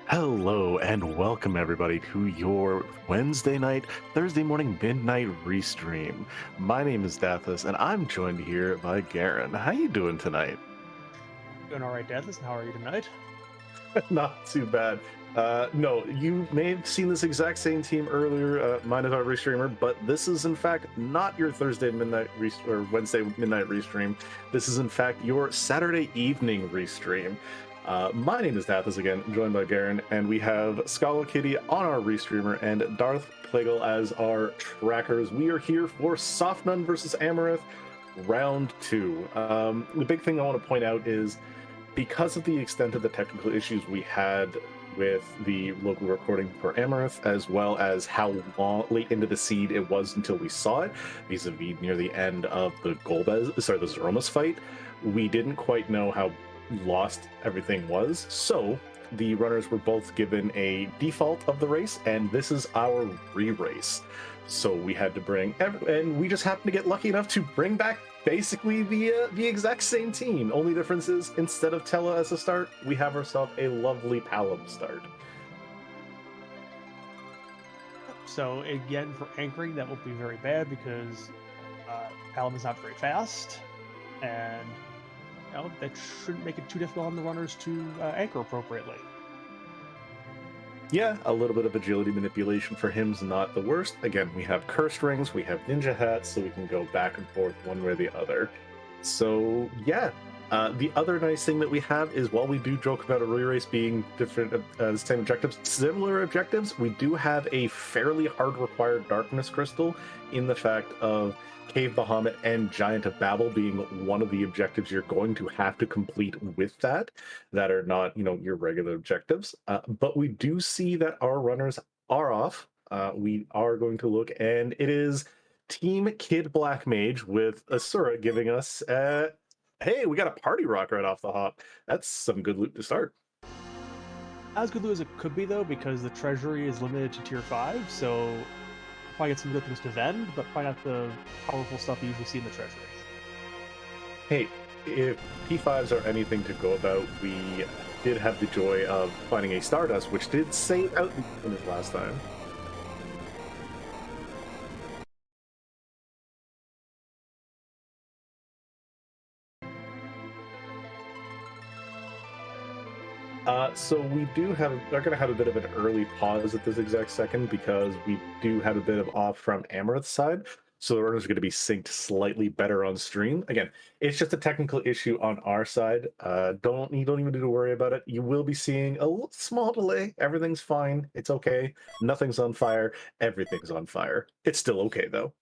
Hello and welcome everybody to your Wednesday night, Thursday morning midnight restream. My name is Dathis and I'm joined here by Garen. How you doing tonight? Doing all right, Deathis. How are you tonight? Not too bad. No, you may have seen this exact same team earlier, mine is our restreamer, but this is in fact not your Thursday midnight or Wednesday midnight restream. This is in fact your Saturday evening restream. My name is Dathis again, joined by Garen, and we have Scala Kitty on our restreamer and Darth Plagle as our trackers. We are here for Softnum versus Amarith, round 2. The big thing I want to point out is because of the extent of the technical issues we had with the local recording for Amarith, as well as how late into the seed it was until we saw it, vis-a-vis near the end of the the Zeromus fight, we didn't quite know how lost everything was. So the runners were both given a default of the race, and this is our re-race. So we had to bring, and we just happened to get lucky enough to bring back basically the exact same team. Only difference is instead of Tella as a start, we have ourselves a lovely Palom start. So again, for anchoring, that will be very bad because Palom is not very fast, and that shouldn't make it too difficult on the runners to anchor appropriately. Yeah, a little bit of agility manipulation for him is not the worst. Again, we have cursed rings, we have ninja hats, so we can go back and forth one way or the other. So yeah, the other nice thing that we have is while we do joke about a re-race being different, same objectives, similar objectives, we do have a fairly hard required darkness crystal in the fact of Cave Bahamut and Giant of Babel being one of the objectives you're going to have to complete with that are not, your regular objectives. But we do see that our runners are off. We are going to look, and it is Team Kid Black Mage with Asura giving us, hey, we got a party rock right off the hop. That's some good loot to start. Not as good loot as it could be, though, because the treasury is limited to tier 5, so probably get some good things to vend, but probably not the powerful stuff you usually see in the treasury. Hey, if P5s are anything to go about, we did have the joy of finding a Stardust, which did save out in his last time. So we are going to have a bit of an early pause at this exact second because we do have a bit of off from Amarith's side. So the runners are going to be synced slightly better on stream. Again, it's just a technical issue on our side. You don't even need to worry about it. You will be seeing a small delay. Everything's fine. It's okay. Nothing's on fire. Everything's on fire. It's still okay though.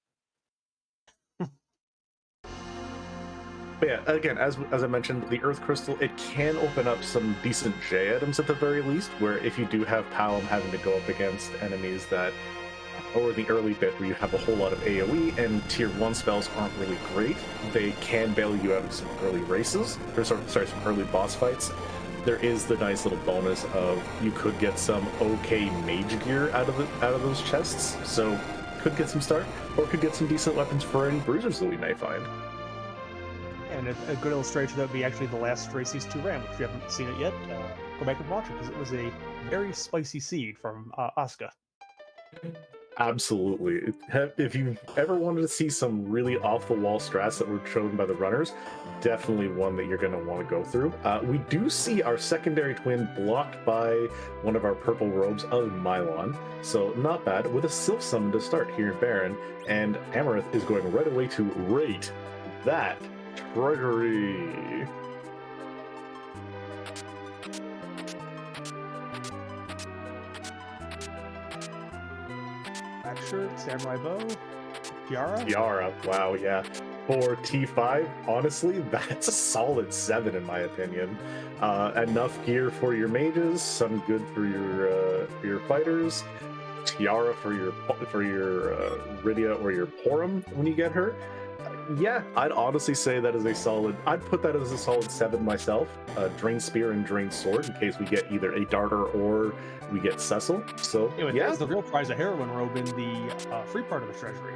But yeah, again, as I mentioned, the Earth Crystal, it can open up some decent J items at the very least, where if you do have Palom having to go up against enemies that, or the early bit where you have a whole lot of AoE and tier 1 spells aren't really great, they can bail you out of some early races, or some early boss fights. There is the nice little bonus of you could get some okay mage gear out of those chests, so could get some start, or could get some decent weapons for any bruisers that we may find. And a good illustration that would be actually the last race these two ran, which if you haven't seen it yet, go back and watch it because it was a very spicy seed from Asuka. Absolutely. If you ever wanted to see some really off-the-wall strats that were shown by the runners, definitely one that you're going to want to go through. We do see our secondary twin blocked by one of our purple robes of Mylon, so not bad. With a Sylph summon to start here in Baron, and Amarith is going right away to rate that treasury. Black shirt, samurai bow, tiara. Tiara, wow, yeah. For T5, honestly, that's a solid 7 in my opinion. Enough gear for your mages, some good for your fighters, tiara for your Rydia or your Porum when you get her. Yeah, I'd honestly say that is a solid. I'd put that as a solid 7 myself. Drain Spear and Drain Sword in case we get either a Darter or we get Cecil. So Yeah, yeah, there's the real prize, a heroine robe in the free part of the treasury.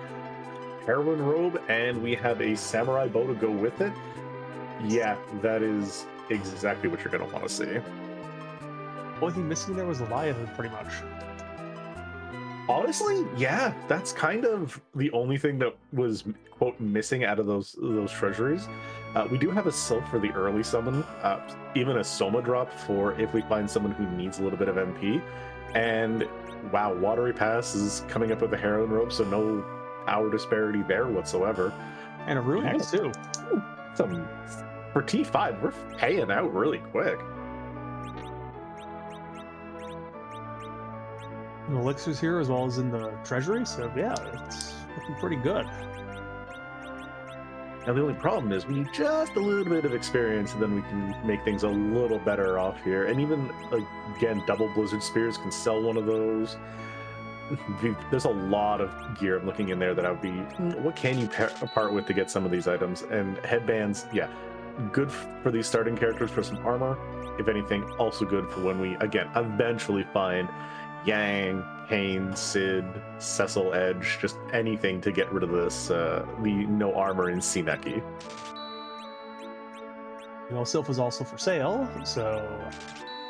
Heroine robe, and we have a Samurai bow to go with it. Yeah, that is exactly what you're going to want to see. Only thing missing there was Leviathan, pretty much. Honestly, yeah, that's kind of the only thing that was quote missing out of those treasuries. We do have a Sylph for the early summon, even a Soma drop for if we find someone who needs a little bit of MP. And wow, Watery Pass is coming up with the Heroin Rope, so no power disparity there whatsoever. And a Rune Axe, too. Some for T5, we're paying out really quick. And elixirs here as well as in the treasury, so yeah, it's looking pretty good. Now the only problem is we need just a little bit of experience, and then we can make things a little better off here. And even again, double Blizzard Spears can sell one of those. There's a lot of gear I'm looking in there that I would be. What can you part with to get some of these items? And headbands, yeah, good for these starting characters for some armor. If anything, also good for when we again eventually find Yang, Kane, Sid, Cecil, Edge, just anything to get rid of this, the no armor in Sineki. You know, Sylph is also for sale, so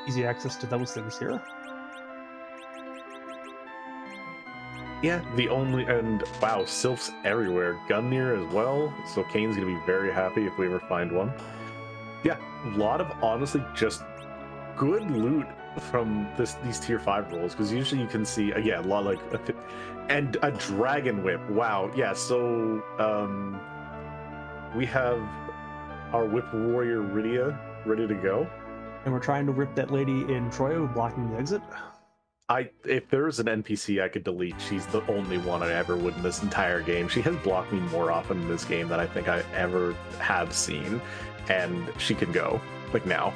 easy access to those things here. Yeah, and wow, Sylph's everywhere. Gungnir as well, so Kane's gonna be very happy if we ever find one. Yeah, a lot of honestly just good loot from these tier 5 rolls, because usually you can see again a lot like and a dragon whip. Wow, yeah, so we have our whip warrior Rydia ready to go, and we're trying to rip that lady in Troya blocking the exit. If there's an NPC I could delete, she's the only one I ever would in this entire game. She has blocked me more often in this game than I think I ever have seen, and she can go like now.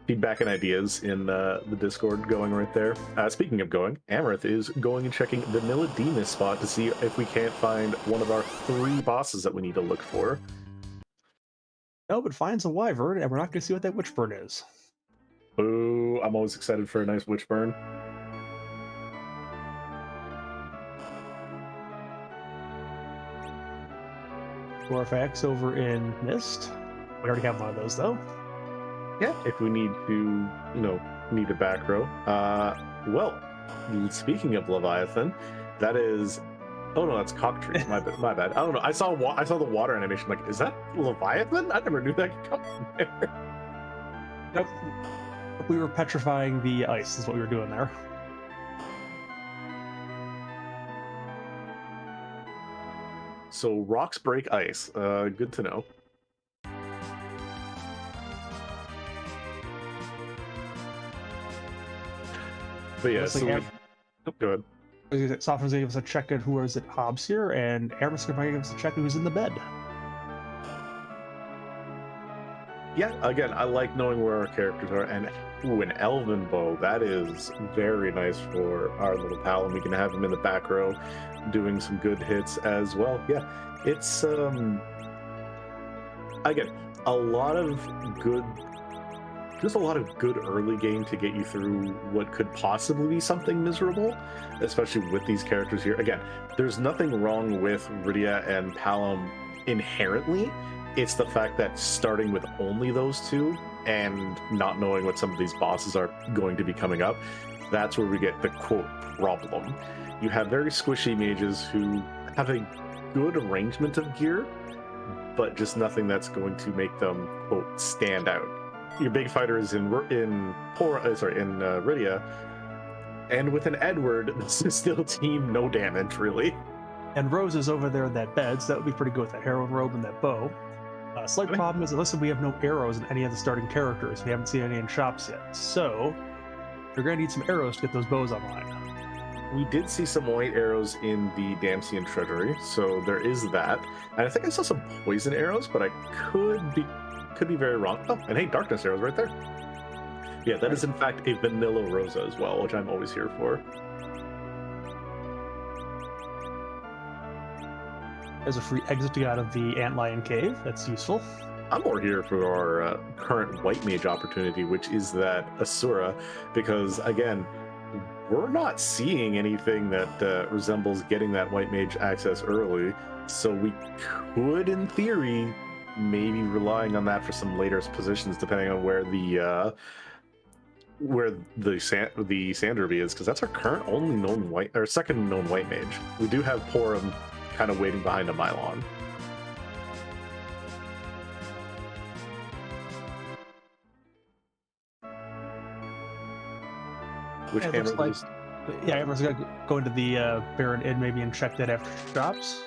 Feedback and ideas in the Discord going right there. Speaking of going, Amarith is going and checking Vanilla Demus spot to see if we can't find one of our 3 bosses that we need to look for. No, but finds a wyvern, and we're not going to see what that witch burn is. Ooh, I'm always excited for a nice witch burn. Gorfax over in Mist. We already have one of those, though. Yeah, if we need to, need a back row. Well, speaking of Leviathan, that is. Oh no, that's Cockatrice. My bad. I don't know. I saw the water animation. Like, is that Leviathan? I never knew that could come from there. Nope. We were petrifying the ice. Is what we were doing there. So rocks break ice. Good to know. But yeah, so go ahead. Softnum's gonna give us a check at who is it, Hobbs here, and Aram's gonna give us a check at who's in the bed. Yeah, again, I like knowing where our characters are, and an Elven Bow, that is very nice for our little pal, and we can have him in the back row doing some good hits as well. Yeah, it's again a lot of good early game to get you through what could possibly be something miserable, especially with these characters here. Again, there's nothing wrong with Rydia and Palom inherently. It's the fact that starting with only those 2 and not knowing what some of these bosses are going to be coming up, that's where we get the quote problem. You have very squishy mages who have a good arrangement of gear, but just nothing that's going to make them quote stand out. Your big fighter is in Rydia, and with an Edward, this is still team no damage really. And Rose is over there in that bed, so that would be pretty good with that Heroin Robe and that bow. Slight problem is, listen, we have no arrows in any of the starting characters. We haven't seen any in shops yet, so we're going to need some arrows to get those bows online. We did see some white arrows in the Damsian treasury, so there is that. And I think I saw some poison arrows, but I could be very wrong. Oh, and hey, darkness arrows right there. Yeah, that is in fact a vanilla rosa as well, which I'm always here for. There's a free exit to get out of the Antlion Cave. That's useful. I'm more here for our current white mage opportunity, which is that Asura, because again, we're not seeing anything that resembles getting that white mage access early, so we could, in theory, maybe relying on that for some later positions, depending on where the Sand Ruby is, because that's our current only known white, or second known white mage. We do have Porum kind of waiting behind a Mylon. Which It looks like, yeah, everyone's gonna go into the Baron Inn maybe and check that after shops.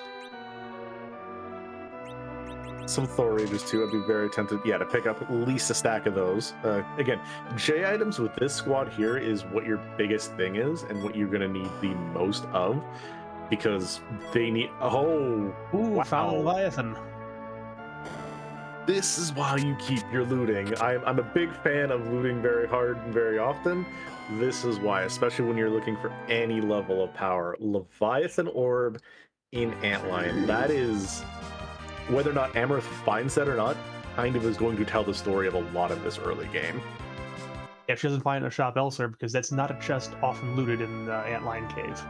Some Thor Rages too. I'd be very tempted, yeah, to pick up at least a stack of those. Again, J items with this squad here is what your biggest thing is, and what you're gonna need the most of, because they need. Oh, ooh, wow. found Leviathan. This is why you keep your looting. I'm a big fan of looting very hard and very often. This is why, especially when you're looking for any level of power. Leviathan Orb in Antlion, that is, whether or not Amarith finds that or not, kind of is going to tell the story of a lot of this early game. If she doesn't find a shop elsewhere, because that's not a chest often looted in the Antlion Cave.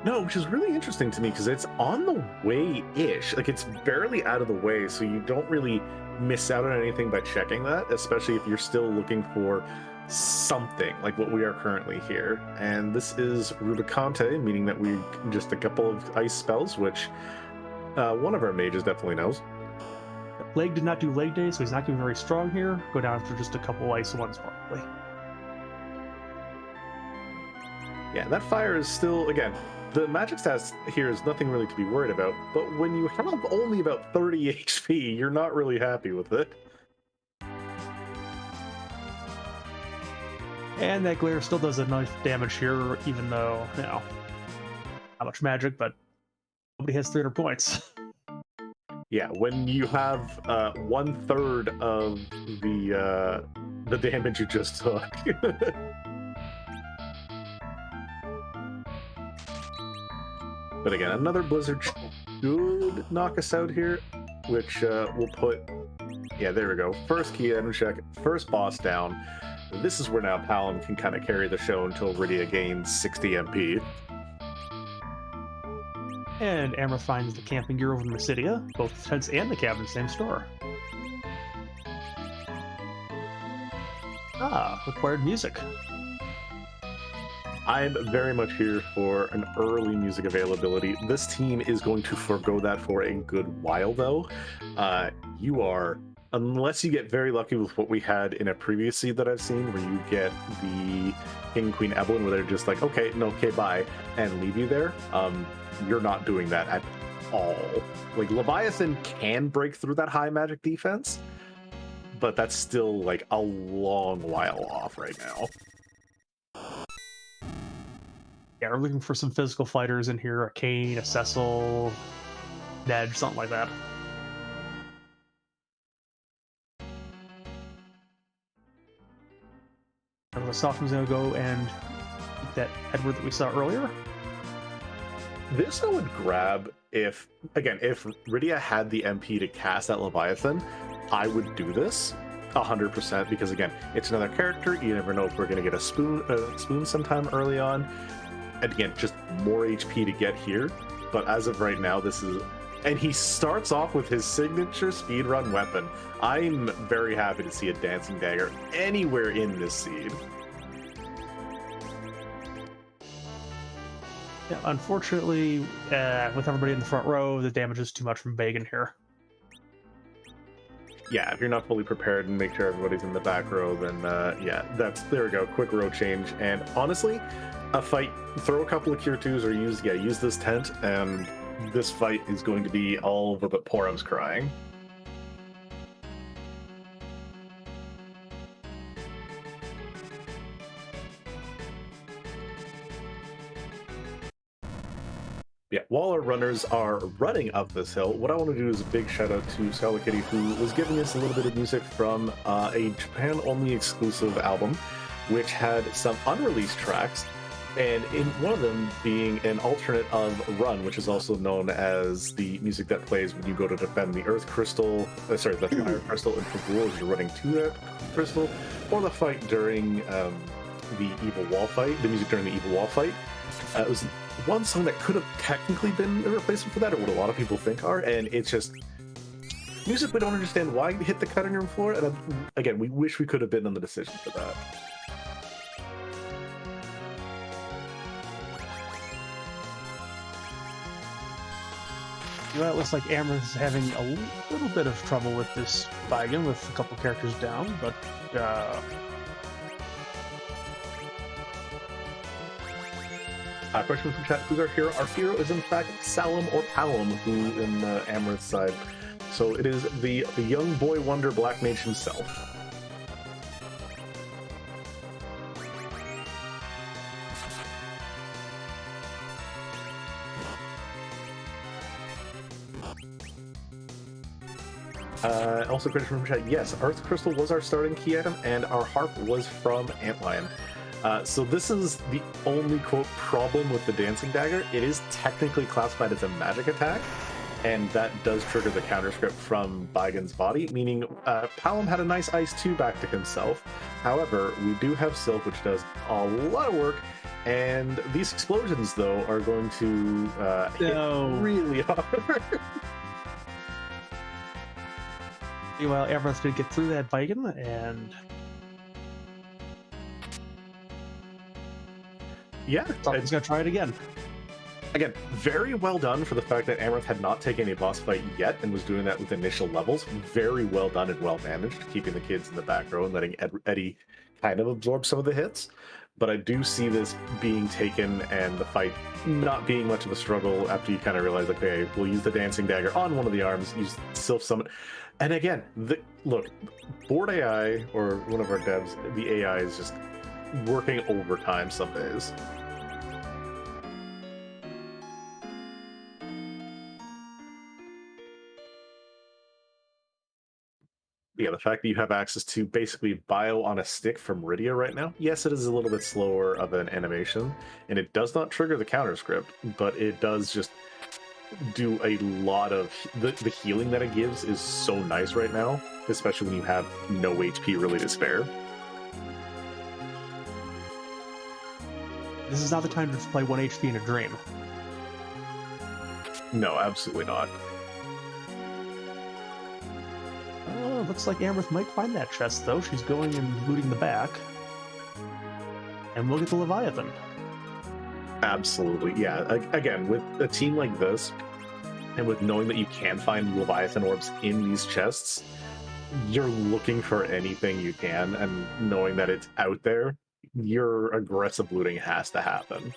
No, which is really interesting to me, because it's on the way-ish. Like, it's barely out of the way, so you don't really miss out on anything by checking that, especially if you're still looking for something like what we are currently here. And this is Rubicante, meaning that we just a couple of ice spells, which one of our mages definitely knows. Leg did not do leg day, so he's not going to be very strong here. Go down for just a couple ice ones, probably. Yeah, that fire is still, again, the magic stats here is nothing really to be worried about, but when you have only about 30 HP, you're not really happy with it. And that glare still does enough damage here, even though, you know, not much magic, but nobody has 300 points. Yeah, when you have 1/3 of the damage you just took. But again, another blizzard should knock us out here, which we'll put. Yeah, there we go. First key item check, first boss down. This is where now Palom can kind of carry the show until Rydia gains 60 MP. And Amarith finds the camping gear over in Mysidia, both the tents and the cabin, same store. Ah, required music. I'm very much here for an early music availability. This team is going to forego that for a good while, though. You are, unless you get very lucky with what we had in a previous seed that I've seen, where you get the King Queen Eblan, where they're just like, okay, no, okay, bye, and leave you there. You're not doing that at all. Like, Leviathan can break through that high magic defense, but that's still like a long while off right now. Yeah, we're looking for some physical fighters in here, a Kane, a Cecil, Ned, something like that. And the Softnum's gonna go and eat that Edward that we saw earlier. This I would grab if Rydia had the MP to cast that Leviathan, I would do this 100%, because again, it's another character. You never know if we're going to get a spoon sometime early on. And again, just more HP to get here. But as of right now, this is... And he starts off with his signature speedrun weapon. I'm very happy to see a Dancing Dagger anywhere in this seed. Yeah, unfortunately, with everybody in the front row, the damage is too much from Bagan here. Yeah, if you're not fully prepared and make sure everybody's in the back row, then yeah, there we go, quick row change. And honestly, a fight, throw a couple of Cure 2s or use this tent, and this fight is going to be all over but Porum's crying. Yeah, while our runners are running up this hill, what I want to do is a big shout out to Scarlet Kitty, who was giving us a little bit of music from a Japan-only exclusive album, which had some unreleased tracks, and in one of them being an alternate of Run, which is also known as the music that plays when you go to defend the Earth Crystal, the Fire Crystal in Fagul as you're running to that crystal, or the fight during the Evil Wall fight, the music during the Evil Wall fight. It was one song that could have technically been a replacement for that, or what a lot of people think are, and it's just Music, we don't understand why he hit the cutting room floor, and again, we wish we could have been on the decision for that. Well, it looks like Amarith is having a little bit of trouble with this Vigan with a couple characters down, but Question from chat, who's our hero? Our hero is in fact Salim or Palom, who in Amarith's side. So it is the young boy wonder Black Mage himself. Also, credit from chat. Yes, Earth Crystal was our starting key item, and our harp was from Antlion. So this is the only quote problem with the Dancing Dagger. It is technically classified as a magic attack, and that does trigger the counter script from Vigan's body, meaning Palom had a nice Ice 2 back to himself. However, we do have Sylph, which does a lot of work, and these explosions, though, are going to hit really hard. Meanwhile, Amarith's going to get through that Vigan, and yeah, he's going to try it again. Again, very well done for the fact that Amarith had not taken a boss fight yet and was doing that with initial levels. Very well done and well managed, keeping the kids in the back row and letting Eddie kind of absorb some of the hits. But I do see this being taken and the fight not being much of a struggle after you kind of realize, okay, we'll use the Dancing Dagger on one of the arms, use Sylph Summon. And again, look, board AI, or one of our devs, the AI is just working overtime some days. Yeah, the fact that you have access to basically bio on a stick from Rydia right now, yes, it is a little bit slower of an animation, and it does not trigger the counter script, but it does just do a lot of the healing that it gives is so nice right now, especially when you have no HP really to spare. This is not the time to play 1 HP in a dream. No, absolutely not. Looks like Amarith might find that chest, though. She's going and looting the back. And we'll get the Leviathan. Absolutely, yeah. Again, with a team like this, and with knowing that you can find Leviathan orbs in these chests, you're looking for anything you can, and knowing that it's out there, your aggressive looting has to happen.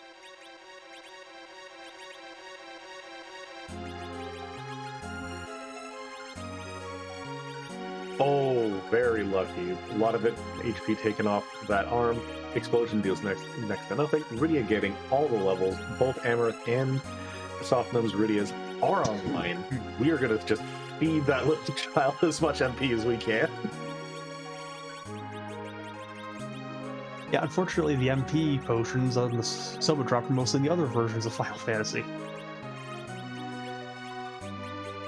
Oh, very lucky. A lot of it HP taken off that arm. Explosion deals next to nothing. Rydia getting all the levels. Both Amarith and Softnum's Rydias are online. We are going to just feed that little child as much MP as we can. Yeah, unfortunately, the MP potions on the Soba Drop are mostly in the other versions of Final Fantasy.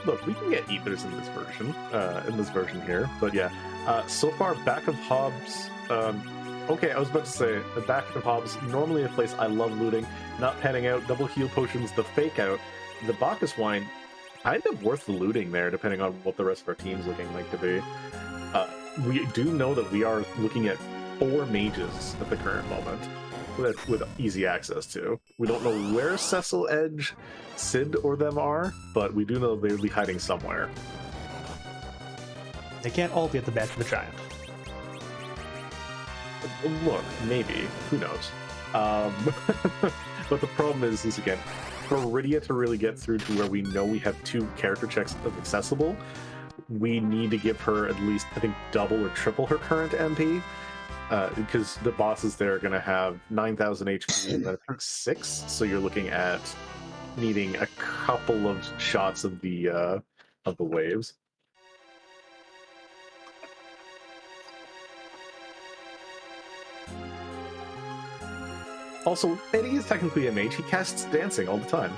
Look, we can get ethers in this version here, but yeah. So far, Back of Hobbs. Okay, I was about to say, the Back of Hobbs, normally a place I love looting, not panning out, double heal potions, the fake out, the Bacchus wine, kind of worth the looting there, depending on what the rest of our team's looking like to be. We do know that we are looking at 4 mages at the current moment with easy access to. We don't know where Cecil, Edge, Sid, or them are, but we do know they'll be hiding somewhere. They can't all be at the back of the giant. Look, maybe. Who knows? But the problem is again, for Rydia to really get through to where we know we have 2 character checks accessible, we need to give her at least, I think, double or triple her current MP. Because the bosses there are going to have 9,000 HP and I think 6, so you're looking at needing a couple of shots of the waves. Also, Eddie is technically a mage. He casts dancing all the time.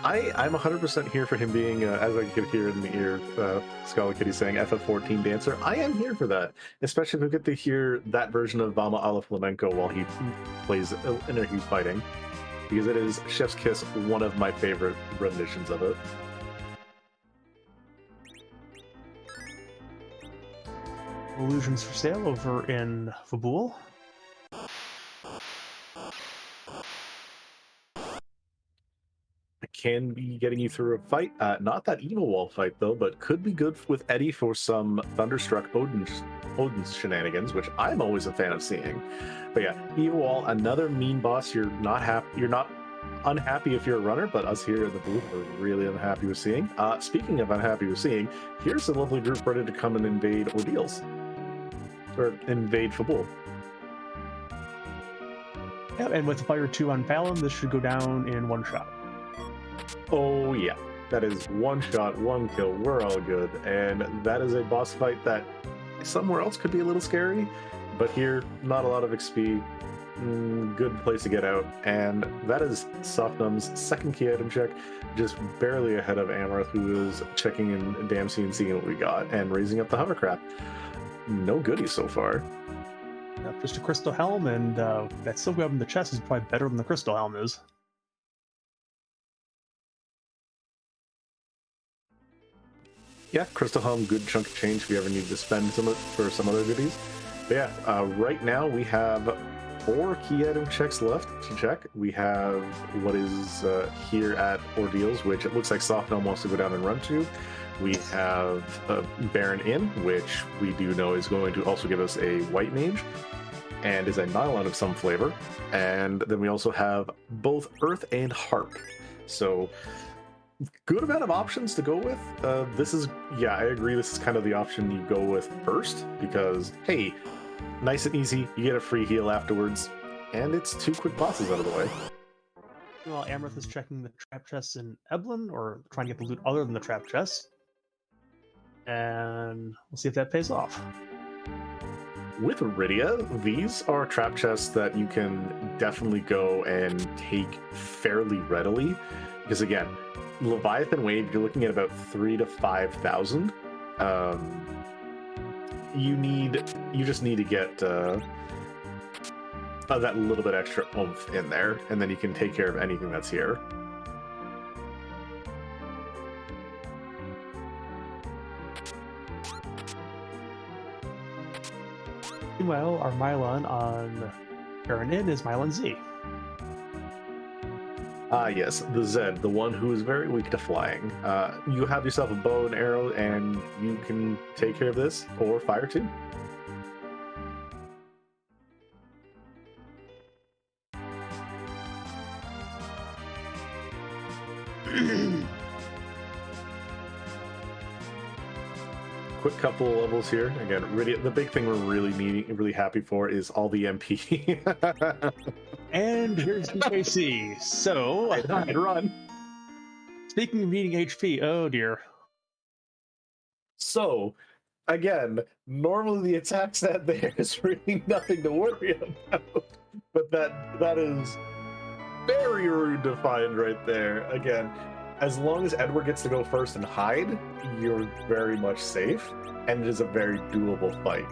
I'm 100% here for him being, as I could hear in the ear, Scarlet Kitty saying FF14 dancer. I am here for that, especially if we get to hear that version of Vama a la Flamenco while he plays Inner He's fighting. because it is Chef's Kiss, one of my favorite renditions of it. Illusions for sale over in Fabul. Can be getting you through a fight. Not that evil wall fight though, but could be good with Eddie for some Thunderstruck Odin's shenanigans, which I'm always a fan of seeing. But yeah, evil wall, another mean boss. You're not happy. You're not unhappy if you're a runner, but us here in the booth are really unhappy with seeing. Speaking of unhappy with seeing, here's a lovely group ready to come and invade Ordeals or invade Fabul. Yeah, and with Fire 2 on Palom, this should go down in one shot. Oh yeah, that is one shot, one kill, we're all good. And that is a boss fight that somewhere else could be a little scary, but here, not a lot of XP, good place to get out. And that is Softnum's second key item check, just barely ahead of Amarith, who is checking in Dempsey and seeing what we got, and raising up the hovercraft. No goodies so far. Yep, just a Crystal Helm, and that Silk Web in the chest is probably better than the Crystal Helm is. Yeah, Crystal Helm, good chunk of change if you ever need to spend some for some other goodies. But yeah, right now we have 4 key item checks left to check. We have what is here at Ordeals, which it looks like Softnum wants to go down and run to. We have Baron Inn, which we do know is going to also give us a white mage and is a nylon of some flavor. And then we also have both Earth and Harp. So good amount of options to go with. This is, yeah, I agree, this is kind of the option you go with first, because hey, nice and easy, you get a free heal afterwards, and it's 2 quick bosses out of the way. Well, Amarith is checking the trap chests in Eblan, or trying to get the loot other than the trap chest, and we'll see if that pays off. With Iridia, these are trap chests that you can definitely go and take fairly readily, because again, Leviathan Wave, you're looking at about 3,000 to 5,000. You just need to get that little bit extra oomph in there, and then you can take care of anything that's here. Meanwhile, our Mylon on Baron Inn is Mylon Z. Yes, the Zed, the one who is very weak to flying. You have yourself a bow and arrow, and you can take care of this, or fire too. Quick couple of levels here. Again, really, the big thing we're really happy for is all the MP. And here's DKC. So, I'd run. Speaking of needing HP, oh dear. So, again, normally the attack stat there is really nothing to worry about, but that is very rude to find right there. Again, as long as Edward gets to go first and hide, you're very much safe, and it is a very doable fight.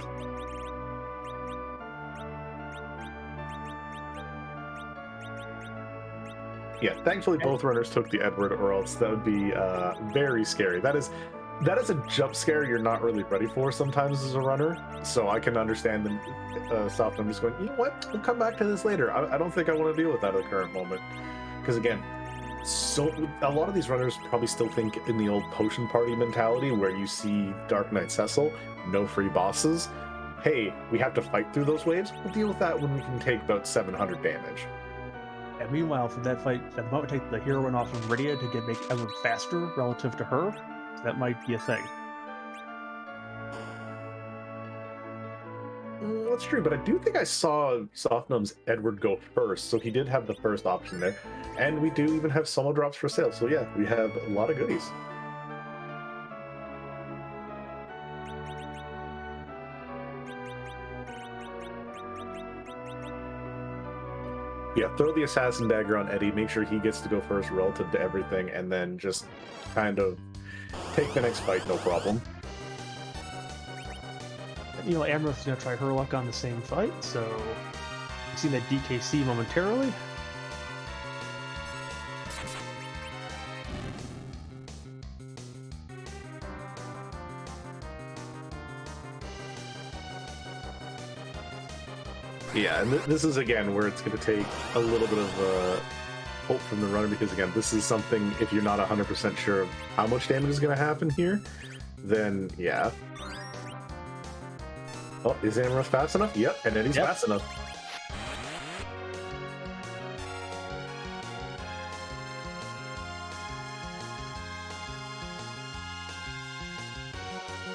Yeah, thankfully both runners took the Edward, or else that would be very scary. That is a jump scare you're not really ready for sometimes as a runner, so I can understand them Softnum just going, you know what, we'll come back to this later. I don't think I want to deal with that at the current moment. Because again, so a lot of these runners probably still think in the old potion party mentality where you see Dark Knight Cecil, no free bosses. Hey, we have to fight through those waves. We'll deal with that when we can take about 700 damage. And meanwhile, for that fight, at the moment, take the heroine off of Iridia to make Edward faster relative to her. So that might be a thing. That's true, but I do think I saw Softnum's Edward go first, so he did have the first option there. And we do even have solo drops for sale, so yeah, we have a lot of goodies. Yeah, throw the Assassin Dagger on Eddie, make sure he gets to go first relative to everything, and then just kind of take the next fight, no problem. You know, Amarith's going to try her luck on the same fight, so we've seen that DKC momentarily. Yeah, and this is again where it's going to take a little bit of hope from the runner, because again, this is something, if you're not 100% sure of how much damage is going to happen here, then yeah. Oh, is Amarith fast enough? Yep, and then he's fast enough.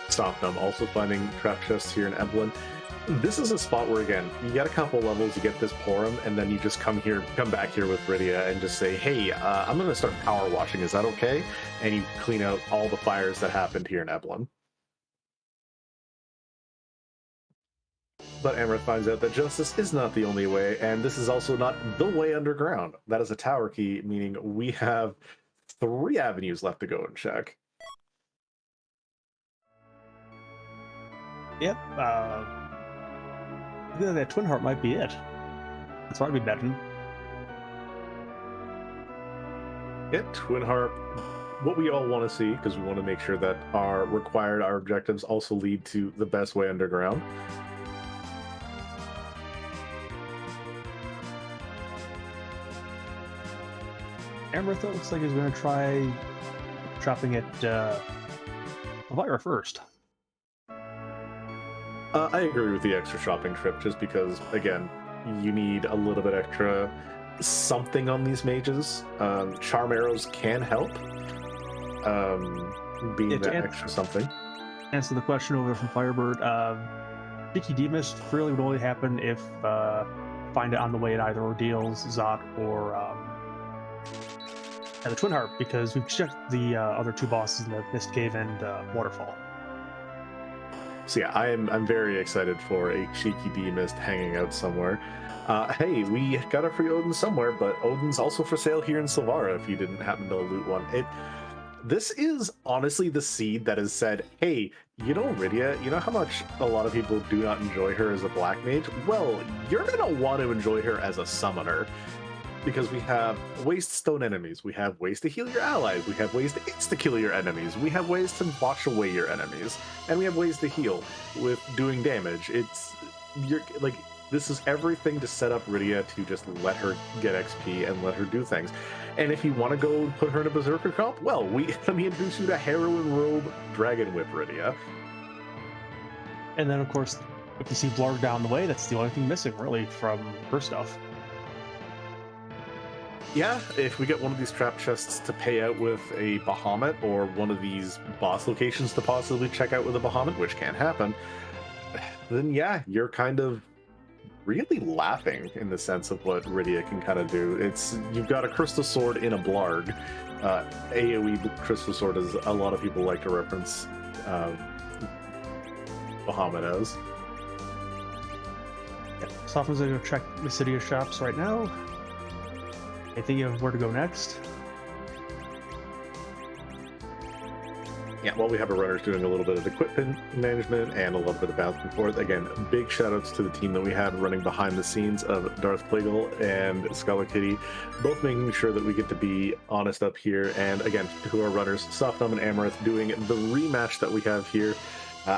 Softnum also finding trap chests here in Eblan. This is a spot where, again, you get a couple levels, you get this Porum, and then you just come back here with Rydia and just say, hey, I'm going to start power washing, is that okay? And you clean out all the fires that happened here in Eblan. But Amarith finds out that justice is not the only way, and this is also not the way underground. That is a tower key, meaning we have 3 avenues left to go and check. Yep. That Twin Heart might be it. That's what I'd be betting. Yeah, Twin Heart. What we all want to see, because we want to make sure that our objectives also lead to the best way underground. Amarith looks like he's going to try chopping at Elvira first. I agree with the extra shopping trip, just because, again, you need a little bit extra something on these mages. Charm arrows can help, being that extra something. Answer the question over from Firebird. Cheeky Demist really would only happen if find it on the way at either Ordeals, Zot, or the Twin Heart, because we've checked the other 2 bosses in the Mist Cave and Waterfall. So yeah, I'm very excited for a Cheeky Demist hanging out somewhere. Hey, we got a free Odin somewhere, but Odin's also for sale here in Silvara if you didn't happen to loot one. This is honestly the seed that has said, hey, you know Rydia, you know how much a lot of people do not enjoy her as a black mage? Well, you're going to want to enjoy her as a summoner. Because we have ways to stone enemies, we have ways to heal your allies, we have ways to insta-kill your enemies, we have ways to wash away your enemies, and we have ways to heal with doing damage. This is everything to set up Rydia to just let her get XP and let her do things. And if you want to go put her in a Berserker comp, well, let me introduce you to Heroine Robe Dragon Whip Rydia. And then, of course, if you see Blarg down the way, that's the only thing missing, really, from her stuff. Yeah, if we get one of these trap chests to pay out with a Bahamut, or one of these boss locations to possibly check out with a Bahamut, which can happen, then yeah, you're kind of really laughing in the sense of what Rydia can kind of do. You've got a Crystal Sword in a Blarg. AoE Crystal Sword, as a lot of people like to reference Bahamut as. Yep. Softnum's going to check Mysidian shops right now. I think of where to go next. Yeah, well, we have our runners doing a little bit of equipment management and a little bit of back and forth. Again, big shout outs to the team that we had running behind the scenes of Darth Plagueis and Scholar Kitty, both making sure that we get to be honest up here. And again, to our runners, Softnum and Amarith, doing the rematch that we have here.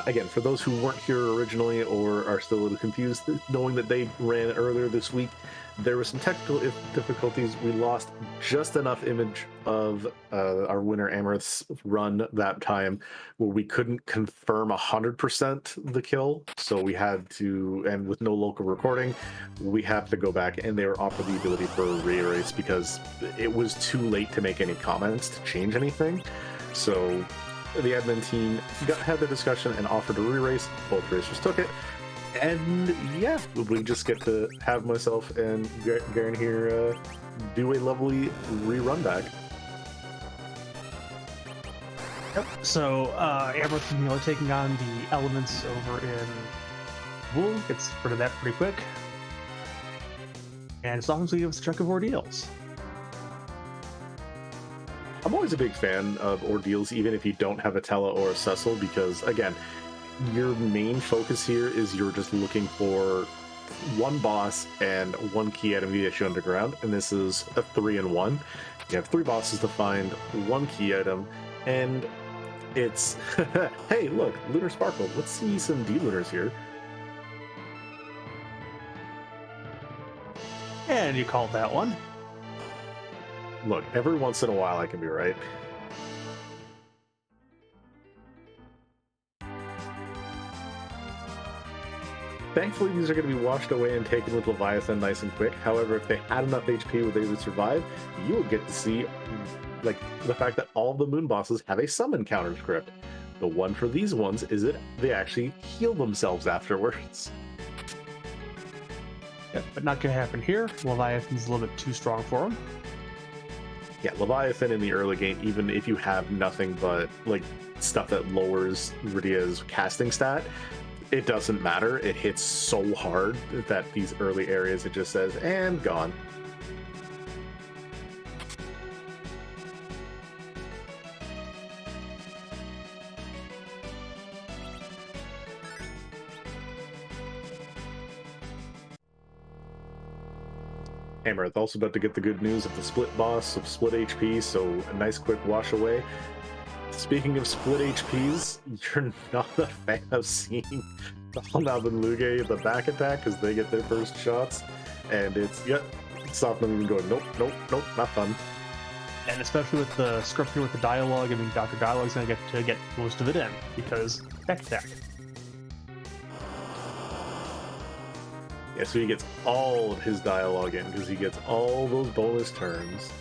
Again, for those who weren't here originally or are still a little confused, knowing that they ran earlier this week, there were some technical difficulties. We lost just enough image of our winner Amarith's run that time where we couldn't confirm 100% the kill. So we had to, and with no local recording, we have to go back, and they were offered the ability for a re-erase because it was too late to make any comments to change anything. So the admin team had the discussion and offered a re-race. Both racers took it. And yeah, we just get to have myself and Garen here do a lovely rerun back. Yep. So Amarith, taking on the elements over in Wool, gets rid of that pretty quick. And Softnum's going to give us a check of Ordeals. I'm always a big fan of Ordeals, even if you don't have a Tella or a Cecil, because again, your main focus here is you're just looking for one boss and one key item to get you underground, and this is a 3-in-1. You have 3 bosses to find, 1 key item, and it's hey, look, Lunar Sparkle. Let's see some D-Lunars here. And you called that one. Look, every once in a while I can be right. Thankfully, these are going to be washed away and taken with Leviathan nice and quick. However, if they had enough HP where they would survive, you would get to see like the fact that all the moon bosses have a summon counter script. The one for these ones is that they actually heal themselves afterwards. Yeah, but not gonna happen here. Leviathan's a little bit too strong for him. Yeah, Leviathan in the early game, even if you have nothing but like stuff that lowers Rydia's casting stat, it doesn't matter. It hits so hard that these early areas it just says, and gone. Amarith also about to get the good news of the split boss of split HP, so a nice quick wash away. Speaking of split HPs, you're not a fan of seeing Softnum and Luge the back attack because they get their first shots, and it's, yep, Softnum even going, nope, nope, nope, not fun. And especially with the script here with the dialogue, I mean, Dr. Dialogue's gonna get most of it in because back attack. Yeah, so he gets all of his dialogue in because he gets all those bonus turns.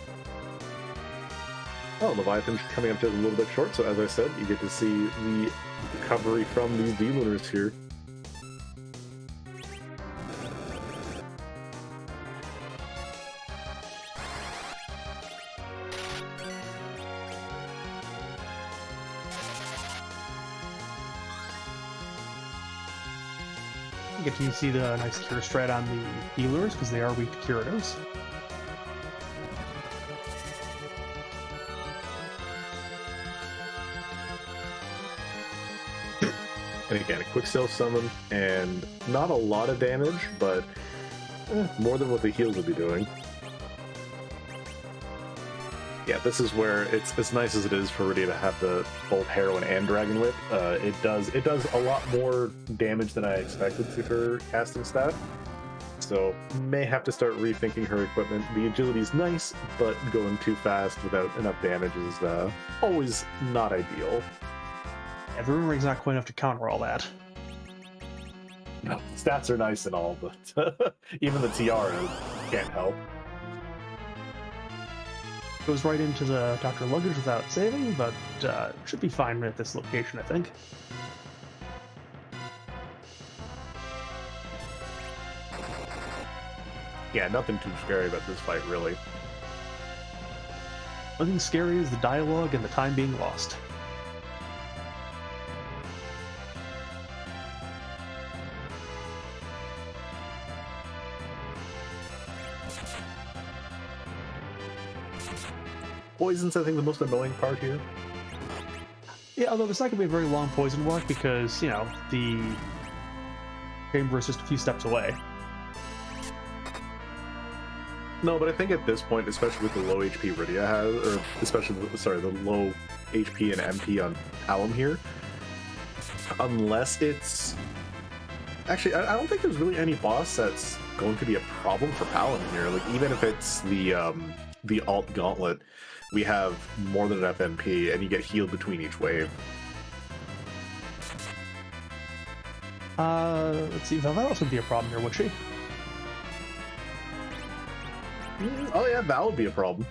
Oh, Leviathan's coming up just a little bit short, so as I said, you get to see the recovery from these D-Lunars here. You get to see the nice cure strat on the healers because they are weak to curatives. And again, a quick self summon, and not a lot of damage, but more than what the heals would be doing. Yeah, this is where it's as nice as it is for Rydia to have the both Heroine and Dragon Whip. It does a lot more damage than I expected to her casting stat. So may have to start rethinking her equipment. The agility's nice, but going too fast without enough damage is always not ideal. Yeah, the room ring's not quite enough to counter all that. No, stats are nice and all, but even the tiara can't help. Goes right into the Dr. Luggage without saving, but should be fine at this location, I think. Yeah, nothing too scary about this fight, really. Nothing scary is the dialogue and the time being lost. Poison's, I think, the most annoying part here. Yeah, although it's not going to be a very long poison walk because, you know, the chamber is just a few steps away. No, but I think at this point, especially with the low HP Rydia has, or especially, sorry, the low HP and MP on Alum here, unless it's... Actually, I don't think there's really any boss that's going to be a problem for Palin here. Like, even if it's the alt gauntlet, we have more than enough MP, and you get healed between each wave. Let's see, Valvalis would be a problem here, would she? Oh yeah, that would be a problem.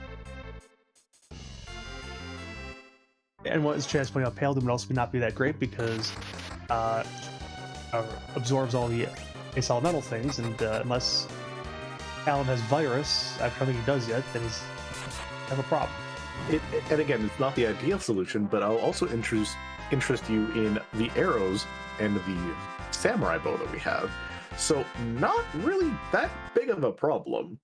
And what is Chaz pointing out, Paladin would also not be that great because absorbs all the base elemental things, and unless Alan has virus, I don't think he does yet, then he's have a problem. And again, it's not the ideal solution, but I'll also interest you in the arrows and the samurai bow that we have. So not really that big of a problem.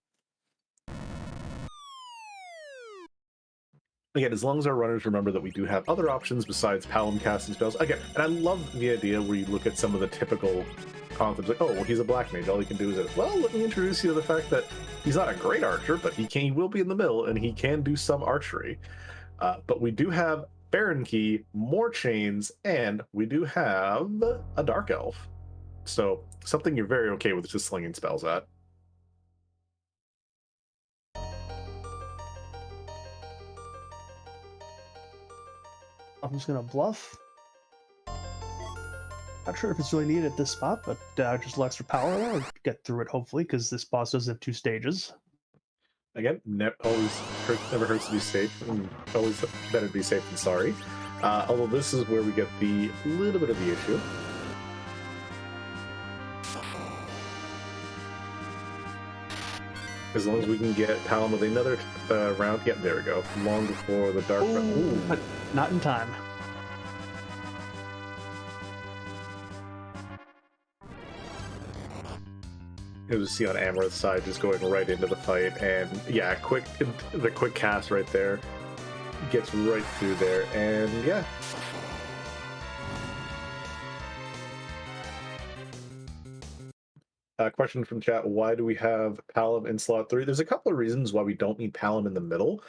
Again, as long as our runners remember that we do have other options besides Palom casting spells. Again, and I love the idea where you look at some of the typical concepts like, oh, well, he's a black mage. All he can do is this. Well, let me introduce you to the fact that he's not a great archer, but he will be in the middle, and he can do some archery. But we do have Baron Key, more chains, and we do have a Dark Elf. So something you're very okay with just slinging spells at. I'm just gonna bluff. Not sure if it's really needed at this spot, but just a little extra power there. I'll get through it hopefully, because this boss does have 2 stages. Again, never hurts to be safe, and always better to be safe than sorry. Although this is where we get the little bit of the issue. As long as we can get Palom with another round. Yeah, there we go. Long before the dark. Ooh, but not in time. It was see on Amarith's side, just going right into the fight, and yeah, the quick cast right there gets right through there, and yeah. Question from chat: why do we have Palom in slot 3? There's a couple of reasons why we don't need Palom in the middle.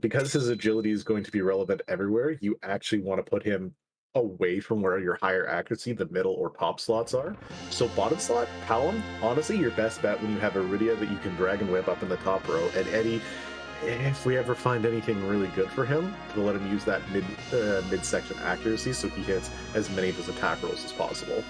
Because his agility is going to be relevant everywhere, you actually want to put him away from where your higher accuracy, the middle or top slots are. So bottom slot, Palom, honestly, your best bet when you have Iridia that you can drag and whip up in the top row. And Eddie, if we ever find anything really good for him, to let him use that mid-section accuracy so he hits as many of his attack rolls as possible.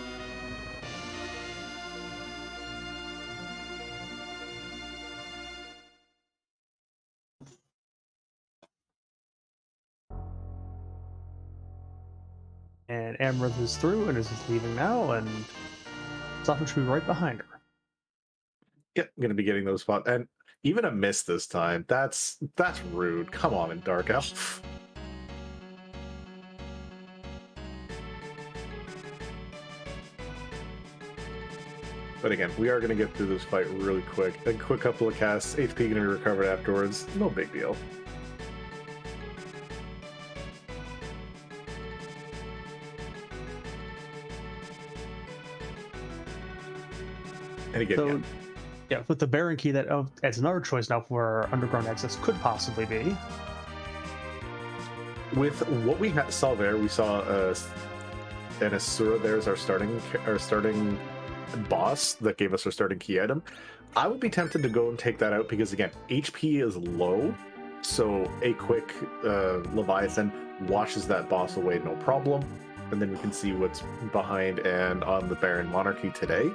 And Amarith is through and is leaving now, and Softnum should be right behind her. Yep, I'm going to be getting those spots. And even a miss this time. That's rude. Come on, in Dark Elf. But again, we are going to get through this fight really quick. A quick couple of casts, HP going to be recovered afterwards. No big deal. And again, So, yeah, with the Baron Key, that adds another choice now for underground access could possibly be. with what we saw there, we saw an Asura there as our starting boss that gave us our starting key item. I would be tempted to go and take that out because again, HP is low, so a quick Leviathan washes that boss away no problem, and then we can see what's behind and on the Baron Monarchy today.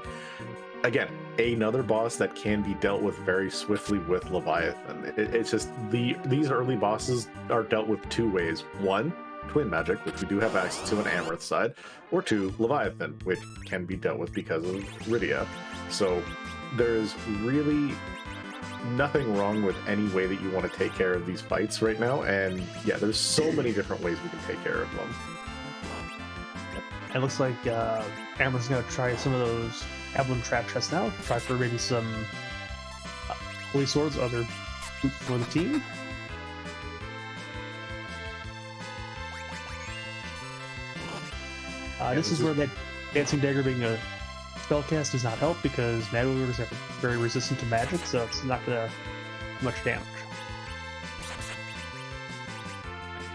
Again, another boss that can be dealt with very swiftly with Leviathan. It's just these early bosses are dealt with 2 ways. 1, Twin Magic, which we do have access to on Amarith's side, or 2, Leviathan, which can be dealt with because of Rydia. So there's really nothing wrong with any way that you want to take care of these fights right now, and yeah, there's so many different ways we can take care of them. It looks like Amarith's going to try some of those Eblan trap chests now. Try for maybe some Holy Swords, other loot for the team. This is where that Dancing Dagger being a spellcast does not help because Mad Warriors are very resistant to magic, so it's not going to do much damage.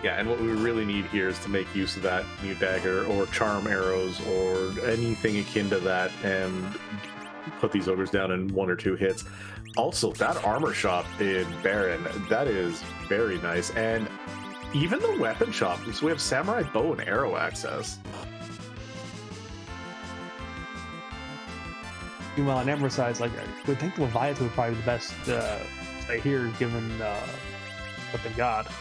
Yeah, and what we really need here is to make use of that new dagger or charm arrows or anything akin to that and put these ogres down in 1 or 2 hits. Also, that armor shop in Baron, that is very nice. And even the weapon shop, so we have samurai bow and arrow access. Meanwhile, on Amarith's side, like, I would think Leviathan would probably be the best stay here given what they've got.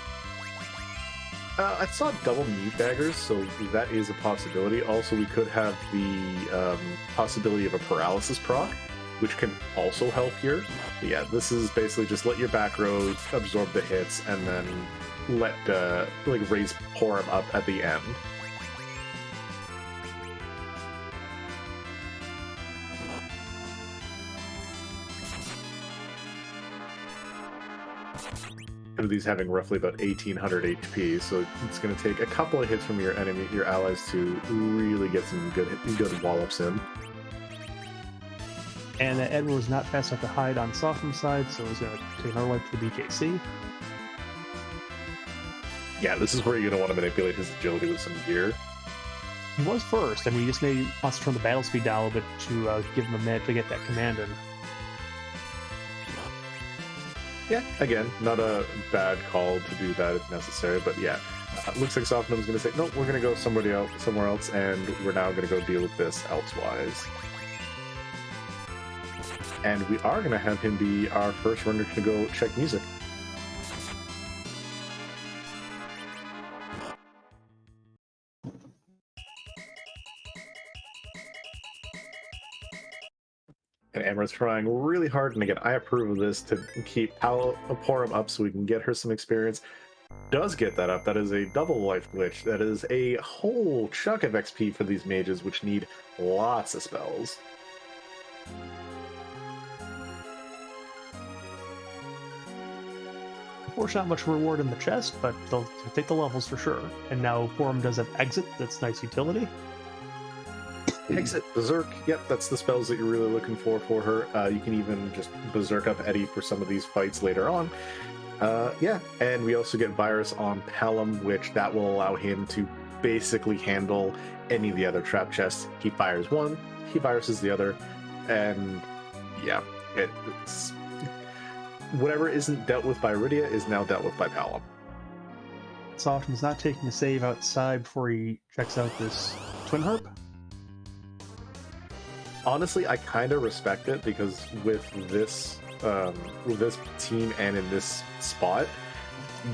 I saw double mute daggers, so that is a possibility. Also, we could have the possibility of a paralysis proc, which can also help here. But yeah, this is basically just let your back row absorb the hits and then let raise Porum up at the end. These having roughly about 1800 HP, so it's going to take a couple of hits from your allies to really get some good wallops in. And Edward was not fast enough to hide on Softnum's side, so he's going to take another wipe to the BKC. Yeah, this is where you're going to want to manipulate his agility with some gear. He was first, and he just maybe wants to turn the battle speed down a little bit to give him a minute to get that command in. Yeah, again, not a bad call to do that if necessary, but yeah, Looks like Softnum's going to say, nope, we're going to go somewhere else, and we're now going to go deal with this elsewise. And we are going to have him be our first runner to go check music. And Amarith's trying really hard, and again, I approve of this, to keep Porum up so we can get her some experience. Does get that up. That is a double life glitch. That is a whole chunk of XP for these mages, which need lots of spells. Unfortunately, not much reward in the chest, but they'll take the levels for sure. And now Porum does have Exit. That's nice utility. Exit, Berserk, yep, that's the spells that you're really looking for her. You can even just Berserk up Eddie for some of these fights later on. Yeah, and we also get Virus on Pelham, which that will allow him to basically handle any of the other trap chests. He fires one, he viruses the other, and yeah, it's... whatever isn't dealt with by Rydia is now dealt with by Pelham. Softnum's not taking a save outside before he checks out this Twin Harp. Honestly, I kind of respect it, because with this team and in this spot,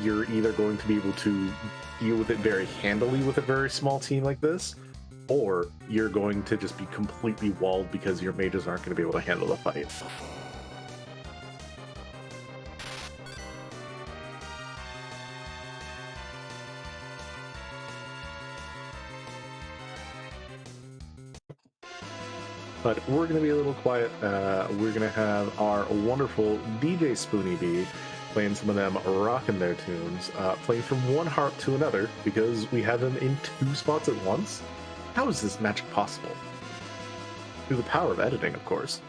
you're either going to be able to deal with it very handily with a very small team like this, or you're going to just be completely walled because your mages aren't going to be able to handle the fight. But we're going to be a little quiet. We're going to have our wonderful DJ Spoony Bee playing some of them rocking their tunes, playing from one harp to another, because we have them in two spots at once. How is this magic possible? Through the power of editing, of course.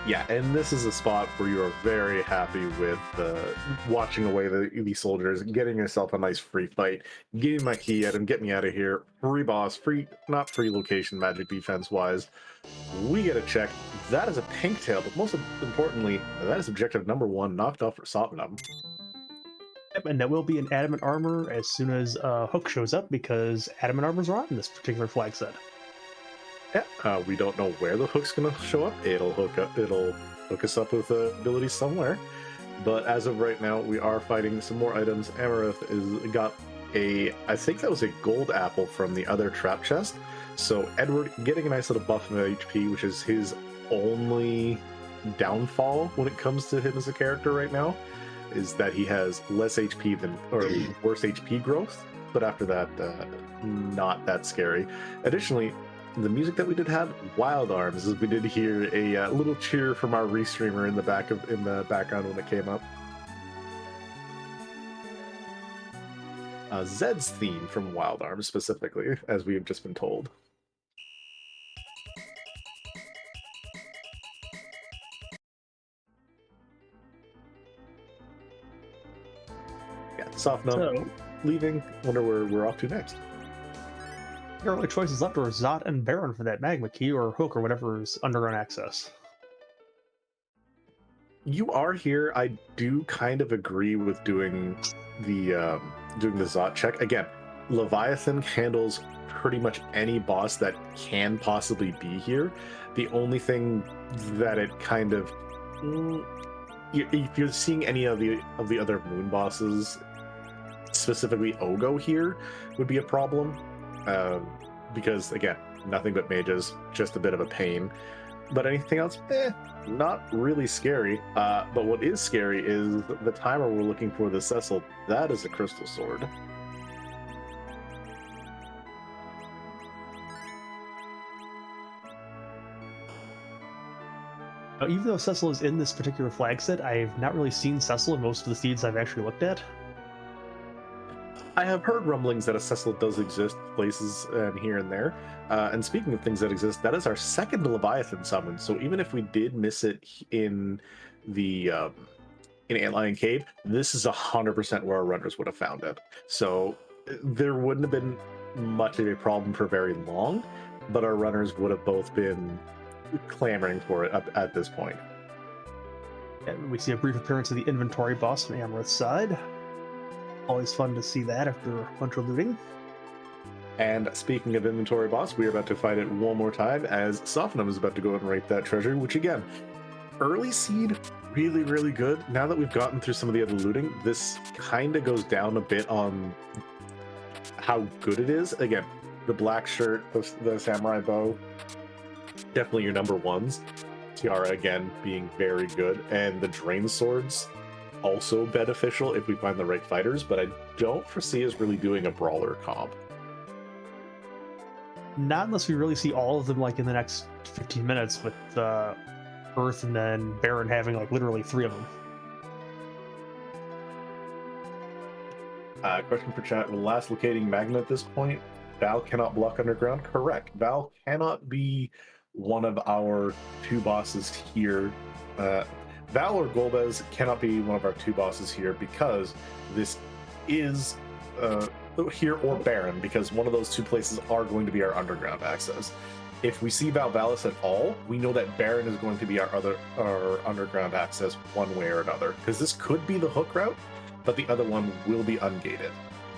Yeah, and this is a spot where you are very happy with watching away the soldiers, getting yourself a nice free fight, getting my key at him, get me out of here, free boss, not free location magic defense-wise. We get a check. That is a pink tail, but most importantly, that is objective number 1, knocked off for Softnum. Yep, and that will be an adamant armor as soon as Hook shows up, because adamant armors are on in this particular flag set. Yeah, we don't know where the hook's gonna show up. It'll hook us up with abilities somewhere. But as of right now, we are fighting some more items. Amarith got I think that was a gold apple from the other trap chest. So Edward getting a nice little buff of HP, which is his only downfall when it comes to him as a character right now, is that he has less HP or worse HP growth. But after that, not that scary. Additionally, the music that we did have, Wild Arms, as we did hear a little cheer from our restreamer in the background when it came up. Zed's theme from Wild Arms specifically, as we have just been told. Yeah, Softnum leaving. Wonder where we're off to next. Your only choices left are Zot and Baron for that magma key, or Hook, or whatever is underground access. You are here. I do kind of agree with doing the Zot check again. Leviathan handles pretty much any boss that can possibly be here. The only thing that it kind of, if you're seeing any of the other moon bosses, specifically Ogo here, would be a problem, because again, nothing but mages, just a bit of a pain. But anything else, not really scary. But what is scary is the timer we're looking for the Cecil. That is a crystal sword. Now, even though Cecil is in this particular flag set, I've not really seen Cecil in most of the seeds I've actually looked at. I have heard rumblings that a Cecil does exist places and here and there. And speaking of things that exist, that is our second Leviathan summon. So even if we did miss it in the in Antlion Cave, this is 100% where our runners would have found it. So there wouldn't have been much of a problem for very long, but our runners would have both been clamoring for it at this point. And we see a brief appearance of the inventory boss from Amarith's side. Always fun to see that after a bunch of looting. And speaking of inventory boss, we are about to fight it one more time as Softnum is about to go and raid that treasure, which again, early seed, really, really good. Now that we've gotten through some of the other looting, this kind of goes down a bit on how good it is. Again, the black shirt, the samurai bow, definitely your number ones. Tiara, again, being very good. And the drain swords, also beneficial if we find the right fighters, but I don't foresee us really doing a brawler comp. Not unless we really see all of them like in the next 15 minutes with Earth and then Baron having like literally 3 of them. Question for chat, will last locating Magna at this point? Val cannot block underground? Correct. Val cannot be one of our 2 bosses here. Val or Golbez cannot be one of our 2 bosses here because this is here or Baron, because one of those 2 places are going to be our underground access. If we see Valvalis at all, we know that Baron is going to be our underground access one way or another, because this could be the hook route, but the other one will be ungated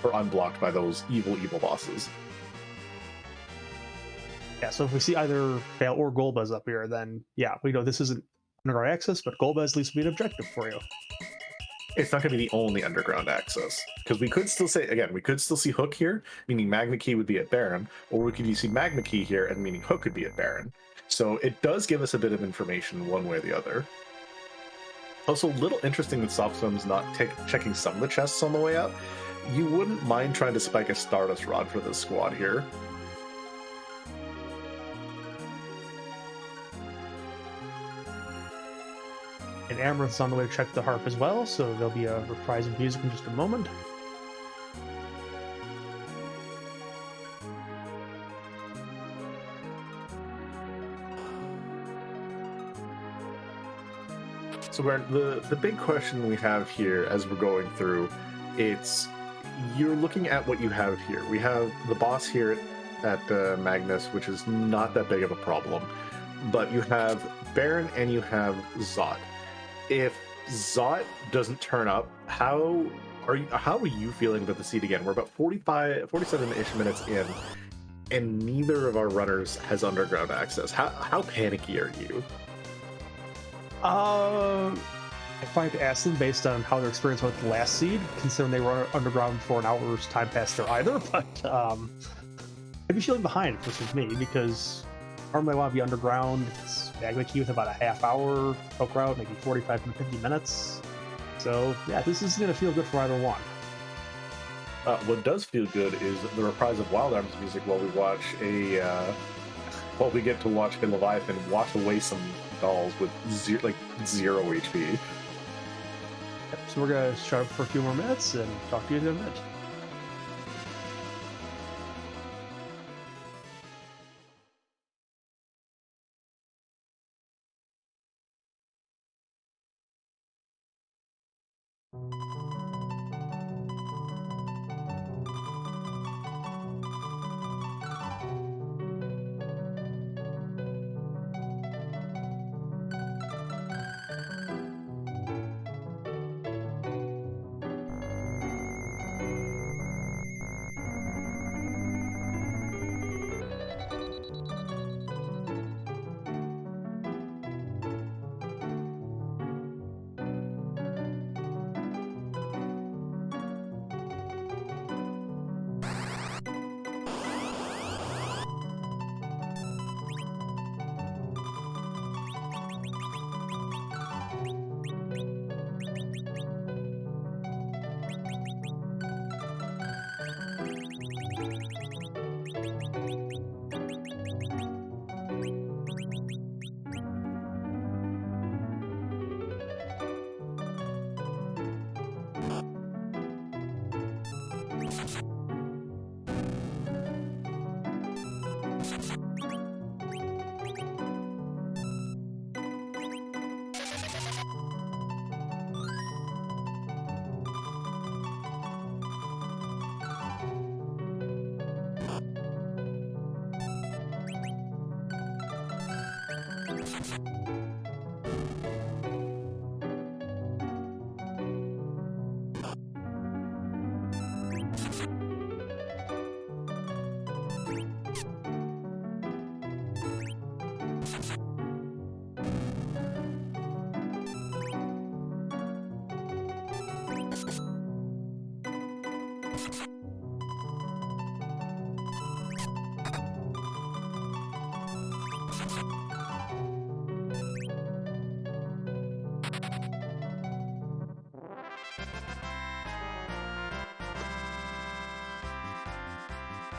or unblocked by those evil bosses. Yeah, so if we see either Val or Golbez up here, then yeah, we know this isn't underground access, but Golbez at least will be an objective for you. It's not going to be the only underground access, because we could still say, again, we could still see Hook here, meaning Magna Key would be at Baron, or we could see Magna Key here, and meaning Hook could be at Baron. So it does give us a bit of information one way or the other. Also, a little interesting that Softnum's not checking some of the chests on the way up. You wouldn't mind trying to spike a Stardust Rod for this squad here. And Amarith's on the way to check the harp as well, so there'll be a reprise of music in just a moment. So the big question we have here as we're going through, it's you're looking at what you have here. We have the boss here at Magnus, which is not that big of a problem, but you have Baron and you have Zot. If Zot doesn't turn up, how are you feeling about the seed again? We're about 47-ish minutes in, and neither of our runners has underground access. How panicky are you? I find to ask them based on how their experience went with the last seed, considering they were underground for an hour's time past there either, but I'd be feeling behind if this was me, because normally I want to be underground. It's Magna Key with about a half hour hook route, maybe 45 to 50 minutes. So yeah, this is going to feel good for either one. What does feel good is the reprise of Wild Arms music while we get to watch a Leviathan wash away some dolls with zero HP. Yep, so we're going to shut up for a few more minutes and talk to you in a minute.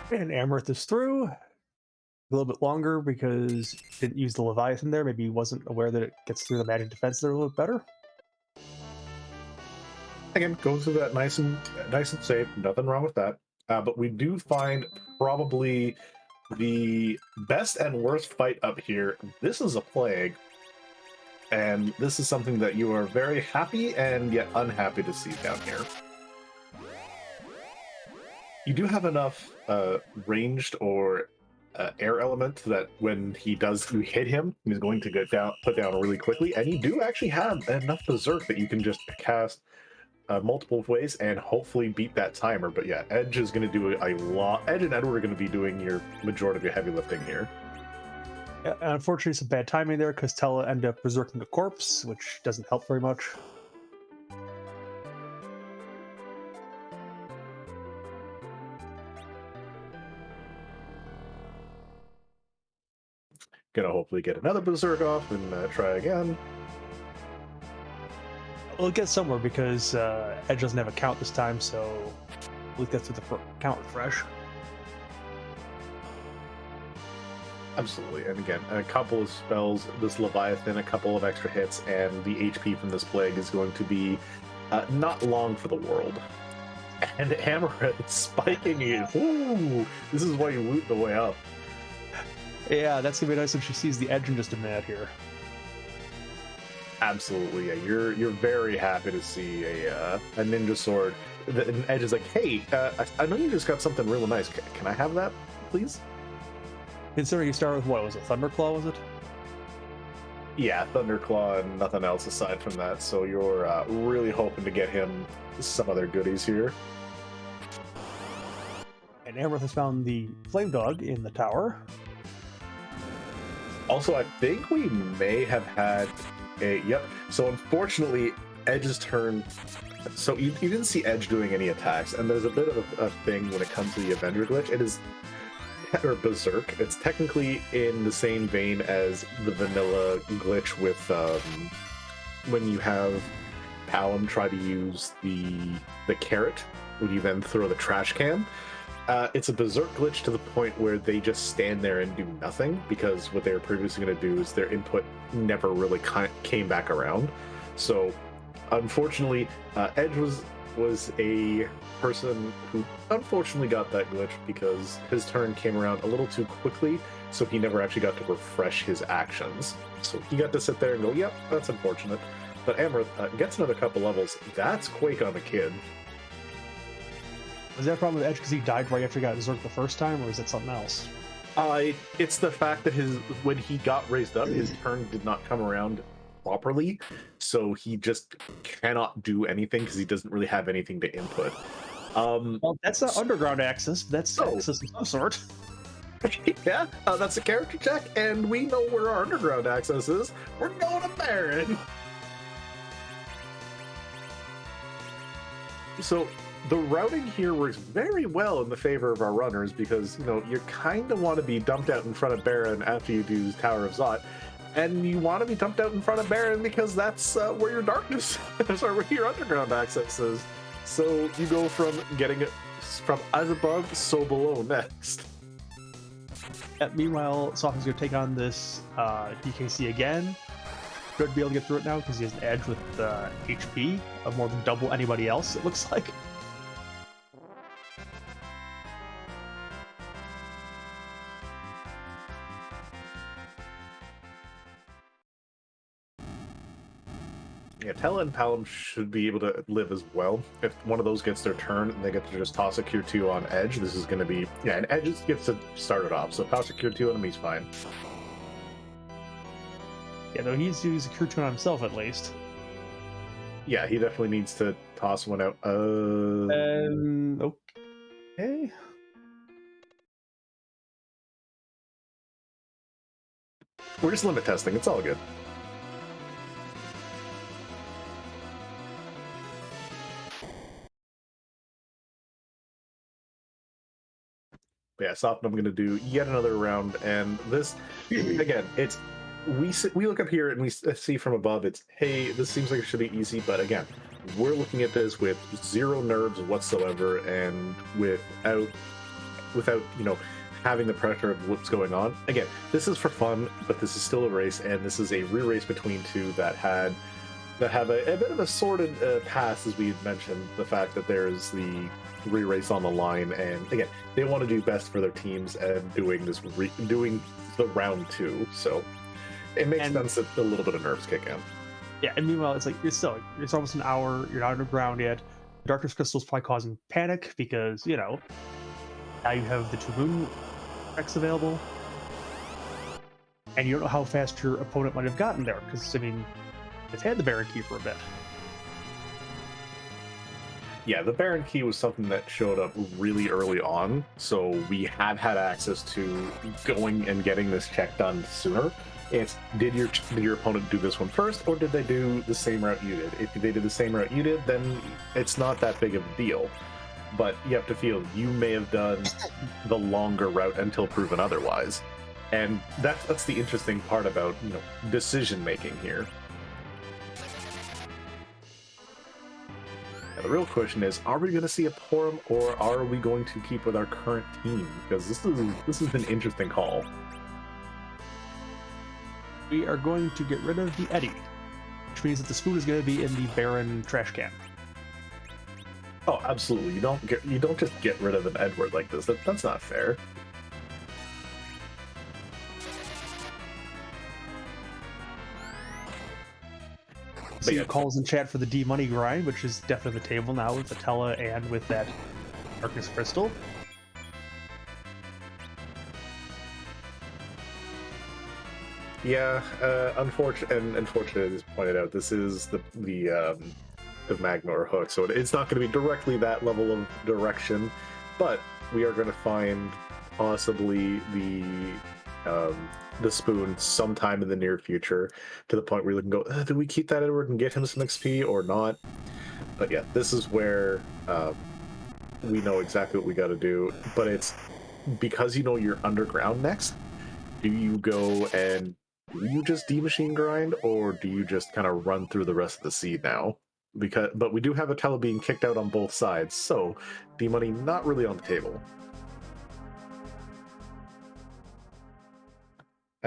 And Amarith is through. A little bit longer because it didn't use the Leviathan there. Maybe he wasn't aware that it gets through the magic defense there a little bit better. Again, goes through that nice and safe. Nothing wrong with that. But we do find probably the best and worst fight up here. This is a plague, and this is something that you are very happy and yet unhappy to see down here. You do have enough ranged or air element that when you hit him, he's going to put down really quickly, and you do actually have enough berserk that you can just cast multiple ways and hopefully beat that timer. But yeah, Edge is going to do a lot. Edge and Edward are going to be doing your majority of your heavy lifting here. Yeah, unfortunately, some bad timing there because Tella ended up berserking the corpse, which doesn't help very much. Gonna hopefully get another berserk off and try again. We'll get somewhere because Edge doesn't have a count this time, so we'll get through the count refresh. Absolutely, and again, a couple of spells, this Leviathan, a couple of extra hits, and the HP from this plague is going to be not long for the world. And Amarith spiking you. Ooh, this is why you loot the way up. Yeah, that's gonna be nice when she sees the Edge in just a minute here. Absolutely, yeah. You're very happy to see a ninja sword. And Edge is like, hey, I know you just got something real nice. Can I have that, please? Considering you started with what was it, Thunderclaw? Was it? Yeah, Thunderclaw and nothing else aside from that. So you're really hoping to get him some other goodies here. And Amarith has found the Flame Dog in the tower. Also, I think we may have had yep. So unfortunately, Edge's turn. So you didn't see Edge doing any attacks, and there's a bit of a thing when it comes to the Avenger glitch. It is, or Berserk. It's technically in the same vein as the vanilla glitch with when you have Palom try to use the carrot when you then throw the trash can. It's a Berserk glitch to the point where they just stand there and do nothing, because what they were previously going to do is their input never really came back around. So, unfortunately, Edge was a person who unfortunately got that glitch because his turn came around a little too quickly, so he never actually got to refresh his actions. So he got to sit there and go, yep, that's unfortunate. But Amarith gets another couple levels. That's Quake on a kid. Was that a problem with Edge because he died right after he got Zerk the first time, or is it something else? It's the fact that when he got raised up, his turn did not come around properly, so he just cannot do anything because he doesn't really have anything to input. Well, that's not underground access. That's access of some sort. Yeah, that's a character check, and we know where our underground access is. We're going to Baron. So the routing here works very well in the favor of our runners because, you kind of want to be dumped out in front of Baron after you do Tower of Zot, and you want to be dumped out in front of Baron because that's where your darkness is, or where your underground access is. So you go from getting it from as above, so below next. Meanwhile, Softnum's going to take on this DKC again. Should be able to get through it now because he has an Edge with HP of more than double anybody else, it looks like. Yeah, Tella and Palom should be able to live as well. If one of those gets their turn and they get to just toss a Cure 2 on Edge, this is going to be... Yeah, and Edge gets to start it off, so toss a Cure 2 on him, he's fine. Yeah, though he's using Cure 2 on himself at least. Yeah, he definitely needs to toss one out. Okay. We're just limit testing, it's all good. Yeah, Softnum, I'm going to do yet another round, and this, again, it's... We look up here and we see from above, it's, hey, this seems like it should be easy, but again, we're looking at this with 0 nerves whatsoever, and without having the pressure of what's going on. Again, this is for fun, but this is still a race, and this is a re-race between two that have a bit of a sordid past, as we mentioned, the fact that there's the re-race on the line, and again, they want to do best for their teams and doing the round 2, so it makes sense that a little bit of nerves kick in. Yeah, and meanwhile, it's almost an hour, you're not underground yet. Darkness Crystal's probably causing panic because, now you have the 2 moon effects available, and you don't know how fast your opponent might have gotten there, because, it's had the Baron Key for a bit. Yeah, the Baron Key was something that showed up really early on, so we have had access to going and getting this check done sooner. It's, did your opponent do this one first, or did they do the same route you did? If they did the same route you did, then it's not that big of a deal. But you have to feel you may have done the longer route until proven otherwise. And that's the interesting part about, decision making here. Now, the real question is, are we going to see a Porum, or are we going to keep with our current team? Because this is an interesting call. We are going to get rid of the Eddy, which means that the spoon is going to be in the Baron trash can. Oh, absolutely. You don't just get rid of an Edward like this. That's not fair. See calls in chat for the D money grind, which is definitely the table now with Atella and with that Darkness Crystal. Yeah, unfortunately, as pointed out, this is the Magnor hook, so it's not going to be directly that level of direction, but we are going to find possibly the spoon sometime in the near future, to the point where you can go, do we keep that Edward and get him some XP or not? But yeah, this is where we know exactly what we got to do, but it's because you're underground next. Do you go and do you just D-machine grind, or do you just kind of run through the rest of the seed now? But we do have Atella being kicked out on both sides, so D-money not really on the table.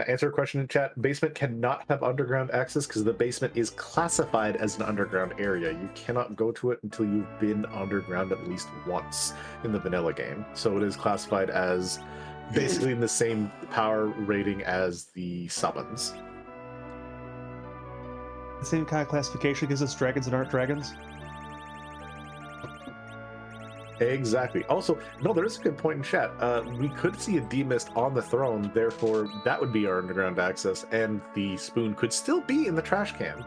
Answer a question in chat. Basement cannot have underground access because the basement is classified as an underground area. You cannot go to it until you've been underground at least once in the vanilla game. So it is classified as basically in the same power rating as the summons. The same kind of classification because it's dragons and aren't dragons. Exactly. Also, no, there is a good point in chat. We could see a D-Mist on the throne, therefore that would be our underground access, and the spoon could still be in the trash can.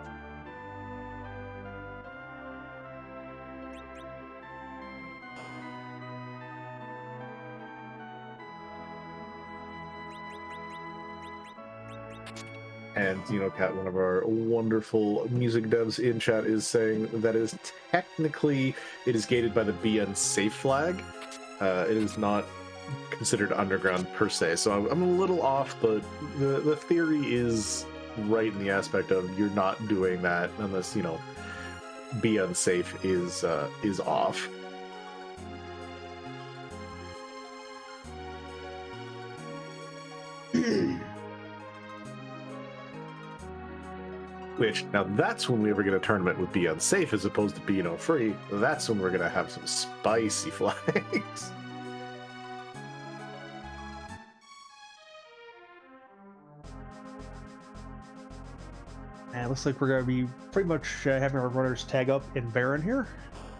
And Cat, one of our wonderful music devs in chat, is saying that is technically it is gated by the Be Unsafe flag. It is not considered underground per se, so I'm a little off, but the theory is right in the aspect of you're not doing that unless Be Unsafe is off. Which, now that's when we ever get a tournament with Be Unsafe as opposed to Be Free. That's when we're going to have some spicy flags. And it looks like we're going to be pretty much having our runners tag up in Baron here.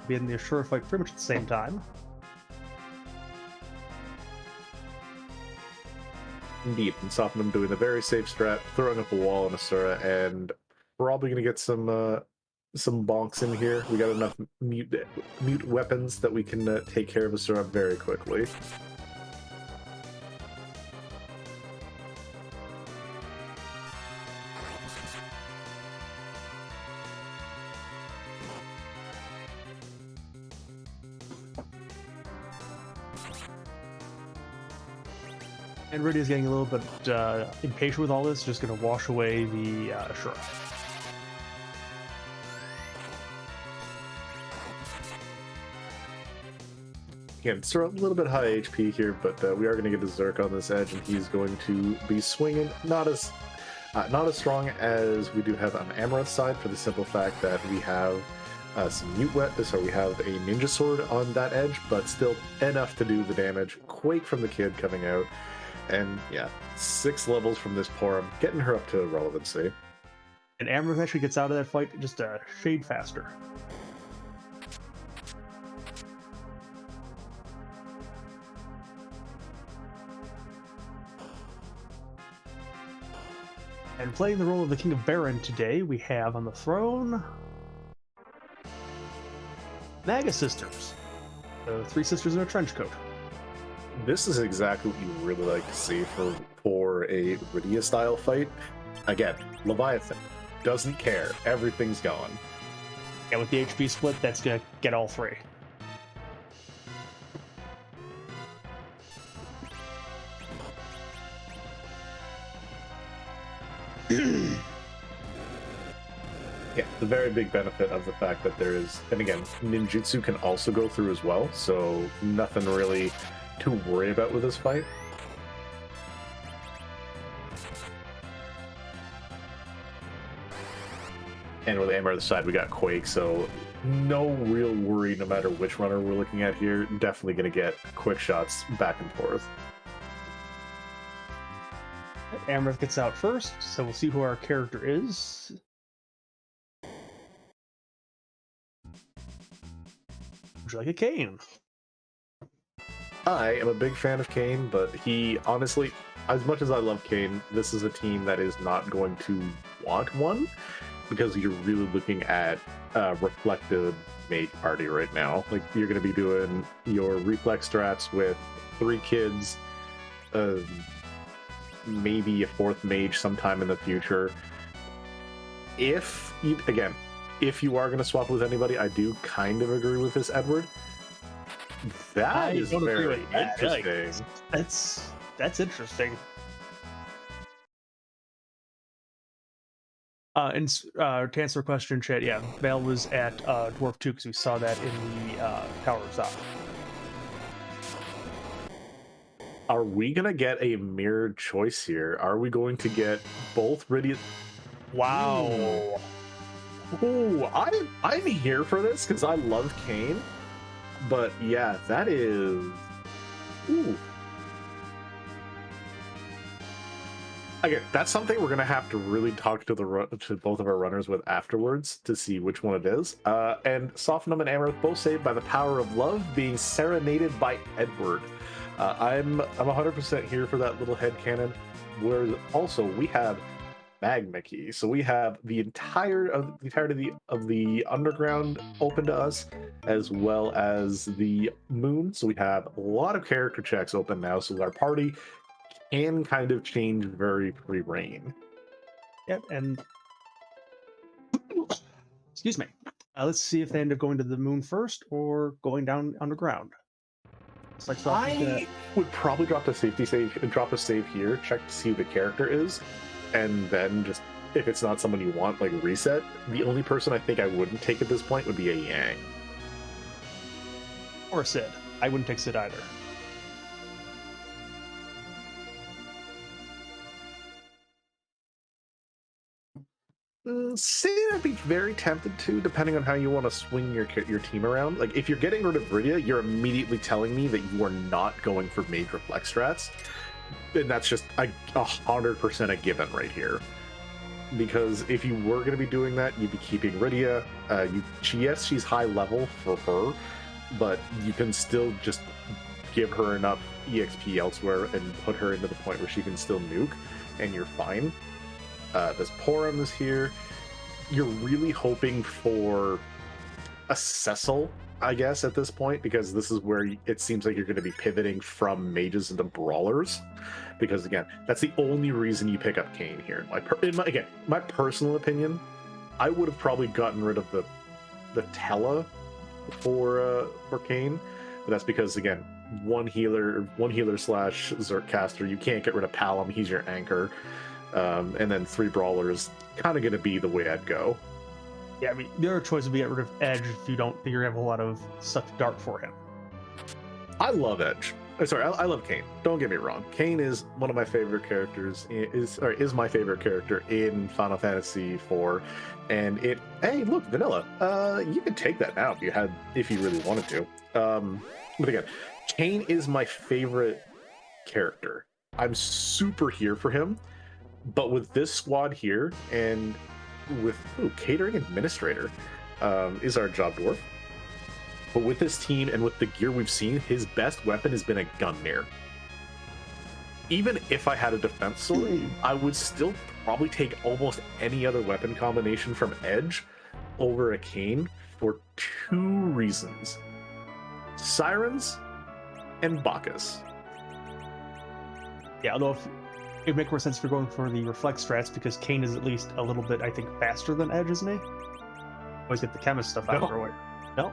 Be in the Assura fight pretty much at the same time. Indeed, and Softnum doing the very safe strat, throwing up a wall on Asura, and probably going to get some bonks in here. We got enough mute weapons that we can take care of Asura very quickly. And Rydia's getting a little bit impatient with all this, just going to wash away the Assura. Again, it's a little bit high HP here, but we are going to get a Zerk on this edge, and he's going to be swinging not as strong as we do have on Amarith's side, for the simple fact that we have some mute so we have a ninja sword on that edge, but still enough to do the damage. Quake from the kid coming out, and yeah, 6 levels from this Porum, getting her up to relevancy. And Amarith actually gets out of that fight just a shade faster. And playing the role of the King of Baron today, we have on the throne Naga Sisters. The 3 sisters in a trench coat. This is exactly what you really like to see for a Rydia style fight. Again, Leviathan doesn't care. Everything's going. And with the HP split, that's going to get all 3. Yeah, the very big benefit of the fact that there is, and again, ninjutsu can also go through as well, so nothing really to worry about with this fight. And with Amarith's side, we got Quake, so no real worry no matter which runner we're looking at here. Definitely going to get quick shots back and forth. Amarith gets out first, so we'll see who our character is. Would you like a Kayn? I am a big fan of Kayn, but he honestly, as much as I love Kayn, this is a team that is not going to want one, because you're really looking at a reflective mage party right now. Like, you're going to be doing your reflex strats with 3 kids, maybe a 4th mage sometime in the future. If you are going to swap with anybody, I do kind of agree with this, Edward. That is very interesting. That's interesting. And to answer the question in chat, yeah, Val was at Dwarf 2 because we saw that in the Tower of Zod. Are we going to get a mirrored choice here? Are we going to get both Rydia? Wow. Ooh, I'm here for this because I love Kayn. But yeah, that is... Ooh. Again, that's something we're going to have to really talk to both of our runners with afterwards to see which one it is. And Softnum and Amarith both saved by the power of love, being serenaded by Edward. I'm 100% here for that little headcanon. Where also we have Magma Key, so we have the entirety of the underground open to us, as well as the moon. So we have a lot of character checks open now, so our party can kind of change very free reign. Yep, and excuse me. Let's see if they end up going to the moon first or going down underground. It's like I would probably drop a safety save and drop a save here, check to see who the character is, and then just, if it's not someone you want, like, reset. The only person I think I wouldn't take at this point would be a Yang. Or a Sid. I wouldn't take Sid either. Sid, I'd be very tempted to, depending on how you want to swing your team around. Like, if you're getting rid of Rydia, you're immediately telling me that you are not going for mage reflex strats. And that's just 100% a given right here. because if you were going to be doing that, you'd be keeping Rydia. Yes, she's high level for her, but you can still just give her enough EXP elsewhere and put her into the point where she can still nuke, and you're fine. This Porum is here. You're really hoping for a Cecil, I guess, at this point, because this is where it seems like you're going to be pivoting from mages into brawlers. Because again, that's the only reason you pick up Kayn here. My personal opinion, I would have probably gotten rid of the Tella for Kayn, but that's because again, one healer slash Zerk caster. You can't get rid of Palom; he's your anchor, and then 3 brawlers. Kind of going to be the way I'd go. Yeah, I mean, the other choice would be get rid of Edge if you don't think you're gonna have a lot of stuff dark for him. I love Edge. I love Kayn. Don't get me wrong. Kayn is one of my favorite characters. Is my favorite character in Final Fantasy IV. And hey, look, vanilla. You could take that now if you really wanted to. But again, Kayn is my favorite character. I'm super here for him. But with this squad here, and with catering administrator is our job dwarf. But with this team and with the gear we've seen, his best weapon has been a Gungnir. Even if I had a defense sword, I would still probably take almost any other weapon combination from Edge over a Kayn for 2 reasons. Sirens and Bacchus. Yeah, although it'd make more sense if you're going for the reflect strats, because Kayn is at least a little bit, I think, faster than Edge, isn't he? Always get the chemist stuff out of the way. No?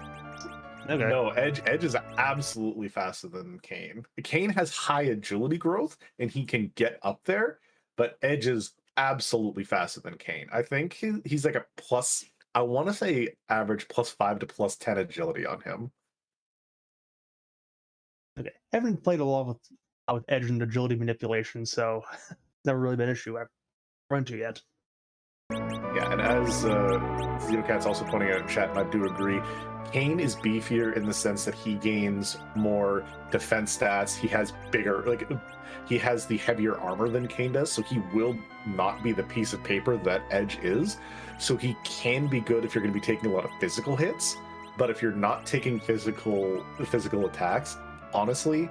Okay. No, Edge is absolutely faster than Kayn. Kayn has high agility growth, and he can get up there, but Edge is absolutely faster than Kayn. I think he's like a plus, I want to say average +5 to +10 agility on him. Okay. I haven't played a lot with Edge and agility manipulation, so never really been an issue I've run to yet. Yeah, and as Xenocat's also pointing out in chat, and I do agree, Kayn is beefier in the sense that he gains more defense stats. He has he has the heavier armor than Kayn does, so he will not be the piece of paper that Edge is. So he can be good if you're going to be taking a lot of physical hits, but if you're not taking physical attacks, honestly,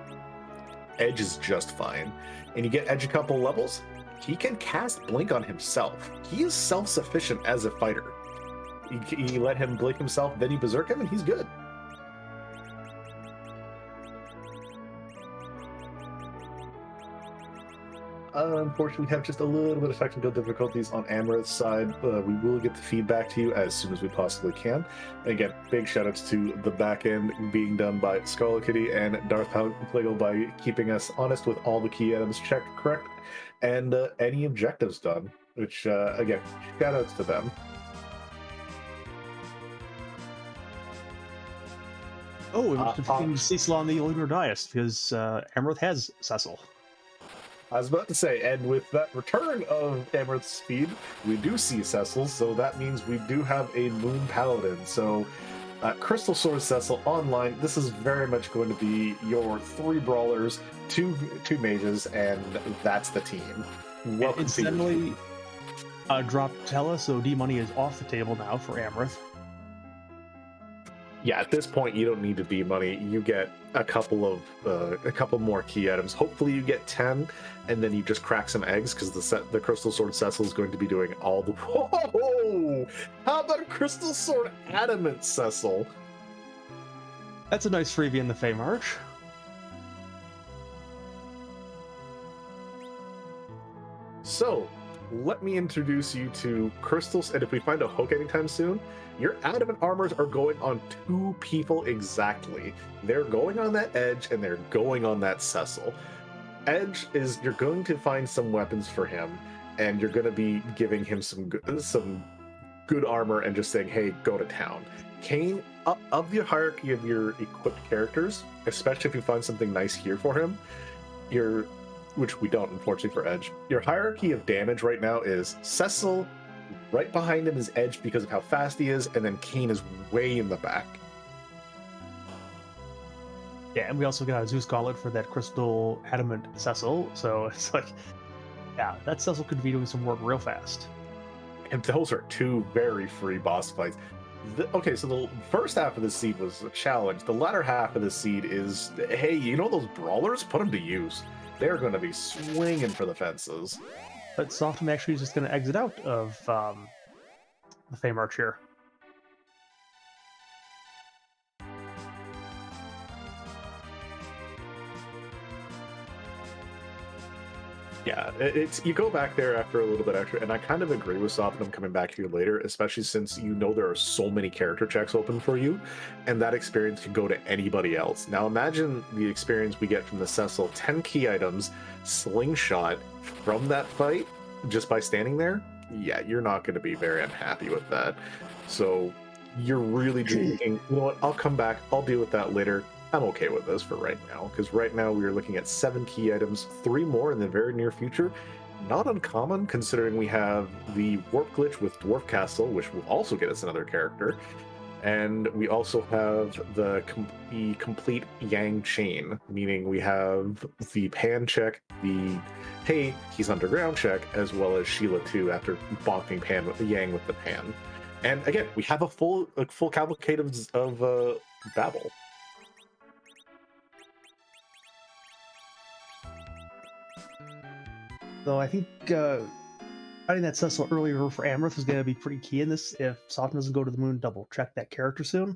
Edge is just fine. And you get Edge a couple levels, he can cast Blink on himself. He is self-sufficient as a fighter. You let him blink himself, then you berserk him, and he's good. Unfortunately, we have just a little bit of technical difficulties on Amarith's side. We will get the feedback to you as soon as we possibly can. And again, big shoutouts to the back end being done by Scarlet Kitty and Darth Plagle by keeping us honest with all the key items checked correct and any objectives done, which, again, shoutouts to them. Oh, it was Cecil on the Lunar Dais, because Amarith has Cecil. I was about to say, and with that return of Amarith's speed, we do see Cecil, so that means we do have a Moon Paladin. So, Crystal Sword Cecil online, this is very much going to be your 3 brawlers, two mages, and that's the team. Welcome. Incidentally, drop Tella, so D-Money is off the table now for Amarith. Yeah, at this point, you don't need to be money. You get a couple more key items. Hopefully, you get 10, and then you just crack some eggs because the Crystal Sword Cecil is going to be doing all the. Whoa! How about a Crystal Sword Adamant Cecil? That's a nice freebie in the Fey March. So, let me introduce you to crystals, and if we find a hook anytime soon, your adamant armors are going on 2 people exactly. They're going on that Edge, and they're going on that Cecil. Edge is, you're going to find some weapons for him, and you're going to be giving him some good armor and just saying, hey, go to town. Kayn, of the hierarchy of your equipped characters, especially if you find something nice here for him, which we don't, unfortunately, for Edge. Your hierarchy of damage right now is Cecil, right behind him is Edge because of how fast he is, and then Kayn is way in the back. Yeah, and we also got a Zeus Gauntlet for that Crystal Adamant Cecil, so it's like, yeah, that Cecil could be doing some work real fast. And those are two very free boss fights. Okay, so the first half of the seed was a challenge. The latter half of the seed is, hey, you know those brawlers? Put them to use. They're going to be swinging for the fences. But Softnum actually is just going to exit out of the Fame Arch here. Yeah, it's you go back there after a little bit extra, and I kind of agree with Softnum coming back here later, especially since you know there are so many character checks open for you, and that experience can go to anybody else. Now imagine the experience we get from the Cecil, 10 key items, slingshot from that fight just by standing there. Yeah, you're not going to be very unhappy with that. So you're really thinking, you know what, I'll come back, I'll deal with that later. I'm okay with this for right now, because right now we are looking at 7 key items, 3 more in the very near future. Not uncommon, considering we have the Warp Glitch with Dwarf Castle, which will also get us another character. And we also have the complete Yang chain, meaning we have the Pan check, the hey, he's underground check, as well as Sheila 2 after bonking Pan with the Yang with the Pan. And again, we have a full cavalcade of Babel. So I think finding that Cecil earlier for Amarith is going to be pretty key in this. If Softnum doesn't go to the moon, double check that character soon.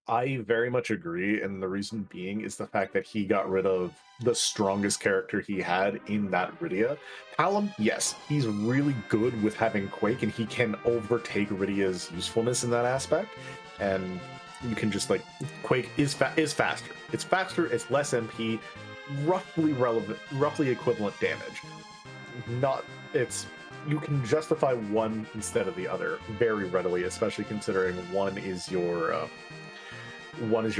I very much agree, and the reason being is the fact that he got rid of the strongest character he had in that Rydia. Palom, yes, he's really good with having Quake, and he can overtake Rydia's usefulness in that aspect. And you can just like Quake is faster. It's faster. It's less MP. Roughly equivalent damage. You can justify one instead of the other very readily, especially considering one is your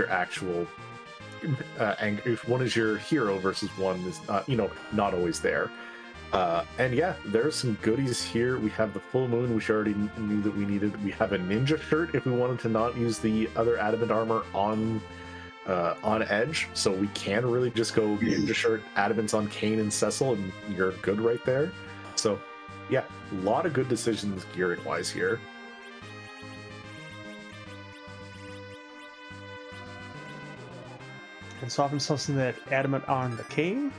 actual if one is your hero versus one is not always there. And yeah, there's some goodies here. We have the full moon, which I already knew that we needed. We have a ninja shirt if we wanted to not use the other adamant armor on Edge, so we can really just go ninja shirt, adamants on Kane and Cecil, and you're good right there. So yeah, a lot of good decisions gearing wise here. And Softnum something that adamant on the Kane.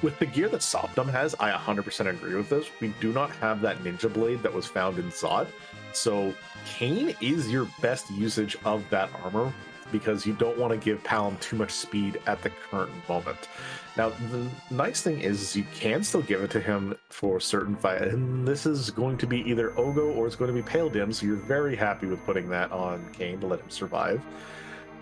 With the gear that Softnum has, I 100% agree with this. We do not have that ninja blade that was found in Zod. So Kane is your best usage of that armor, because you don't want to give Palom too much speed at the current moment. Now, the nice thing is you can still give it to him for certain fight, and this is going to be either Ogo or it's going to be Pale Dim, so you're very happy with putting that on Kane to let him survive.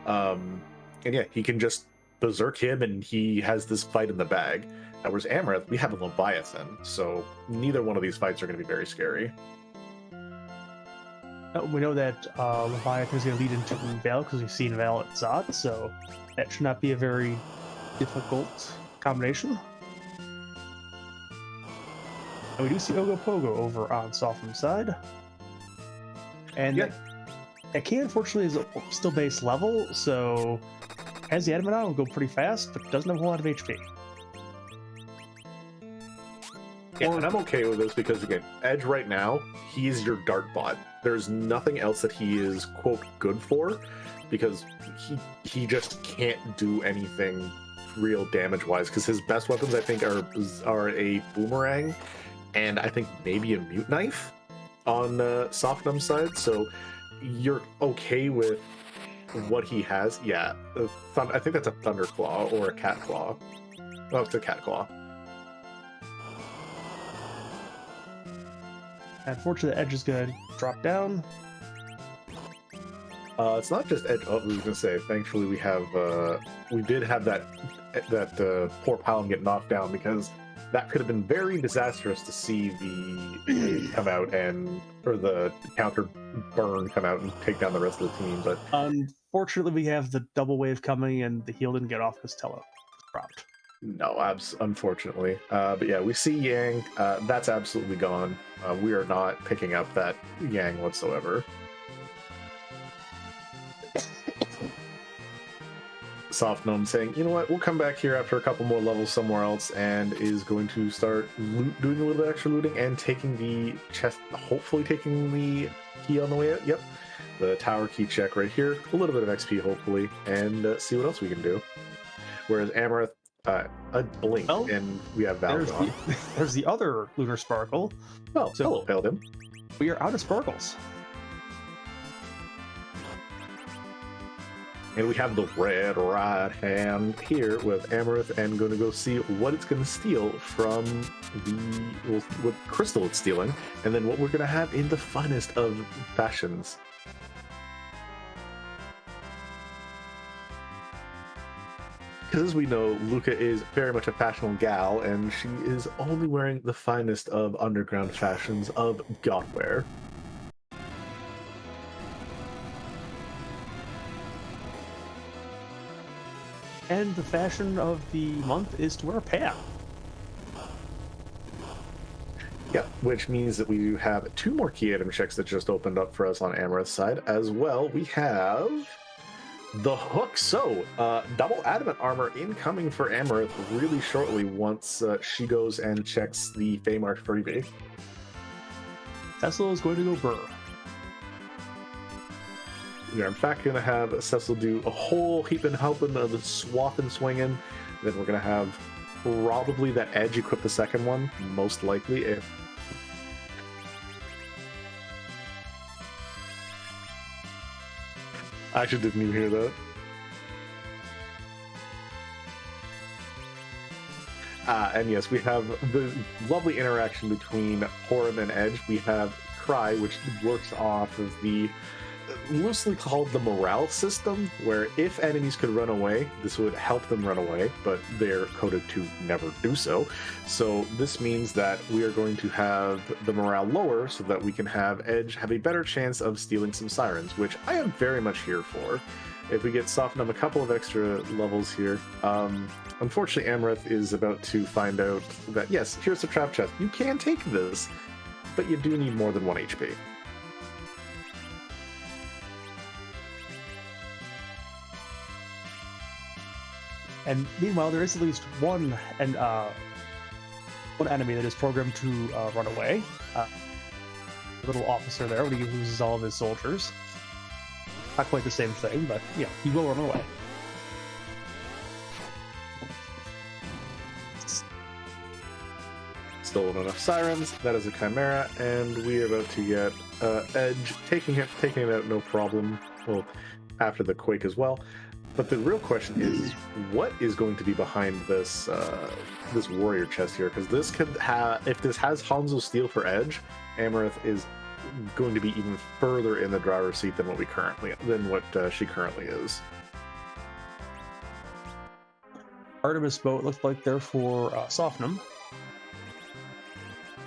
And yeah, he can just berserk him, and he has this fight in the bag. Now, whereas Amarith, we have a Leviathan, so neither one of these fights are going to be very scary. We know that Leviathan is going to lead into Moonveil because we've seen Val at Zod, so that should not be a very difficult combination. And we do see Ogo Pogo over on Softnum's side. And yeah, that key, unfortunately, is still base level, so as the adamant on, will go pretty fast, but doesn't have a whole lot of HP. Yeah, and I'm okay with this because, again, Edge right now, he is your dart bot. There's nothing else that he is, quote, good for, because he just can't do anything real damage-wise, because his best weapons, I think, are a boomerang, and I think maybe a mute knife on Softnum's side, so you're okay with what he has. Yeah, I think that's a Thunder Claw or a Cat Claw. Oh, it's a Cat Claw. Unfortunately, the Edge is going to drop down. It's not just Edge. Oh, I was gonna say. Thankfully, we did have that poor Palom get knocked down, because that could have been very disastrous to see the come out or the counter burn come out and take down the rest of the team. But unfortunately, we have the double wave coming, and the heal didn't get off because Tello was dropped. No, unfortunately. But yeah, we see Yang. That's absolutely gone. We are not picking up that Yang whatsoever. Softnum saying, you know what, we'll come back here after a couple more levels somewhere else, and is going to start doing a little bit extra looting and taking the chest, hopefully taking the key on the way out. Yep, the tower key check right here. A little bit of XP, hopefully, and see what else we can do. Whereas Amarith, a blink, Well, and we have Valve on. There's the other Lunar Sparkle. Well, So- hello, Paladin. We are out of sparkles. And we have the red right hand here with Amarith, and going to go see what it's going to steal from what crystal it's stealing, and then what we're going to have in the finest of fashions. Because as we know, Luca is very much a fashionable gal, and she is only wearing the finest of underground fashions of godwear. And the fashion of the month is to wear a pan. Yep, which means that we have 2 more key item checks that just opened up for us on Amarith's side. As well, we have the hook. So, double adamant armor incoming for Amarith really shortly once she goes and checks the Feymark freebie. Tesla is going to go burr. We are in fact going to have Cecil do a whole heap and helping of the swap and swinging. Then we're going to have probably that edge equip the second one, most likely. If I actually didn't even hear that. And yes, we have the lovely interaction between Horim and Edge. We have Cry, which works off of the loosely called the morale system, where if enemies could run away, this would help them run away, but they're coded to never do so. So this means that we are going to have the morale lower so that we can have Edge have a better chance of stealing some sirens, which I am very much here for. If we get Softnum a couple of extra levels here, unfortunately Amarith is about to find out that yes, here's the trap chest. You can take this, but you do need more than 1 HP. And meanwhile, there is at least one enemy that is programmed to run away. Little officer there when he loses all of his soldiers. Not quite the same thing, but yeah, he will run away. Stolen enough sirens. That is a chimera, and we are about to get Edge taking it out no problem. Well, after the quake as well. But the real question is, what is going to be behind this this warrior chest here? Because this could have, if this has Hanzo Steel for Edge, Amarith is going to be even further in the driver's seat than what she currently is. Artemis boat looks like they're for Softnum.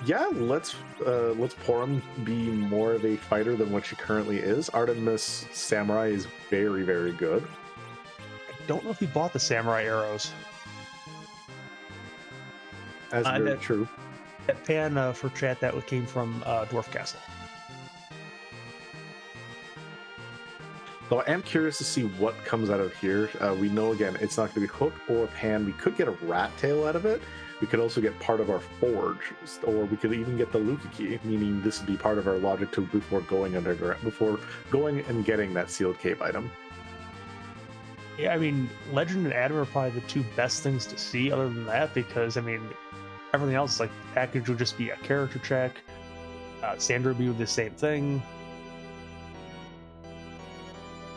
Yeah, let's Porum be more of a fighter than what she currently is. Artemis Samurai is very, very good. I don't know if he bought the samurai arrows. That's very true. That pan for chat that came from Dwarf Castle. Though I am curious to see what comes out of here. We know, again, it's not going to be hook or pan. We could get a rat tail out of it. We could also get part of our forge, or we could even get the Luka key, meaning this would be part of our logic to before going and getting that sealed cave item. Yeah, I mean, Legend and Adam are probably the 2 best things to see other than that, because, I mean, everything else, like, the package would just be a character check. Sandra would be the same thing.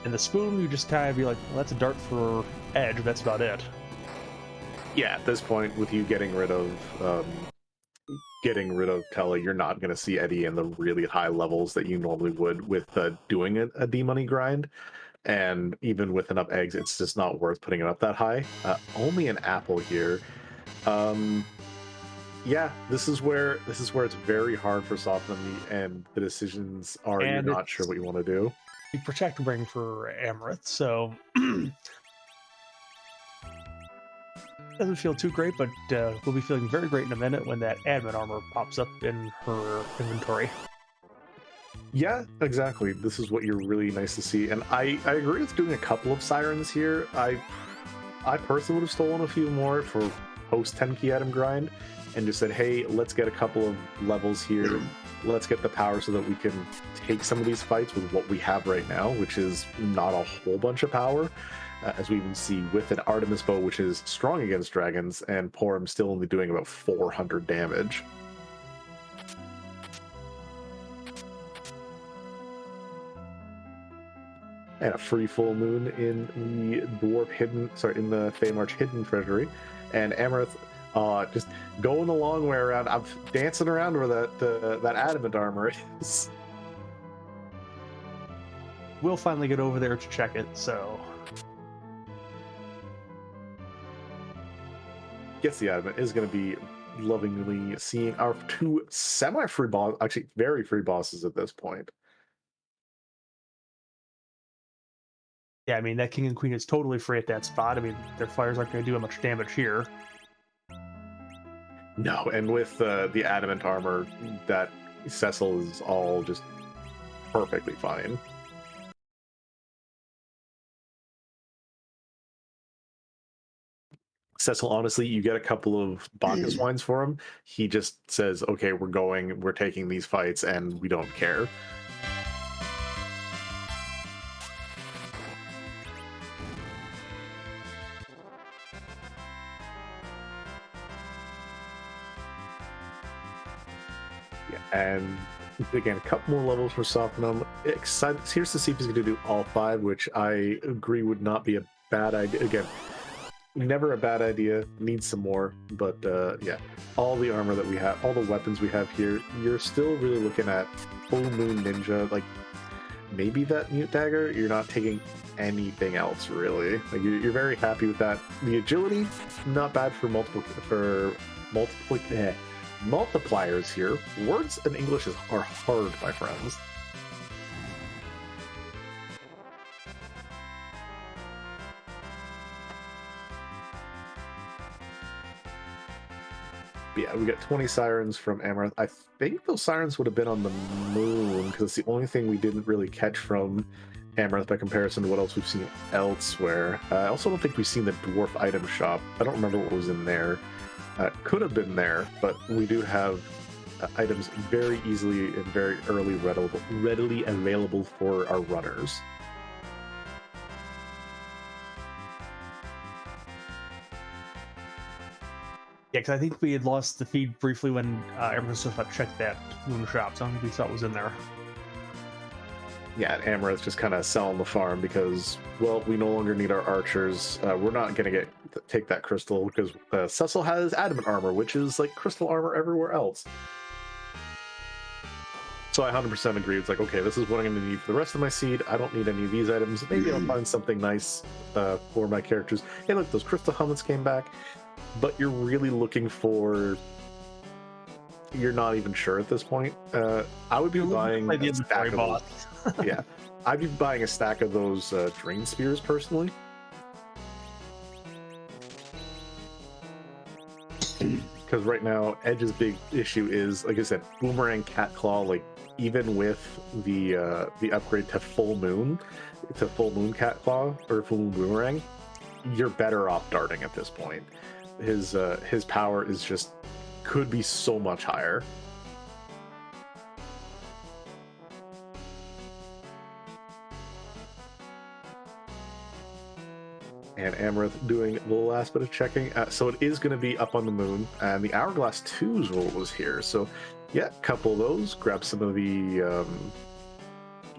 And the spoon, you just kind of be like, well, that's a dart for Edge, that's about it. Yeah, at this point, with you getting rid of Telly, you're not going to see Eddie in the really high levels that you normally would with doing a D-money grind. And even with enough eggs, it's just not worth putting it up that high. Only an apple here. Yeah, this is where it's very hard for Softnum, and the decisions are you're not sure what you want to do. The protect ring for Amarith, so doesn't feel too great, but we'll be feeling very great in a minute when that admin armor pops up in her inventory. Yeah, exactly. This is what you're really nice to see, and I agree with doing a couple of sirens here. I I personally would have stolen a few more for post 10 key item grind and just said, hey, let's get a couple of levels here. Let's get the power so that we can take some of these fights with what we have right now, which is not a whole bunch of power. As we even see with an Artemis bow, which is strong against dragons, and Porum still only doing about 400 damage. And a free full moon in the in the Feymarch hidden treasury, and Amarith just going the long way around. I'm dancing around where that adamant armor is. We'll finally get over there to check it, so... Guess the adamant is going to be lovingly seeing our two semi-free boss, actually very free bosses at this point. Yeah, I mean, that king and queen is totally free at that spot. I mean, their fires aren't going to do much damage here. No, and with the adamant armor, that Cecil is all just perfectly fine. Cecil, honestly, you get a couple of Bacchus wines for him. He just says, okay, we're taking these fights, and we don't care. Yeah, and again, a couple more levels for Softnum. Excited. Here's to see if he's going to do all 5, which I agree would not be a bad idea. Again, never a bad idea. Need some more, but yeah, all the armor that we have, all the weapons we have here, you're still really looking at full moon ninja. Like maybe that mute dagger. You're not taking anything else really. Like you're very happy with that. The agility, not bad for multipliers here. Words in English are hard, my friends. Yeah, we got 20 sirens from Amarith. I think those sirens would have been on the moon because it's the only thing we didn't really catch from Amarith by comparison to what else we've seen elsewhere. I also don't think we've seen the dwarf item shop. I don't remember what was in there. Could have been there, but we do have items very easily and very readily available for our runners. Yeah, because I think we had lost the feed briefly when everyone was supposed to check that moon shop, so I don't think we saw it was in there. Yeah, Amarith just kind of selling the farm because, well, we no longer need our archers. We're not going to take that crystal because Cecil has adamant armor, which is like crystal armor everywhere else. So I 100% agree. It's like, okay, this is what I'm going to need for the rest of my seed. I don't need any of these items. Maybe I'll find something nice for my characters. Hey, look, those crystal helmets came back. But you're really looking for... You're not even sure at this point. I would be buying a stack of those. Yeah, I'd be buying a stack of those drain spears personally. Because right now, Edge's big issue is, like I said, Boomerang Cat Claw. Like even with the upgrade to Full Moon Cat Claw or Full Moon Boomerang, you're better off darting at this point. His power is just could be so much higher. And Amarith doing the last bit of checking. So it is going to be up on the moon, and the Hourglass 2 is what was here. So yeah, a couple of those. Grab some of the... you're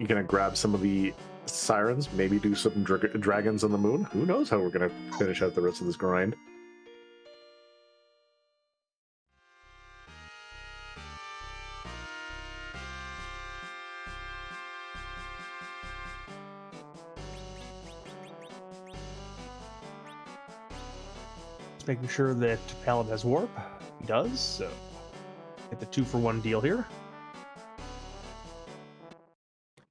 going to grab some of the sirens, maybe do some dragons on the moon. Who knows how we're going to finish out the rest of this grind. Making sure that Paladin has warp. He does, so get the 2-for-1 deal here.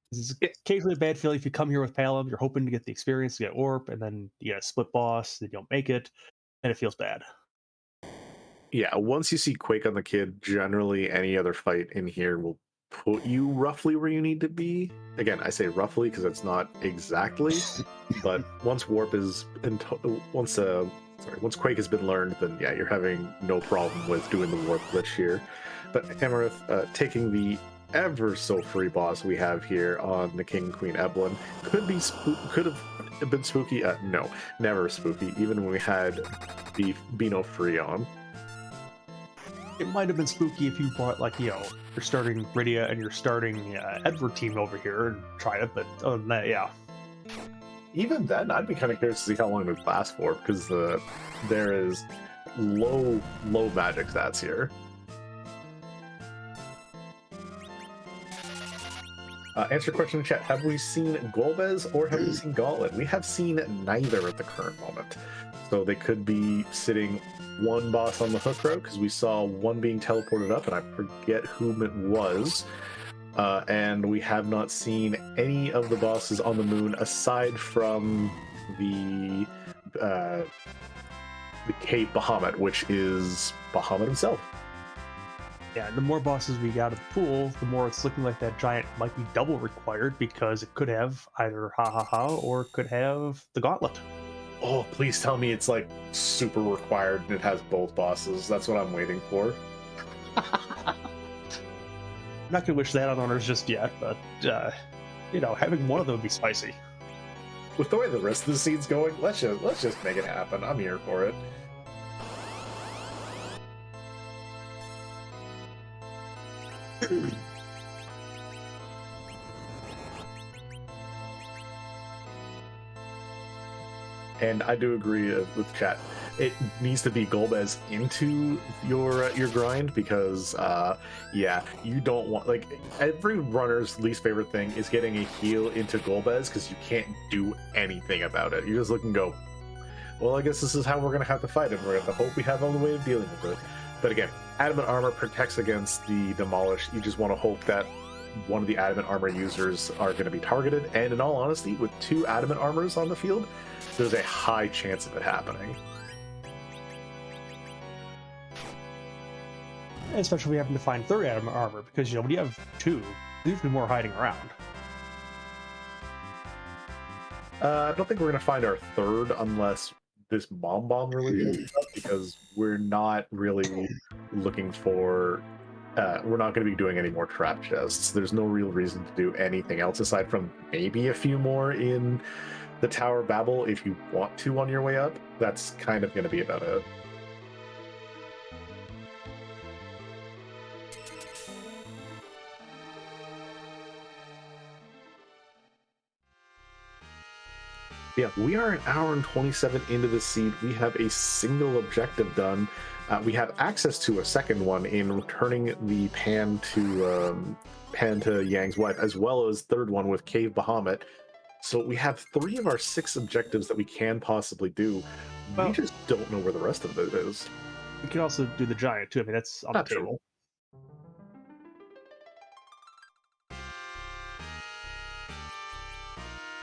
This is occasionally a bad feeling if you come here with Paladin, you're hoping to get the experience to get warp, and then you get a split boss, then you don't make it, and it feels bad. Yeah, once you see Quake on the Kid, generally any other fight in here will put you roughly where you need to be. Again, I say roughly because it's not exactly, but once Warp is once Quake has been learned, then yeah, you're having no problem with doing the Warp glitch here. But Amarith, taking the ever so free boss we have here on the King and Queen Eblan could have been spooky. No, never spooky. Even when we had the Beano free on. It might have been spooky if you brought, like, you're starting Rydia and you're starting Edward team over here and tried it, but other than that, yeah. Even then, I'd be kind of curious to see how long it would last for, because there is low magic stats here. Answer question in chat. Have we seen Golbez or have we seen Gauntlet? We have seen neither at the current moment. So they could be sitting one boss on the hook route, because we saw one being teleported up, and I forget whom it was. And we have not seen any of the bosses on the moon aside from the Cave Bahamut, which is Bahamut himself. Yeah, the more bosses we got at the pool, the more it's looking like that giant might be double required, because it could have either Ha or it could have the Gauntlet. Oh, please tell me it's like super required and it has both bosses. That's what I'm waiting for. I'm not gonna wish that on owners just yet, but having one of them would be spicy. With the way the rest of the scene's going, let's just make it happen. I'm here for it. And I do agree with chat. It needs to be Golbez into your grind, because yeah, you don't want, like, every runner's least favorite thing is getting a heal into Golbez, because you can't do anything about it. You just look and go, well, I guess this is how we're gonna have to fight it. We're gonna have to hope we have all the way of dealing with it. But again, adamant armor protects against the demolish. You just want to hope that one of the adamant armor users are going to be targeted. And in all honesty, with 2 adamant armors on the field, there's a high chance of it happening. And especially if we happen to find 3rd adamant armor, because when you have 2, there's usually more hiding around. I don't think we're going to find our 3rd unless this bomb really comes up, because we're not really looking for we're not going to be doing any more trap chests. There's no real reason to do anything else aside from maybe a few more in the Tower of Babel if you want to on your way up. That's kind of going to be about it. Yeah, we are an hour and 27 into the seed. We have a single objective done. We have access to a second one in returning the pan to Yang's wife, as well as 3rd one with Cave Bahamut. So we have 3 of our 6 objectives that we can possibly do. We just don't know where the rest of it is. We can also do the giant too. I mean, that's on the table.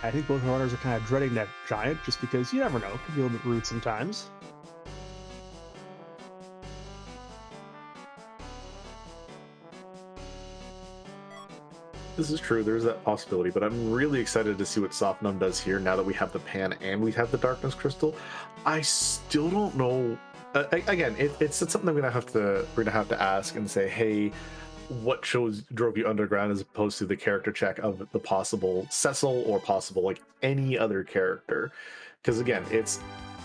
I think both runners are kind of dreading that giant, just because you never know. It can be a little bit rude sometimes. This is true, there's that possibility, but I'm really excited to see what Softnum does here now that we have the pan and we have the darkness crystal. I still don't know. Again, it's something we're gonna have to ask and say, hey, what drove you underground, as opposed to the character check of the possible Cecil or possible like any other character. Because again,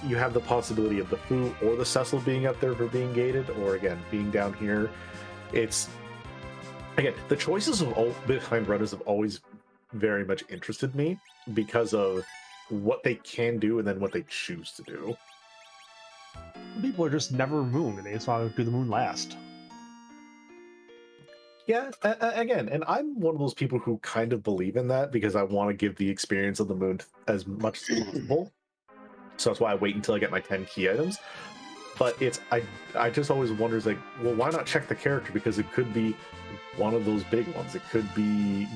you have the possibility of the Fu or the Cecil being up there for being gated, or again being down here. Again, the choices of all behind runners have always very much interested me because of what they can do and then what they choose to do. People are just never moon, and they just want to do the moon last. Yeah, again, and I'm one of those people who kind of believe in that, because I want to give the experience of the moon as much as possible. So that's why I wait until I get my 10 key items. But I just always wonder, like, well, why not check the character? Because it could be one of those big ones. It could be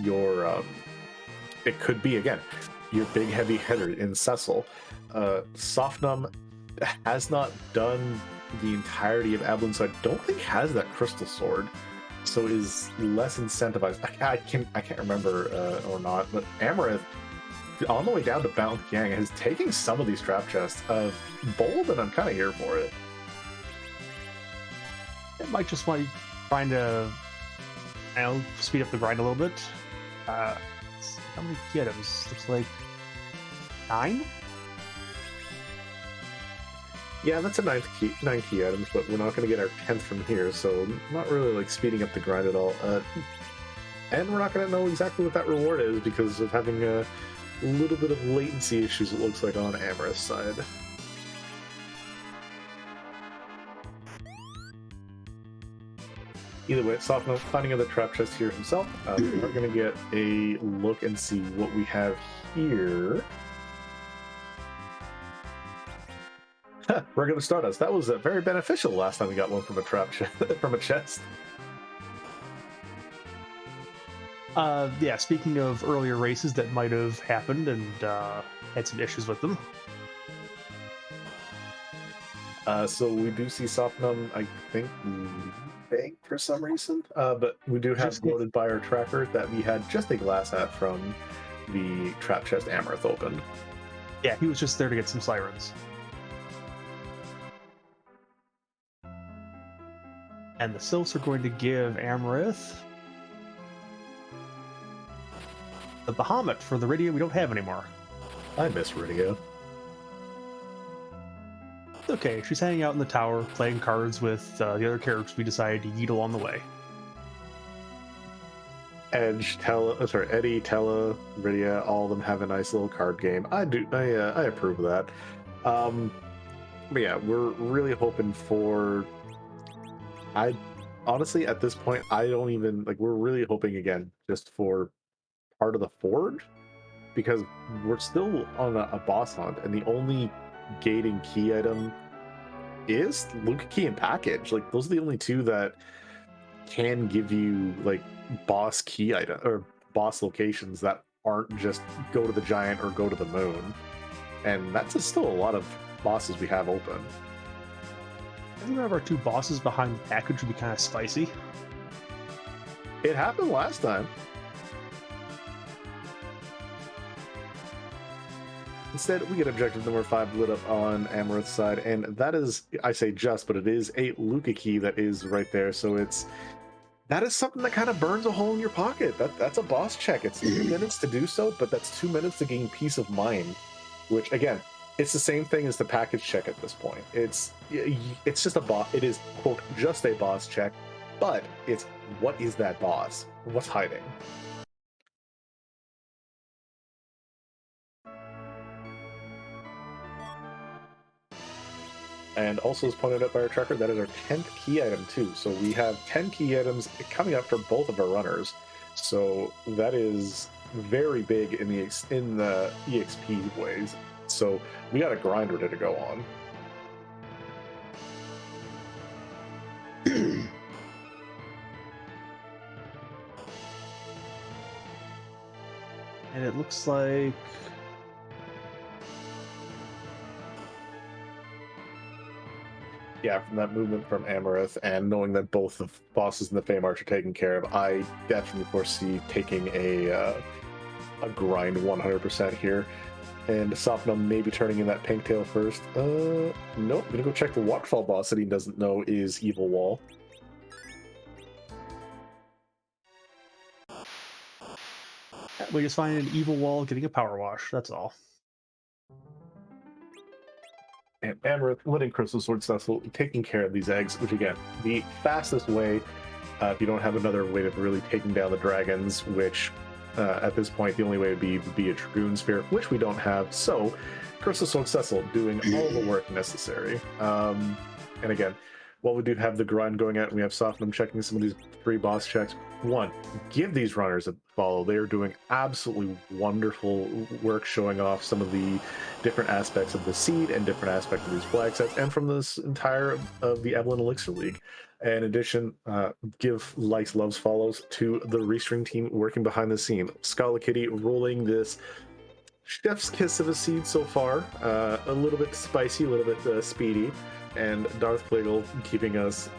it could be, again, your big heavy hitter in Cecil. Softnum has not done the entirety of Eblan, so I don't think has that crystal sword. so is less incentivized. I can't remember or not, but Amarith on the way down to Bound Gang is taking some of these trap chests. Bold, and I'm kind of here for it. It might just want trying to, speed up the grind a little bit. How many key items? Looks like 9. Yeah, that's a 9 key items, but we're not going to get our 10th from here, so not really like speeding up the grind at all. And we're not going to know exactly what that reward is because of having a little bit of latency issues, it looks like, on Amarith's side. Either way, Softnum finding another trap chest here himself. We're going to get a look and see what we have here. Regular Stardust. That was very beneficial last time we got one from a trap chest. From a chest. Yeah, speaking of earlier races that might have happened and had some issues with them. So we do see Softnum, I think, leaving for some reason. But we do have noted by our tracker that we had just a glass hat from the trap chest Amarith open. Yeah, he was just there to get some sirens. And the Sylphs are going to give Amarith the Bahamut for the radio we don't have anymore. I miss radio. Okay, she's hanging out in the tower, playing cards with the other characters we decided to yeet along the way. Edge, Eddie, Tella, Rydia, all of them have a nice little card game. I approve of that. But yeah, we're really hoping for... honestly, at this point, I don't even, like, we're really hoping again, just for part of the Forge, because we're still on a boss hunt, and the only gating key item is Luca Key and Package. Like, those are the only two that can give you, like, boss key item, or boss locations that aren't just go to the giant or go to the moon. And that's still a lot of bosses we have open. I think one of our 2 bosses behind the package would be kind of spicy. It happened last time. Instead, we get objective number 5 lit up on Amarith's side, and that is, I say just, but it is a Luca key that is right there, so that is something that kind of burns a hole in your pocket. That's a boss check. It's 2 minutes to do so, but that's 2 minutes to gain peace of mind, which, again, it's the same thing as the package check at this point. It's just a boss. It is, quote, just a boss check, but it's what is that boss? What's hiding? And also, as pointed out by our tracker, that is our 10th key item too. So we have 10 key items coming up for both of our runners. So that is very big in the EXP ways. So we got a grind ready to go on. And it looks like... Yeah, from that movement from Amarith and knowing that both the bosses in the Fame Arch are taken care of, I definitely foresee taking a grind 100% here. And Softnum maybe turning in that pink tail first. Nope, gonna go check the waterfall boss that he doesn't know is Evil Wall. We just find an Evil Wall getting a power wash, that's all. And Amarith letting Crystal Sword Cecil taking care of these eggs, which again, the fastest way, if you don't have another way of really taking down the dragons, which at this point the only way would be a Dragoon Spear, which we don't have. So Crystal Sword Cecil doing all the work necessary. And again, while we do have the grind going out, and we have Softnum checking some of these 3 boss checks. 1, give these runners a follow. They are doing absolutely wonderful work showing off some of the different aspects of the seed and different aspects of these flag sets, and from this entire of the Eblan Elixir League. In addition, give likes, loves, follows to the Restream team working behind the scene. Scala Kitty rolling this chef's kiss of a seed so far. A little bit spicy, a little bit speedy. and Darth Plagueis keeping us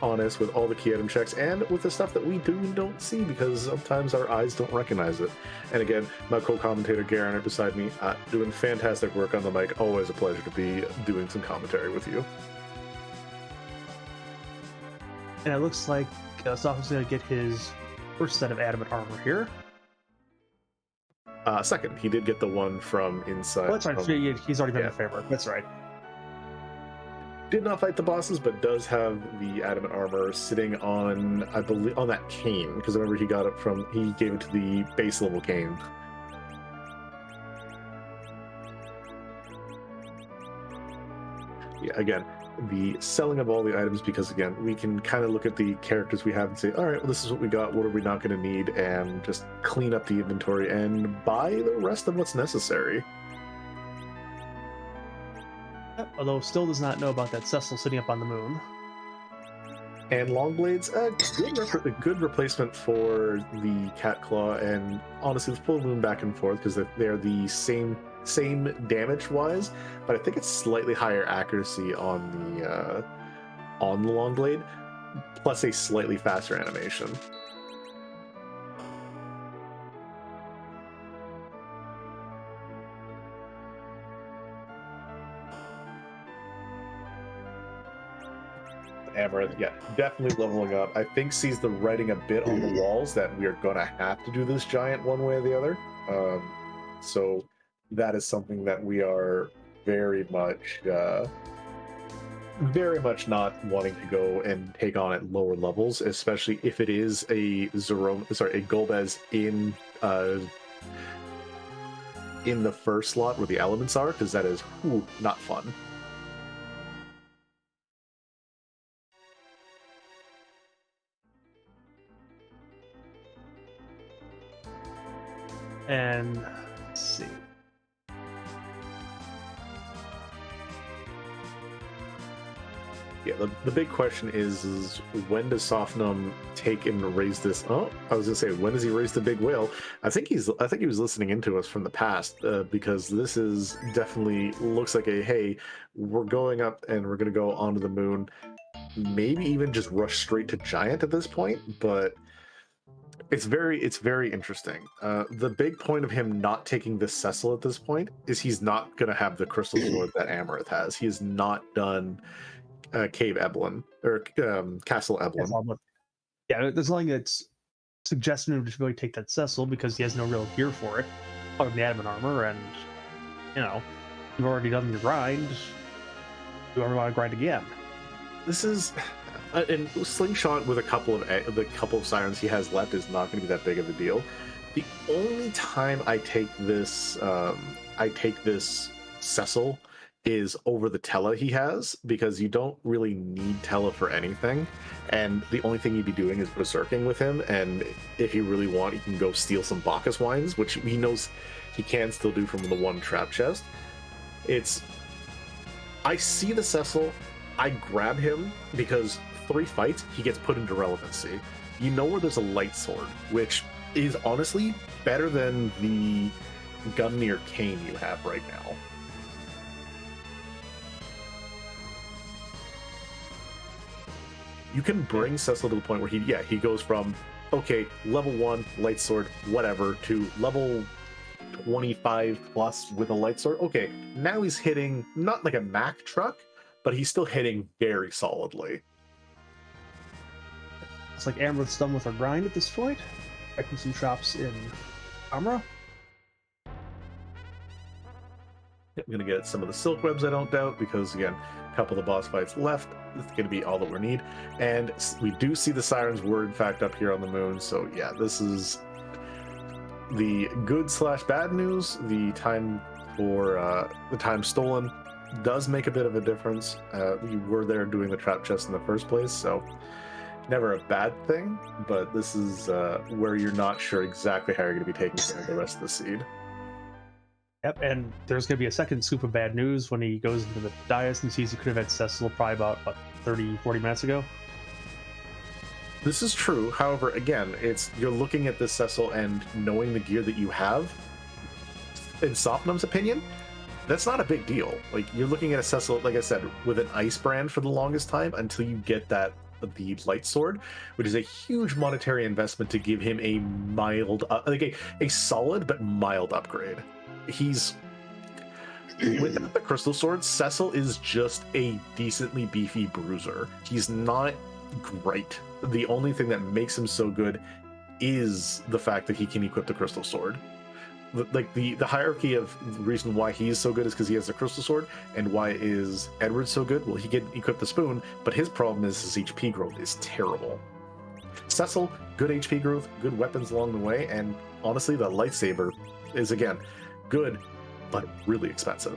honest with all the key item checks and with the stuff that we do and don't see because sometimes our eyes don't recognize it. And again, my co-commentator Garen are beside me, doing fantastic work on the mic. Always a pleasure to be doing some commentary with you. And it looks like Softnum's going to get his first set of adamant armor here. Second, he did get the one from inside. Oh, that's right. He's already been a favorite. That's right. Did not fight the bosses, but does have the adamant armor sitting on, I believe, on that cane, because I remember he got it from, he gave it to the base level cane. Yeah, again, the selling of all the items, because again, we can kind of look at the characters we have and say, all right, well, this is what we got, what are we not going to need, and just clean up the inventory and buy the rest of what's necessary. Although still does not know about that Cecil sitting up on the moon. And Longblades, a good replacement for the Cat Claw, and honestly, the Full Moon back and forth because they're the same damage wise, but I think it's slightly higher accuracy on the Longblade, plus a slightly faster animation. Amarith, yeah, definitely leveling up. I think sees the writing a bit on the walls that we are going to have to do this giant one way or the other. So that is something that we are very much not wanting to go and take on at lower levels, especially if it is a Golbez in the first slot where the elements are, because that is not fun. And let's see. Yeah, the big question is when does Softnum take and raise this? Oh, I was gonna say, when does he raise the big whale? I think he was listening into us from the past, because this is definitely looks like hey, we're going up and we're gonna go onto the moon, maybe even just rush straight to giant at this point, but it's very interesting. The big point of him not taking this Cecil at this point is he's not gonna have the crystal sword that Amarith has. He has not done Cave Eblan or Castle Eblan. Yeah, there's nothing that's suggesting him to really take that Cecil because he has no real gear for it, other than the adamant armor, and you've already done your grind. You ever want to grind again? This is and Slingshot with a couple of sirens he has left is not going to be that big of a deal. The only time I take this Cecil is over the Tela he has, because you don't really need Tela for anything, and the only thing you'd be doing is berserking with him, and if you really want, you can go steal some Bacchus wines, which he knows he can still do from the one trap chest. I see the Cecil, I grab him, because 3 fights, he gets put into relevancy. You know where there's a light sword, which is honestly better than the Gungnir cane you have right now. You can bring Cecil to the point where he goes from, okay, level 1, light sword, whatever, to level 25 plus with a light sword. Okay, now he's hitting, not like a Mack truck, but he's still hitting very solidly. It's like Amarith's done with her grind at this point. Checking some shops in Amra. I'm going to get some of the silk webs, I don't doubt, because again, a couple of the boss fights left. It's going to be all that we need. And we do see the sirens were in fact up here on the moon. So yeah, this is the good/bad news. The time stolen does make a bit of a difference. We were there doing the trap chest in the first place, so never a bad thing, but this is where you're not sure exactly how you're going to be taking care of the rest of the seed. Yep, and there's going to be a second scoop of bad news when he goes into the dais and sees he could have had Cecil probably about, 30, 40 minutes ago. This is true. However, again, you're looking at this Cecil and knowing the gear that you have, in Softnum's opinion, that's not a big deal. Like, you're looking at a Cecil, like I said, with an ice brand for the longest time until you get the light sword, which is a huge monetary investment to give him a mild, a solid but mild upgrade. He's without the crystal sword, Cecil is just a decently beefy bruiser. He's not great. The only thing that makes him so good is the fact that he can equip the crystal sword. Like the hierarchy of the reason why he is so good is because he has the crystal sword, and why is Edward so good? Well, he can equip the spoon, but his problem is his HP growth is terrible. Cecil, good HP growth, good weapons along the way, and honestly, the lightsaber is, again, good, but really expensive.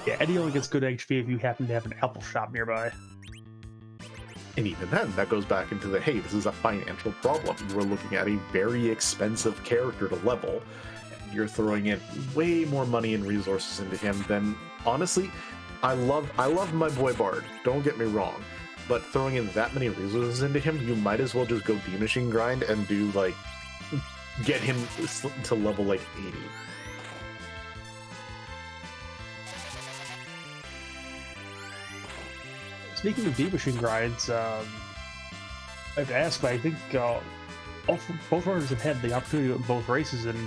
Yeah, Eddie only gets good HP if you happen to have an apple shop nearby. And even then, that goes back into the, hey, this is a financial problem. You are looking at a very expensive character to level. And you're throwing in way more money and resources into him than, honestly, I love my boy Bard, don't get me wrong. But throwing in that many resources into him, you might as well just go demachine grind and do, like, get him to level, like, 80. Speaking of demachine grinds, I have to ask, but I think both runners have had the opportunity in both races, and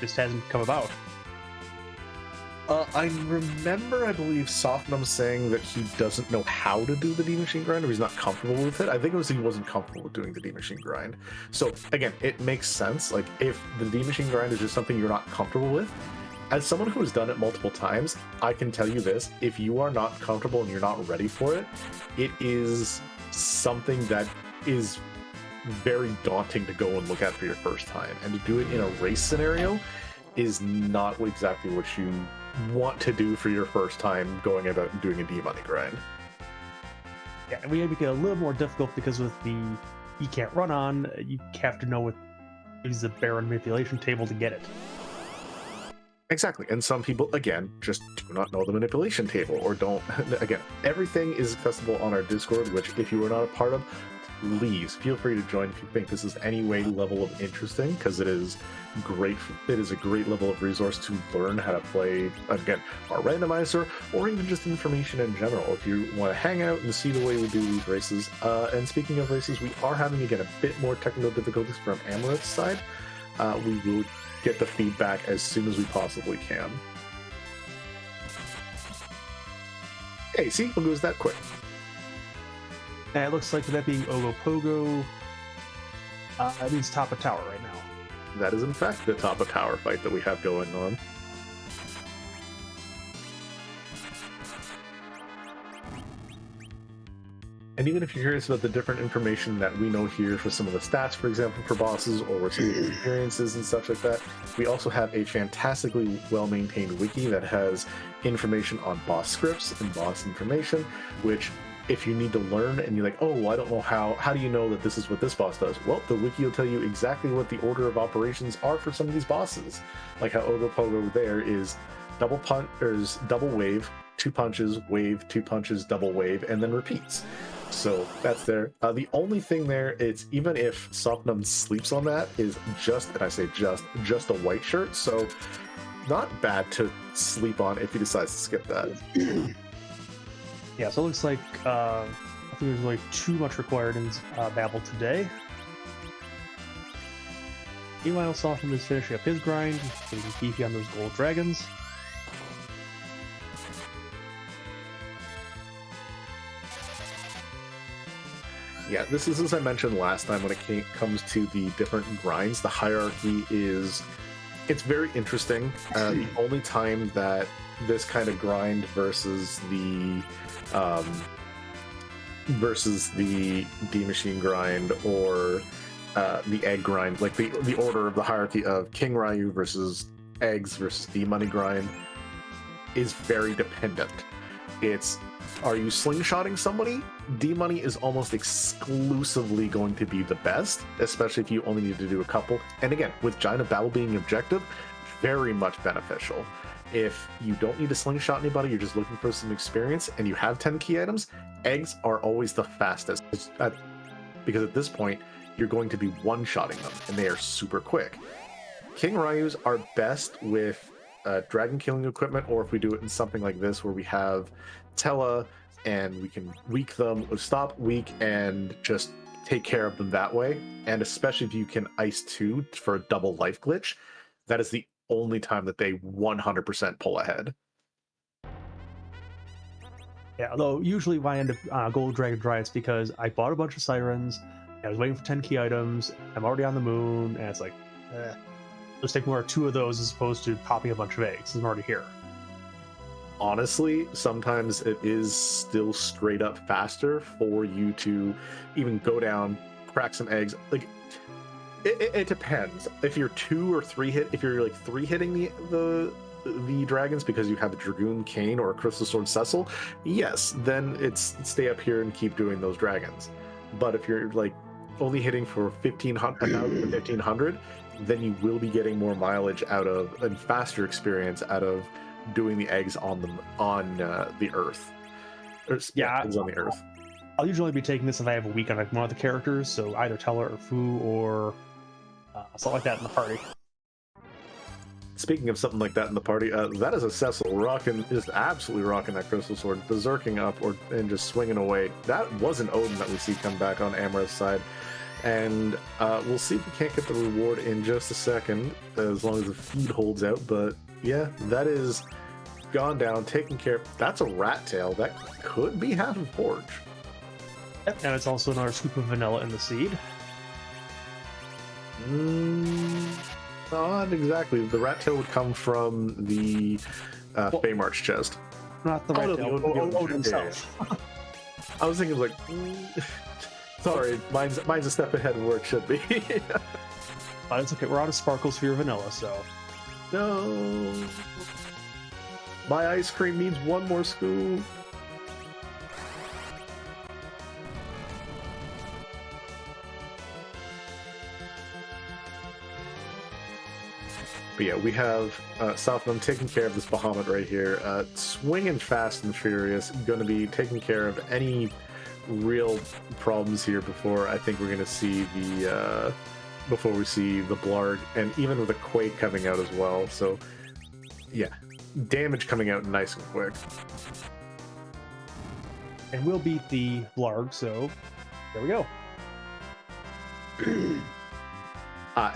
this hasn't come about. I remember, I believe, Softnum saying that he doesn't know how to do the demachine grind, or he's not comfortable with it. I think it was he wasn't comfortable with doing the demachine grind. So, again, it makes sense. Like, if the demachine grind is just something you're not comfortable with, as someone who has done it multiple times, I can tell you this: if you are not comfortable and you're not ready for it, it is something that is very daunting to go and look at for your first time. And to do it in a race scenario is not exactly what you want to do for your first time going about doing a D-money grind. Yeah, and we make it a little more difficult because with the you can't run on, you have to know what is the Baron manipulation table to get it. Exactly, and some people, again, just do not know the manipulation table, or don't. Again, everything is accessible on our Discord, which, if you are not a part of, please feel free to join if you think this is any way level of interesting, because it is great. It is a great level of resource to learn how to play, again, our randomizer, or even just information in general. If you want to hang out and see the way we do these races, and speaking of races, we are having, again, a bit more technical difficulties from Amarith's side. We will get the feedback as soon as we possibly can. Hey, see, it goes that quick. And it looks like with that being Ogopogo, that means top of tower right now. That is, in fact, the top of tower fight that we have going on. And even if you're curious about the different information that we know here for some of the stats, for example, for bosses, or some of the experiences and stuff like that, we also have a fantastically well-maintained wiki that has information on boss scripts and boss information, which, if you need to learn and you're like, oh, well, I don't know how do you know that this is what this boss does? Well, the wiki will tell you exactly what the order of operations are for some of these bosses. Like how Ogopogo there is double wave, 2 punches, wave, 2 punches, double wave, and then repeats. So that's there. The only thing there, it's even if Softnum sleeps on that, is just, and I say just a white shirt. So not bad to sleep on if he decides to skip that. Yeah, so it looks like I think there's really too much required in Babel today. Meanwhile, Softnum is finishing up his grind, getting beefy on those gold dragons. Yeah, this is, as I mentioned last time, when it comes to the different grinds, the hierarchy is, it's very interesting. The only time that this kind of grind versus the D-Machine grind or the egg grind, like the order of the hierarchy of King Ryu versus eggs versus D-Money grind, is very dependent. It's, are you slingshotting somebody? D-Money is almost exclusively going to be the best, especially if you only need to do a couple. And again, with Giant of Battle being objective, very much beneficial. If you don't need to slingshot anybody, you're just looking for some experience, and you have 10 key items, eggs are always the fastest. Because at this point, you're going to be one-shotting them, and they are super quick. King Ryus are best with dragon killing equipment, or if we do it in something like this where we have Tella and we can weak them, or stop, weak, and just take care of them that way. And especially if you can ice 2 for a double life glitch, that is the only time that they 100% pull ahead. Yeah, although usually when I end up Gold Dragon Dry, it's because I bought a bunch of Sirens, I was waiting for 10 key items, I'm already on the moon, and it's like, let's take 1 or 2 of those as opposed to popping a bunch of eggs. I'm already here. Honestly, sometimes it is still straight up faster for you to even go down, crack some eggs. Like, it depends. If you're 2 or 3 hit, if you're like 3 hitting the dragons because you have a Dragoon Cane or a Crystal Sword Cecil, yes, then it's stay up here and keep doing those dragons. But if you're like only hitting for 1,500, then you will be getting more mileage out of and faster experience out of doing the eggs on the Earth. Eggs on the Earth. I'll usually be taking this if I have a week on like one of the characters, so either Teller or Fu or something like that in the party. Speaking of something like that in the party, that is a Cecil is absolutely rocking that Crystal Sword, berserking up and just swinging away. That was an Odin that we see come back on Amarith's side. And we'll see if we can't get the reward in just a second, as long as the feed holds out. But yeah, that is gone down, taken care of. That's a rat tail. That could be half a forge. Yep, and it's also another scoop of vanilla in the seed. Not exactly. The rat tail would come from the Feymarch chest. Not the rat tail, Odin himself. I was thinking like, sorry, mine's a step ahead of where it should be. But it's okay, we're out of sparkles for your vanilla, so. No. My ice cream needs 1 more scoop. But yeah, we have Softnum taking care of this Bahamut right here, swinging fast and furious, going to be taking care of any real problems here before I think we're going to see the before we see the Blarg, and even with a Quake coming out as well. So yeah, damage coming out nice and quick. And we'll beat the Blarg, so there we go.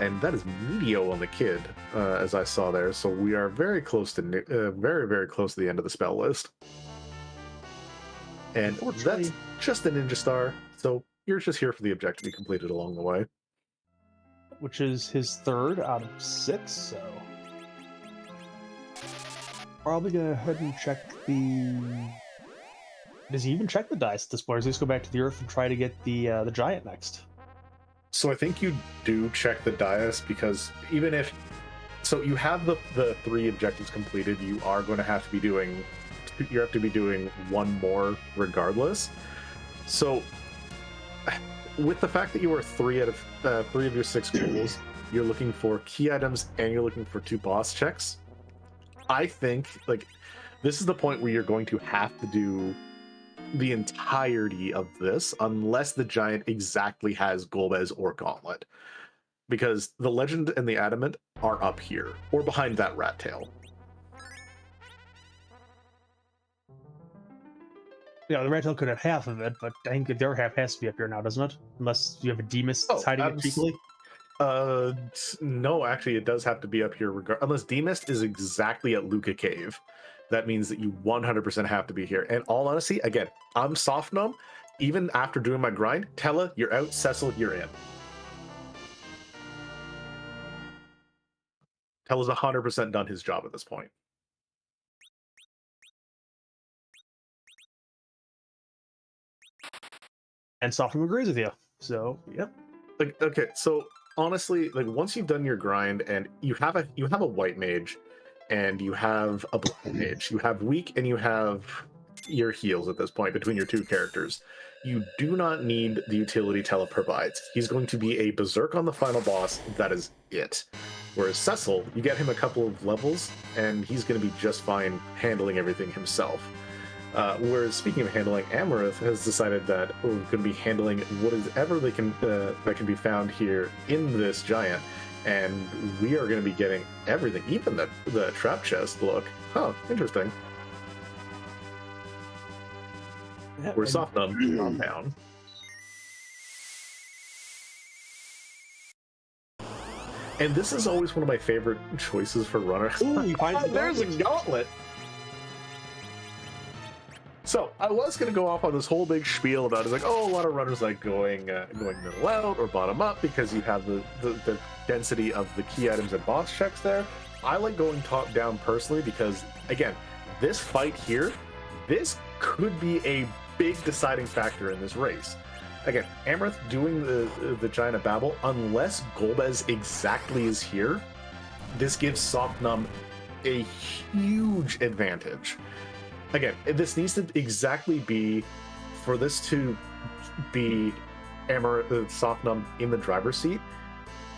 And that is Meteo on the kid, as I saw there. So we are very close to very, very close to the end of the spell list. And that's just a Ninja Star, so you're just here for the objective you completed along the way. Which is his 3rd out of 6, so... Probably go ahead and check the... Does he even check the dice at this point? Or does he just go back to the Earth and try to get the Giant next? So I think you do check the dais, because even if... So you have the 3 objectives completed, you are going to have to be doing... You have to be doing 1 more regardless. So with the fact that you are 3 out of 3 of your 6 goals, you're looking for key items and you're looking for 2 boss checks. I think like this is the point where you're going to have to do the entirety of this, unless the Giant exactly has Golbez or Gauntlet, because the Legend and the Adamant are up here or behind that rat tail. Yeah, the rat tail could have half of it, but I think the other half has to be up here now, doesn't it? Unless you have a Demas hiding it cheekily. No, actually, it does have to be up here. Unless Demist is exactly at Luca Cave, that means that you 100% have to be here. And all honesty, again, I'm Softnum. Even after doing my grind, Tella, you're out. Cecil, you're in. Tella's 100% done his job at this point. And Softnum agrees with you. So, yep. Like, okay, so honestly, like once you've done your grind and you have a white mage and you have a black mage, you have weak and you have your heals at this point between your 2 characters. You do not need the utility Tella provides. He's going to be a berserk on the final boss. That is it. Whereas Cecil, you get him a couple of levels and he's going to be just fine handling everything himself. Whereas speaking of handling, Amarith has decided that we're going to be handling whatever they can that can be found here in this Giant, and we are going to be getting everything, even the trap chest look. Huh, interesting. Yeah, We're Softnum compound. And this is always one of my favorite choices for runners. Ooh, he finds the there's a gauntlet. So I was going to go off on this whole big spiel about it's like, oh, a lot of runners like going middle out or bottom up because you have the density of the key items and boss checks there. I like going top down personally because, again, this fight here, this could be a big deciding factor in this race. Again, Amarith doing the Giant of Babel, unless Golbez exactly is here, this gives Softnum a huge advantage. Again, this needs to exactly be, for this to be Amarith, Softnum in the driver's seat,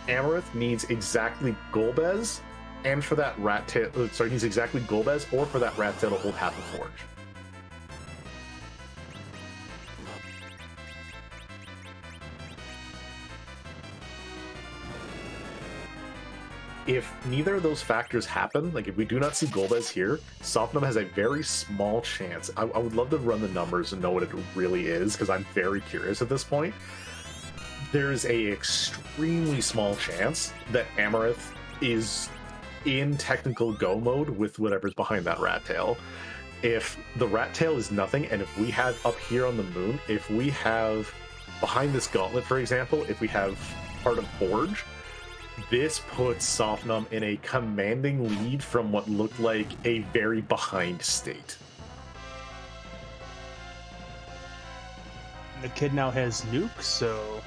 Amarith needs exactly Golbez, and for that rat tail, needs exactly Golbez, or for that rat tail to hold half a forge. If neither of those factors happen, like if we do not see Golbez here, Softnum has a very small chance. I would love to run the numbers and know what it really is, because I'm very curious at this point. There's a extremely small chance that Amarith is in technical go mode with whatever's behind that rat tail. If the rat tail is nothing, and if we have up here on the moon, if we have behind this gauntlet, for example, if we have part of Forge, this puts Softnum in a commanding lead from what looked like a very behind state. The kid now has nuke, so...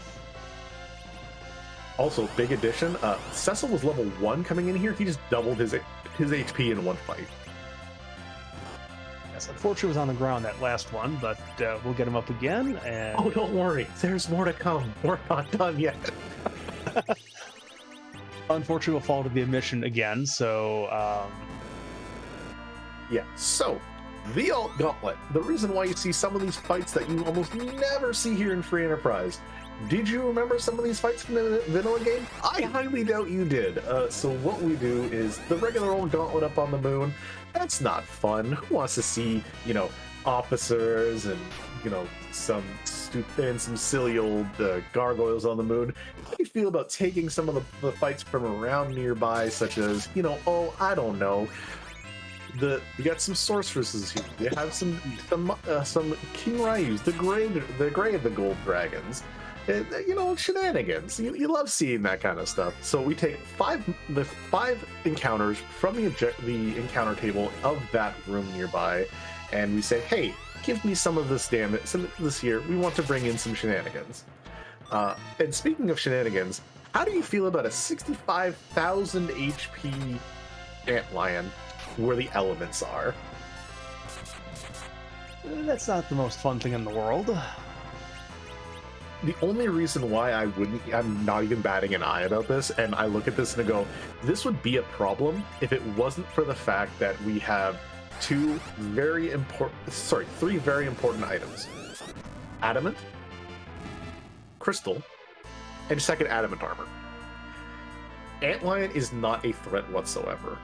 Also, big addition, Cecil was level 1 coming in here. He just doubled his HP in one fight. Yes, unfortunately was on the ground that last one, but we'll get him up again, and... Oh, don't worry. There's more to come. We're not done yet. Unfortunately, we'll fall to the emission again, so... Yeah, so, the Alt Gauntlet. The reason why you see some of these fights that you almost never see here in Free Enterprise. Did you remember some of these fights from the vanilla game? I highly doubt you did. So what we do is the regular old Gauntlet up on the moon. That's not fun. Who wants to see, officers and, some stupid and some silly old gargoyles on the moon? How do you feel about taking some of the fights from around nearby, such as, I don't know, we got some sorceresses here. We have some King Ryus, the gray of the gold dragons. Shenanigans. You love seeing that kind of stuff. So we take the five encounters from the encounter table of that room nearby, and we say, hey, give me some of this damage, some of this here. We want to bring in some shenanigans. And speaking of shenanigans, how do you feel about a 65,000 HP antlion where the elements are? That's not the most fun thing in the world. The only reason why I'm not even batting an eye about this, and I look at this and I go, this would be a problem if it wasn't for the fact that we have three very important items. Adamant, Crystal, and second Adamant armor. Antlion is not a threat whatsoever.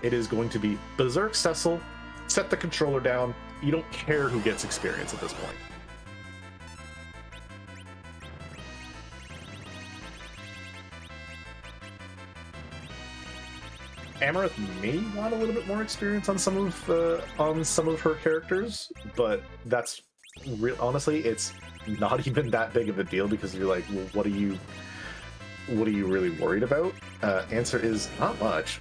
It is going to be Berserk Cecil, set the controller down, you don't care who gets experience at this point. Amarith may want a little bit more experience on some of her characters, but that's honestly, it's not even that big of a deal because you're like, well, what are you really worried about? Answer is not much.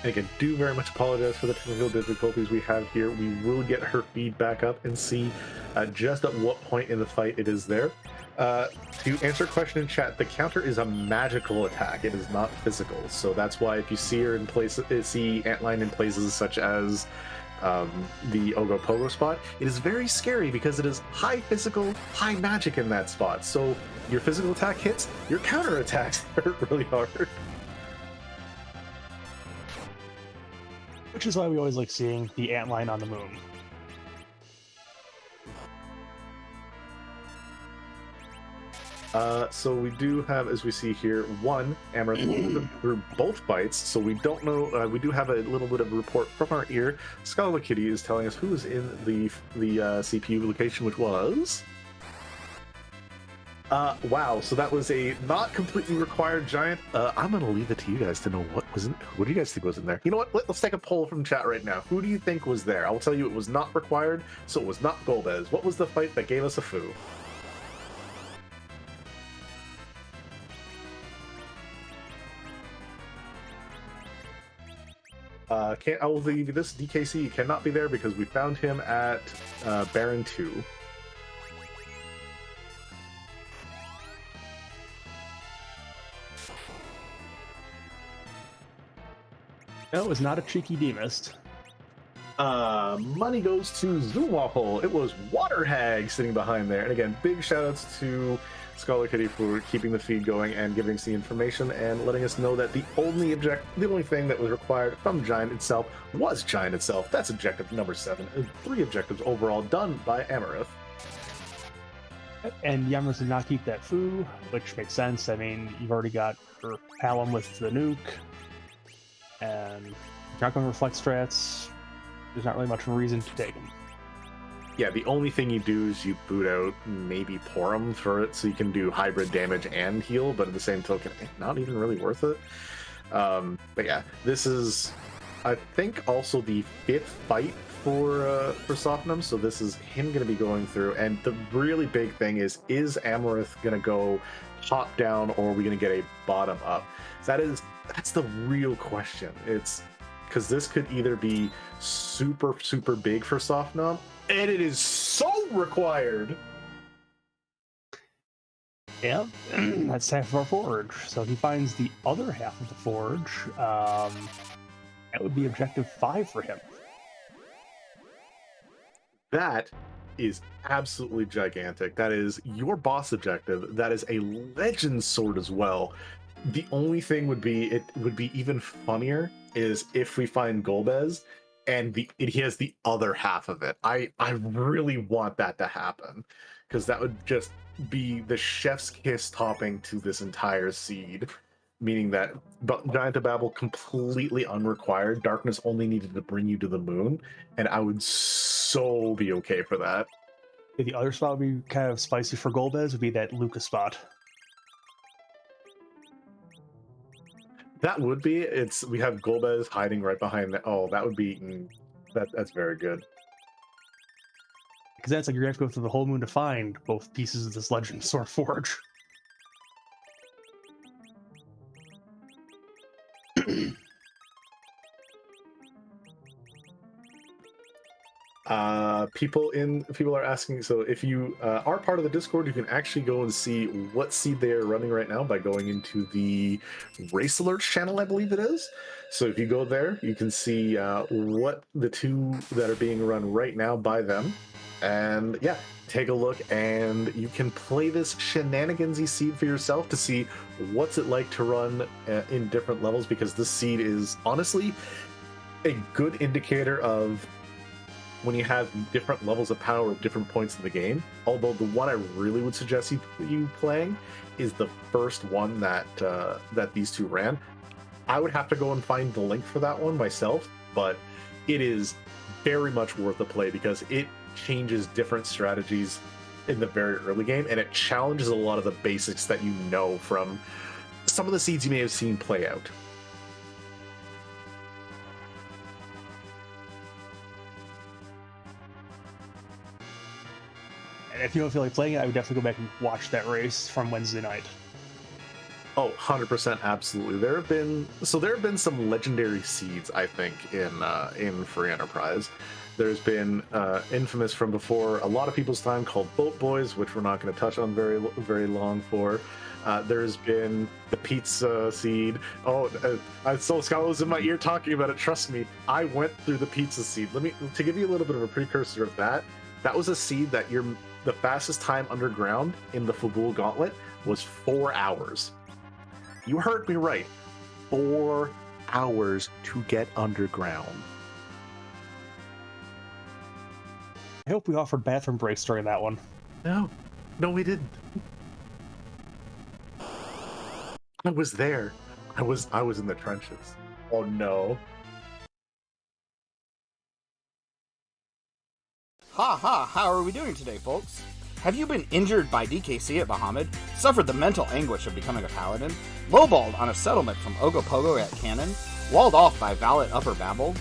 Again, do very much apologize for the technical difficulties we have here. We will get her feed back up and see just at what point in the fight it is there. To answer a question in chat, the counter is a magical attack. It is not physical. So that's why if you see her in see Antlion in places such as the Ogopogo spot, it is very scary because it is high physical, high magic in that spot. So your physical attack hits, your counter attacks hurt really hard. Which is why we always like seeing the antline on the moon. So we do have, as we see here, one Amarith through both bites. So we don't know. We do have a little bit of a report from our ear. Scholar Kitty is telling us who is in the CPU location, which was. Wow. So that was a not completely required giant. I'm gonna leave it to you guys to know what was in. What do you guys think was in there? You know what? Let's take a poll from chat right now. Who do you think was there? I will tell you it was not required. So it was not Golbez. What was the fight that gave us a foo? I will leave you this. DKC cannot be there because we found him at Baron 2. No, it was not a cheeky demist. Money goes to Zoomwaffle. It was Water Hag sitting behind there. And again, big shoutouts to Scholar Kitty for keeping the feed going and giving us the information and letting us know that the only thing that was required from Giant itself was Giant itself. That's objective number 7. 3 objectives overall done by Amarith. And Amarith did not keep that foo, which makes sense. I mean, you've already got her Palom with the nuke, and you're not going to reflect strats. There's not really much of a reason to take them. Yeah, the only thing you do is you boot out maybe Porum for it so you can do hybrid damage and heal, but at the same token, not even really worth it. But yeah, this is, I think, also the 5th fight for Softnum, so this is him going to be going through, and the really big thing is Amarith going to go top down or are we going to get a bottom up? That's the real question. It's because this could either be super, super big for Softnum, and it is so required. Yeah, that's half of our forge. So if he finds the other half of the forge, that would be objective 5 for him. That is absolutely gigantic. That is your boss objective. That is a legend sword as well. The only thing would be, it would be even funnier is if we find Golbez and he has the other half of it. I really want that to happen because that would just be the chef's kiss topping to this entire seed, meaning that Giant of Babel completely unrequired. Darkness only needed to bring you to the moon, and I would so be okay for that. The other spot would be kind of spicy for Golbez would be that Lucas spot. That would be. We have Golbez hiding right behind that. Oh, that would be. That's very good. Because that's like you're going to have to go through the whole moon to find both pieces of this Legend Sword Forge. People are asking, so if you are part of the Discord, you can actually go and see what seed they are running right now by going into the Race Alerts channel, I believe it is. So if you go there, you can see what the 2 that are being run right now by them. And yeah, take a look, and you can play this shenanigansy seed for yourself to see what's it like to run in different levels, because this seed is honestly a good indicator of when you have different levels of power at different points in the game. Although the one I really would suggest you playing is the first one that these 2 ran. I would have to go and find the link for that one myself, but it is very much worth a play because it changes different strategies in the very early game, and it challenges a lot of the basics that you know from some of the seeds you may have seen play out. And if you don't feel like playing it, I would definitely go back and watch that race from Wednesday night. Oh, 100%, absolutely. There have been some legendary seeds, I think, in Free Enterprise. There's been infamous from before a lot of people's time called Boat Boys, which we're not going to touch on very long for. There's been the pizza seed. So Scott was in my ear talking about it. Trust me, I went through the pizza seed. To give you a little bit of a precursor of that. That was a seed that the fastest time underground in the Fabul Gauntlet was 4 hours. You heard me right. 4 hours to get underground. hope we offered bathroom breaks during that one. No, we didn't. I was there. I was in the trenches. Oh no. Ha ha, how are we doing today, folks? Have you been injured by DKC at Bahamut, suffered the mental anguish of becoming a paladin, lowballed on a settlement from Ogopogo at Cannon, walled off by Val at Upper Babel?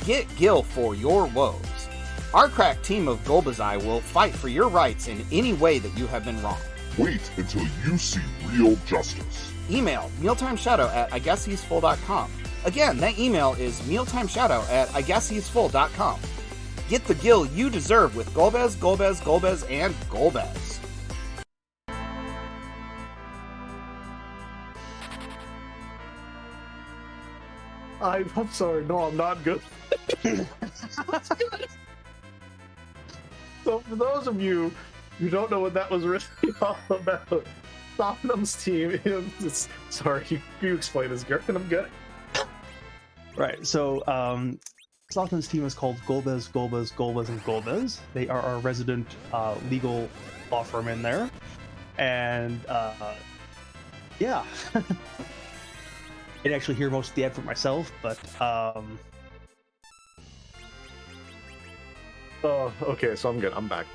Get Gil for your woes. Our crack team of Golbez will fight for your rights in any way that you have been wronged. Wait until you see real justice. Email mealtimeshadow@IguessHe'sFull.com. Again, that email is mealtimeshadow@IguessHe'sFull.com. Get the Gil you deserve with Golbez, Golbez, Golbez, and Golbez. I'm sorry. No, I'm not good. So for those of you who don't know what that was really all about, Softnum's team is... Sorry, you explain this, Griffin. I'm good. Right, so Softnum's team is called Golbez, Golbez, Golbez, and Golbez. They are our resident legal law firm in there. And yeah. I didn't actually hear most of the ad for myself, but Oh, okay, so I'm good. I'm back.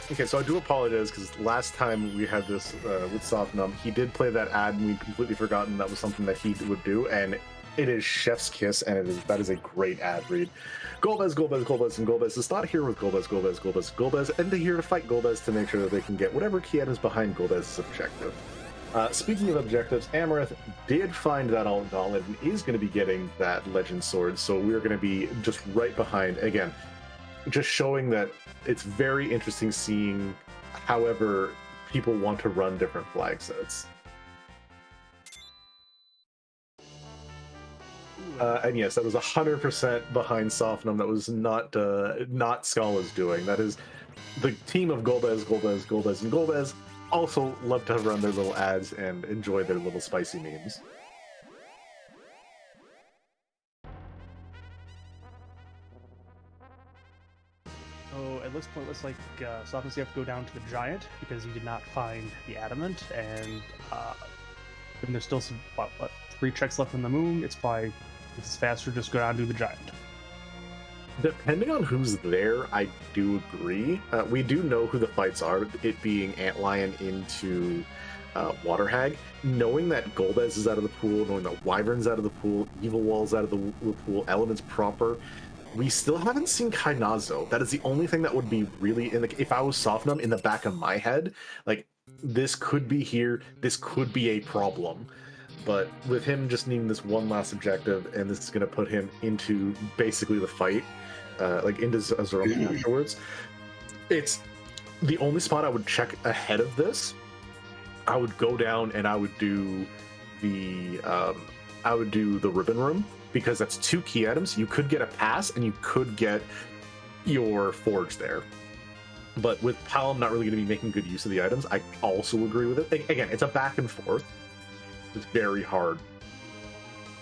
Okay, so I do apologize because last time we had this with Softnum, he did play that ad and we'd completely forgotten that was something that he would do, and it is chef's kiss, and that is a great ad read. Golbez, Golbez, Golbez, and Golbez is not here with Golbez, Golbez, Golbez, Golbez, and they're here to fight Golbez to make sure that they can get whatever key items behind Golbez's objective. Speaking of objectives, Amarith did find that Alt Gauntlet and is going to be getting that Legend Sword, so we're going to be just right behind, again, just showing that it's very interesting seeing however people want to run different flag sets. And yes, that was 100% behind Softnum. That was not Scala's doing. That is the team of Golbez, Golbez, Golbez, and Golbez also love to run their little ads and enjoy their little spicy memes. so at this point, it looks like Softnum's have to go down to the Giant because he did not find the Adamant, and there's still some 3 checks left on the Moon. It's faster just go down to the Giant. Depending on who's there, I do agree. We do know who the fights are, it being Antlion into Water Hag. Knowing that Golbez is out of the pool, knowing that Wyvern's out of the pool, Evil Wall's out of the pool, Elements proper, we still haven't seen Kainazo. That is the only thing that would be really, if I was Softnum, in the back of my head, like, this could be here, this could be a problem. But with him just needing this one last objective, and this is going to put him into basically the fight, like into Azura afterwards, it's the only spot I would check ahead of this. I would go down and I would do the ribbon room, because that's 2 key items. You could get a pass and you could get your forge there. But with Palom not really going to be making good use of the items, I also agree with it. Again, it's a back and forth. It's very hard.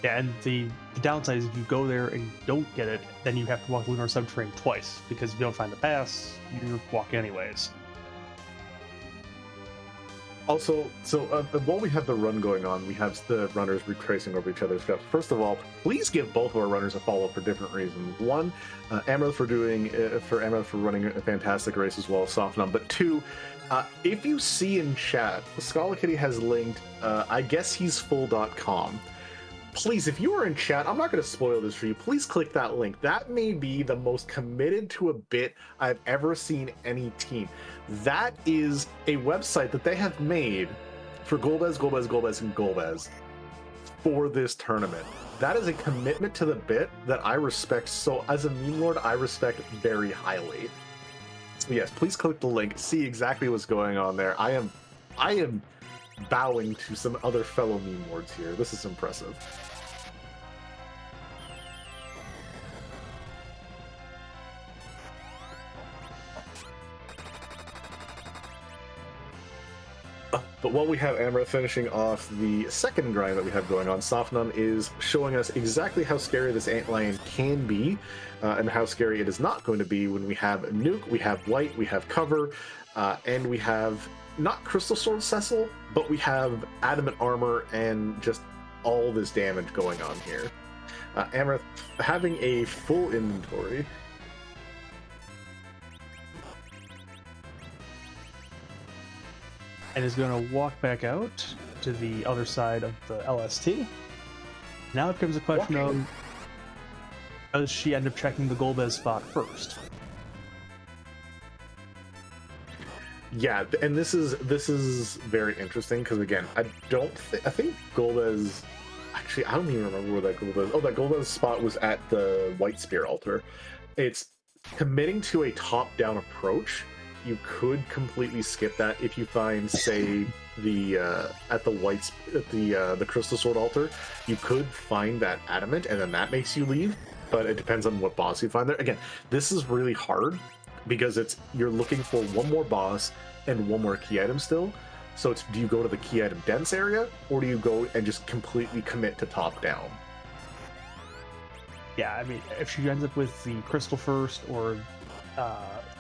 Yeah, and the downside is if you go there and don't get it, then you have to walk the Lunar Subterranean twice, because if you don't find the pass, you walk anyways. Also, so while we have the run going on, we have the runners retracing over each other's steps. First of all, please give both of our runners a follow for different reasons. One, Amarith for running a fantastic race as well as Softnum. But 2, if you see in chat, Scala Kitty has linked IguessHe'sFull.com. Please, if you are in chat, I'm not going to spoil this for you. Please click that link. That may be the most committed to a bit I've ever seen any team. That is a website that they have made for Golbez, Golbez, Golbez, and Golbez for this tournament. That is a commitment to the bit that I respect. So as a meme lord, I respect very highly. So yes, please click the link, see exactly what's going on there. I am bowing to some other fellow meme lords here. This is impressive. But while we have Amarith finishing off the second grind that we have going on, Softnum is showing us exactly how scary this antlion can be, and how scary it is not going to be when we have Nuke, we have White, we have Cover, and we have not Crystal Sword Cecil, but we have Adamant Armor and just all this damage going on here. Amarith having a full inventory. And is going to walk back out to the other side of the LST. Now it becomes a question of, does she end up checking the Golbez spot first? Yeah, and this is very interesting because again, I think Golbez. Actually, I don't even remember where that Golbez. Oh, that Golbez spot was at the White Spear altar. It's committing to a top-down approach. You could completely skip that if you find, say, the Crystal Sword altar. You could find that adamant, and then that makes you leave. But it depends on what boss you find there. Again, this is really hard because you're looking for one more boss and one more key item still. So it's, do you go to the key item dense area, or do you go and just completely commit to top down? Yeah, I mean, if she ends up with the crystal first, or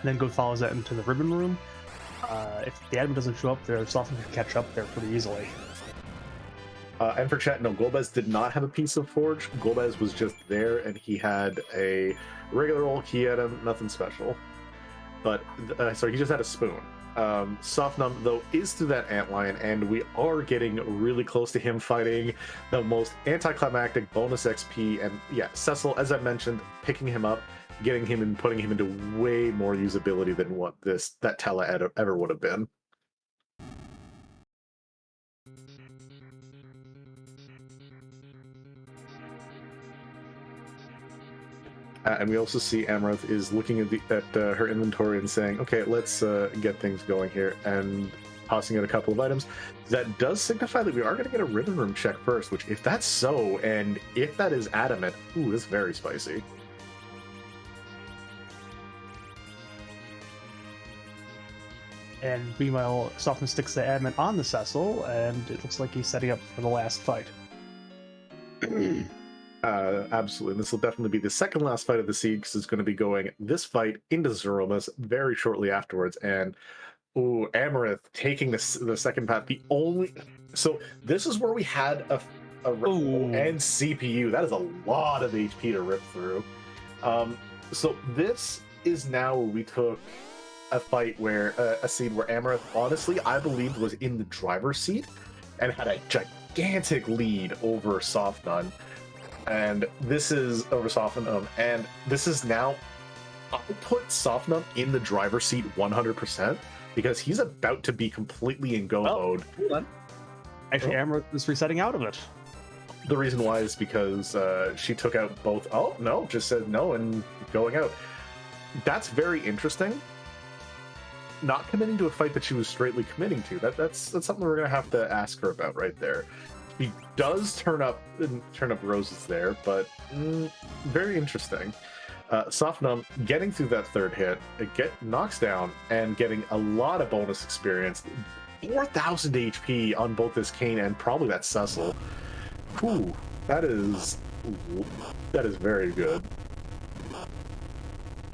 then follows that into the ribbon room, if the admin doesn't show up there, Softnum can catch up there pretty easily. And for chat, no, Golbez did not have a piece of forge. Golbez was just there, and he had a regular old key item, nothing special. But sorry, he just had a spoon. Softnum, though, is through that antlion, and we are getting really close to him fighting the most anticlimactic bonus XP. And yeah, Cecil, as I mentioned, picking him up, getting him and putting him into way more usability than what that Tela ever would have been. And we also see Amarith is looking at her inventory and saying, okay, let's get things going here, and tossing out a couple of items. That does signify that we are going to get a ribbon room check first, which, if that's so, and if that is adamant, ooh, it's very spicy. And meanwhile, Softnum sticks the adamant on the Cecil, and it looks like he's setting up for the last fight. Absolutely. This will definitely be the second last fight of the siege, because it's going to be going this fight into Zeromus very shortly afterwards. And ooh, Amarith taking the second path. So this is where we had a and CPU. That is a lot of HP to rip through. So this is now where we took a fight where a scene where Amarith, honestly, I believed was in the driver's seat and had a gigantic lead over Softnum. And this is over Softnum, and this is now, I'll put Softnum in the driver's seat 100% because he's about to be completely in go mode. Hold on. Actually, Amarith is resetting out of it. The reason why is because she took out both. Oh no, just said no and going out. That's very interesting. Not committing to a fight that she was straightly committing to. That's something we're gonna have to ask her about right there. He does turn up roses there, but very interesting. Softnum getting through that third hit, it knocks down and getting a lot of bonus experience. 4,000 HP on both this Kane and probably that Cecil. Ooh, that is very good.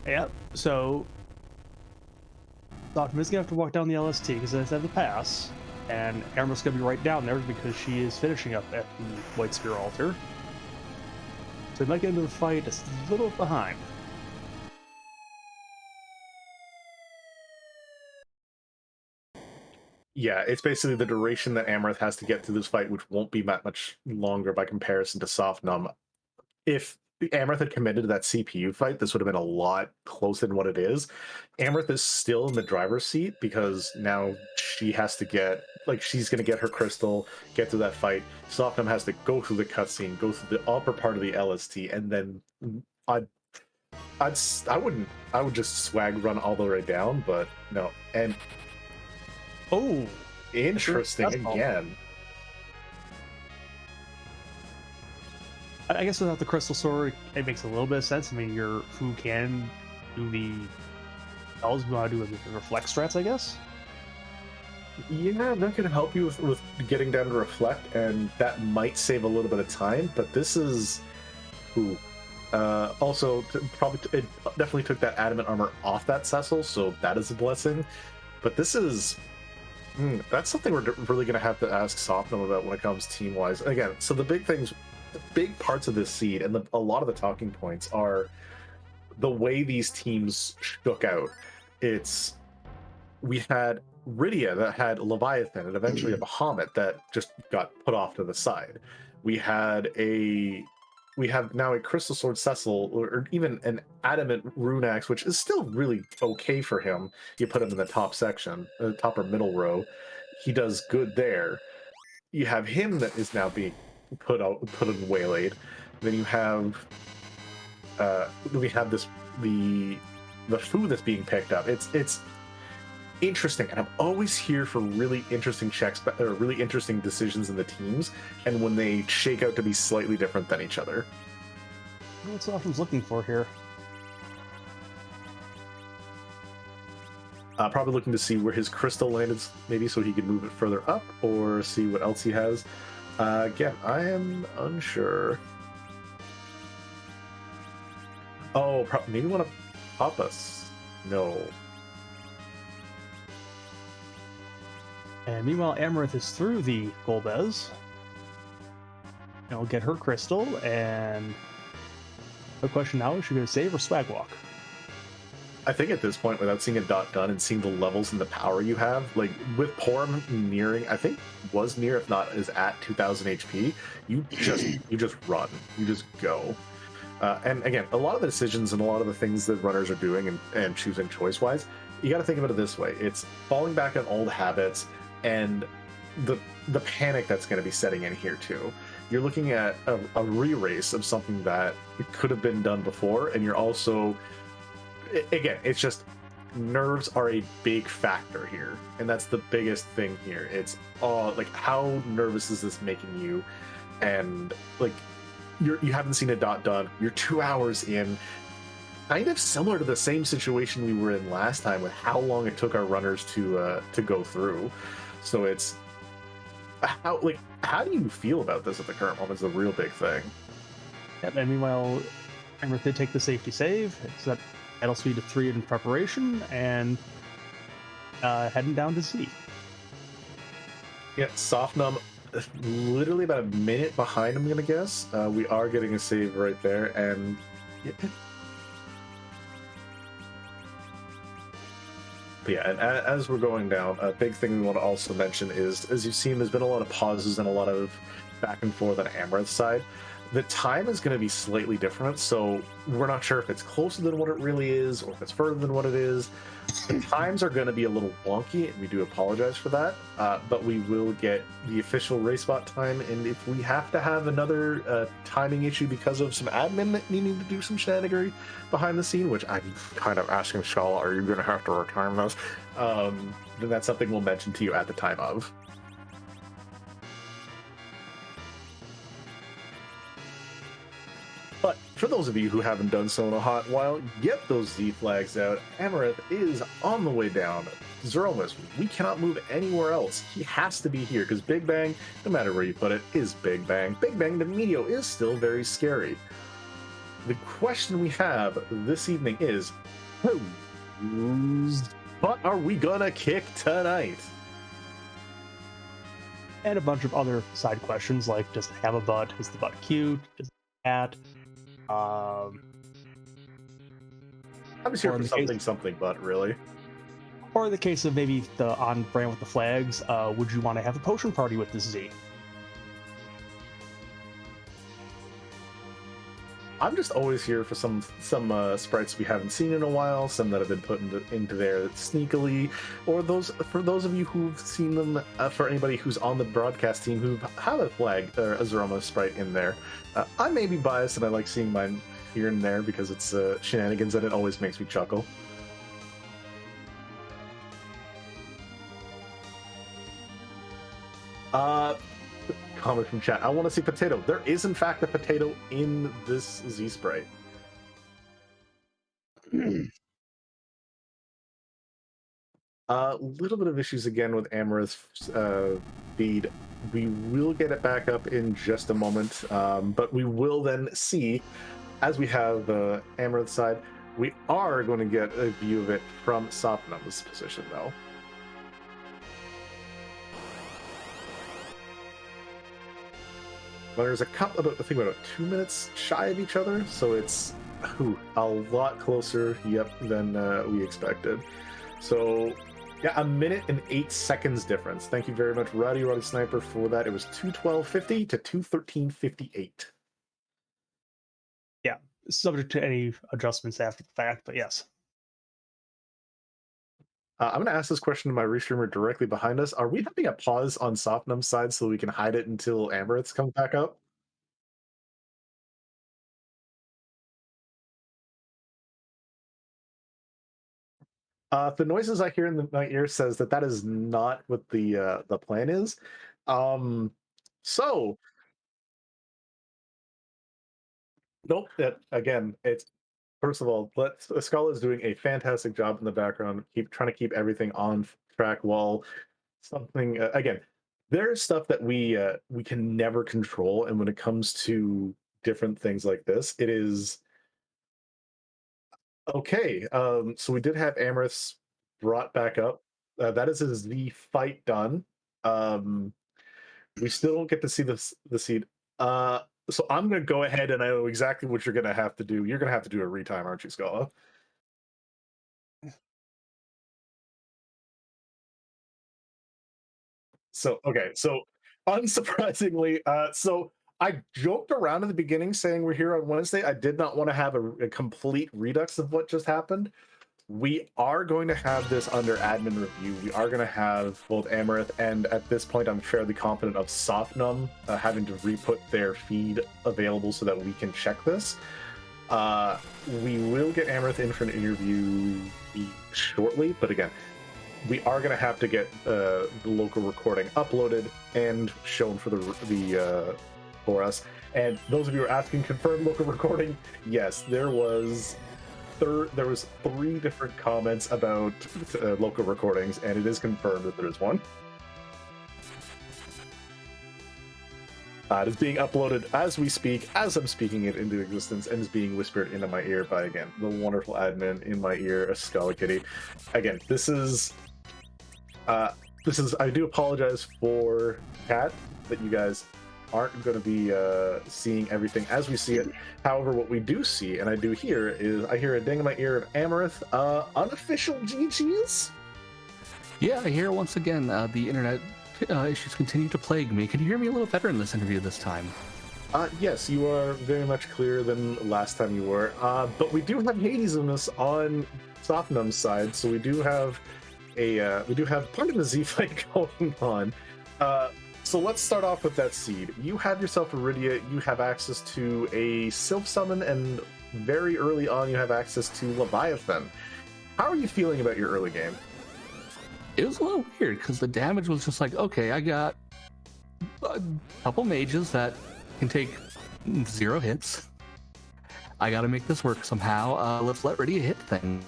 Yep. So Softnum is gonna have to walk down the LST because it has the pass. And Amarith's going to be right down there because she is finishing up at the White Spear altar. So they might get into the fight just a little behind. Yeah, it's basically the duration that Amarith has to get through this fight, which won't be that much longer by comparison to Softnum. If Amarith had committed to that CPU fight, this would have been a lot closer than what it is. Amarith is still in the driver's seat because now she has to she's going to get her crystal, get through that fight. Softnum has to go through the cutscene, go through the upper part of the LST, and then I would just swag run all the way down, but no. And oh, interesting again. I guess without the crystal sword, it makes a little bit of sense. I mean, who can do the spells we want to do with the reflect strats, I guess. Yeah, that could help you with getting down to reflect, and that might save a little bit of time. But this is, ooh, also it definitely took that adamant armor off that Cecil, so that is a blessing. But this is, that's something we're really going to have to ask Softnum about when it comes team wise. Again, so the big things, the big parts of this seed, and a lot of the talking points are the way these teams shook out. It's we had Rydia that had Leviathan and eventually a Bahamut that just got put off to the side. We have now a Crystal Sword Cecil, or even an Adamant Rune Axe, which is still really okay for him. You put him in the top section, the top or middle row. He does good there. You have him that is now being put in Waylaid. Then you have we have the food that's being picked up. It's interesting, and I'm always here for really interesting checks or really interesting decisions in the teams, and when they shake out to be slightly different than each other. What's Softnum's looking for here? Probably looking to see where his crystal landed, maybe so he could move it further up, or see what else he has. Again, I am unsure. Oh, maybe want to pop us. No. And meanwhile, Amarith is through the Golbez. I'll get her crystal, and the question now is she going to save or swag walk? I think at this point, without seeing a dot done and seeing the levels and the power you have, like with Porum nearing, I think was near, if not is at 2000 HP, you just run, you just go. And again, a lot of the decisions and a lot of the things that runners are doing and choosing choice-wise, you got to think about it this way: it's falling back on old habits and the panic that's going to be setting in here too. You're looking at a re-race of something that could have been done before, and you're also, again, it's just nerves are a big factor here, and that's the biggest thing here. It's like, how nervous is this making you? And like, you haven't seen a dot done, you're 2 hours in, kind of similar to the same situation we were in last time with how long it took our runners to go through. So it's how do you feel about this at the current moment is the real big thing. Yep, and meanwhile, Amarith did take the safety save. It's that battle speed of 3 in preparation, and heading down to Z. Yeah, Softnum, literally about a minute behind, I'm gonna guess. We are getting a save right there, and but yeah, and as we're going down, a big thing we want to also mention is, as you've seen, there's been a lot of pauses and a lot of back and forth on Amarith's side. The time is going to be slightly different, so we're not sure if it's closer than what it really is or if it's further than what it is. The times are going to be a little wonky, and we do apologize for that, but we will get the official race bot time, and if we have to have another timing issue because of some admin that needing to do some shenanigans behind the scene, which I'm kind of asking Shaw, are you going to have to retime those? Then that's something we'll mention to you at the time of. But for those of you who haven't done so in a hot while, get those Z flags out. Amarith is on the way down. Zeromus, we cannot move anywhere else. He has to be here, because Big Bang, no matter where you put it, is Big Bang. Big Bang de Medio is still very scary. The question we have this evening is, whose butt are we gonna kick tonight? And a bunch of other side questions, like, does it have a butt? Is the butt cute? Does it have a cat? I'm just here for something, but really. Or in the case of maybe the on brand with the flags, would you want to have a potion party with this Z? I'm just always here for some sprites we haven't seen in a while, some that have been put into there sneakily, or for those of you who've seen them, for anybody who's on the broadcast team who have a flag or a Zeroma sprite in there. I may be biased and I like seeing mine here and there because it's shenanigans and it always makes me chuckle. Comment from chat. I want to see potato. There is in fact a potato in this Z sprite. A little bit of issues again with Amarith's feed. We will get it back up in just a moment, but we will then see, as we have Amarith's side, we are going to get a view of it from Softnum's position, though. Well, there's a couple, I think about 2 minutes shy of each other, so it's a lot closer, than we expected. So, yeah, 1 minute and 8 seconds difference. Thank you very much, Roddy Sniper, for that. It was 2:12:50 to 2:13:58. Yeah, subject to any adjustments after the fact, but yes. I'm going to ask this question to my restreamer directly behind us. Are we having a pause on Softnum's side so we can hide it until Amarith comes back up? The noises I hear in my ear says that is not what the plan is. So nope. Again, it's first of all, Scala is doing a fantastic job in the background, trying to keep everything on track. While something again, there's stuff that we can never control, and when it comes to different things like this, it is okay. So we did have Amarith's brought back up. That is his the fight done. Um, we still don't get to see the seed. So I'm gonna go ahead, and I know exactly what you're gonna have to do. You're gonna have to do a retime, aren't you, Scala? So okay, so unsurprisingly, so I joked around at the beginning saying we're here on Wednesday. I did not want to have a complete redux of what just happened. We are going to have this under admin review. We are going to have both Amarith and, at this point, I'm fairly confident of Softnum having to re-put their feed available so that we can check this. We will get Amarith in for an interview shortly, but again, we are going to have to get the local recording uploaded and shown for us. And those of you who are asking, confirmed local recording, yes, there was 3 different comments about local recordings, and it is confirmed that there is one. It is being uploaded as we speak, as I'm speaking it into existence, and is being whispered into my ear by, again, the wonderful admin in my ear, a Scala Kitty. Again, this is I do apologize for Cat that you guys aren't going to be seeing everything as we see it. However, what we do see, and I do hear, is I hear a ding in my ear of Amarith. Unofficial GGs? Yeah, I hear once again the internet issues continue to plague me. Can you hear me a little better in this interview this time? Yes, you are very much clearer than last time you were. But we do have Hades-ness on Softnum's side, so we do have part of the Z fight going on. So let's start off with that seed. You have yourself Iridia, you have access to a Sylph Summon, and very early on you have access to Leviathan. How are you feeling about your early game? It was a little weird, because the damage was just like, okay, I got a couple mages that can take 0 hits. I gotta make this work somehow. Let's let Iridia hit things.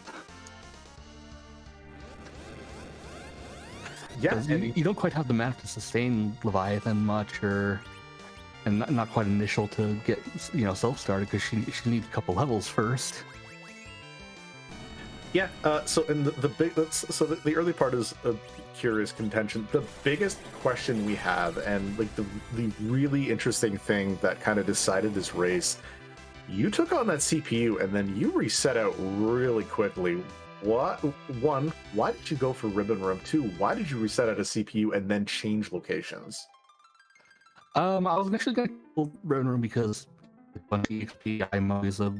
Yeah, you don't quite have the mana to sustain Leviathan much, and not quite initial to get self started, because she needs a couple levels first. Yeah. So in the early part is a curious contention. The biggest question we have, and like the really interesting thing that kind of decided this race, you took on that CPU and then you reset out really quickly. One, why did you go for Ribbon Room? 2, why did you reset out a CPU and then change locations? I was actually going to kill Ribbon Room because EXP, I'm always a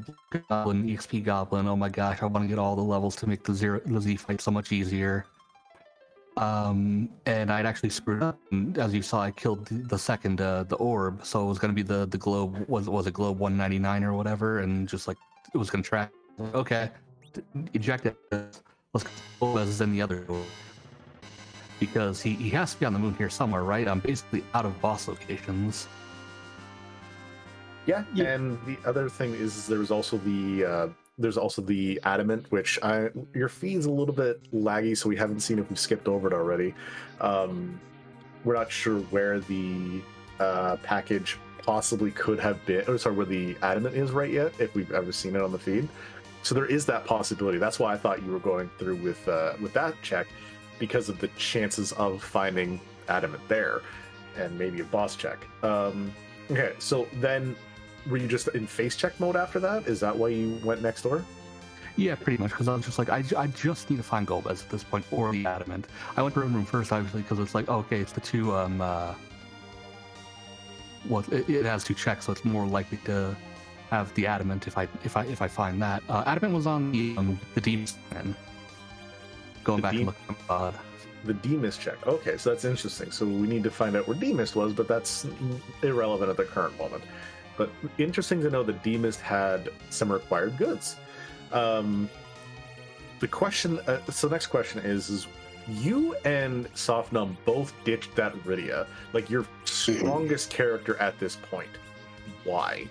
goblin, EXP goblin. Oh my gosh, I want to get all the levels to make the Z fight so much easier. And I'd actually screwed up. And as you saw, I killed the second, the orb. So it was going to be the globe, was it globe 199 or whatever, and just like it was going to track. Okay. Eject it. Let's go as in the other door, because he has to be on the moon here somewhere, right? I'm basically out of boss locations. Yeah, and the other thing is there was also the there's also the adamant, which your feed's a little bit laggy, so we haven't seen if we've skipped over it already. We're not sure where the package possibly could have been, or sorry, where the adamant is right yet, if we've ever seen it on the feed. So there is that possibility. That's why I thought you were going through with that check, because of the chances of finding adamant there, and maybe a boss check. Okay, so then were you just in face check mode after that? Is that why you went next door? Yeah, pretty much, because I was just like, I just need to find Golbez at this point, or the adamant. I went to room first, obviously, because it's like, oh, okay, it's the two, well, it has 2 checks, so it's more likely to have the adamant if I find that. Adamant was on the demon. Going back and looking at the Demist check. Okay, so that's interesting. So we need to find out where Demist was, but that's irrelevant at the current moment. But interesting to know that Demist had some required goods. The question, so next question is you and Softnum both ditched that Rydia, like your strongest character at this point. Why?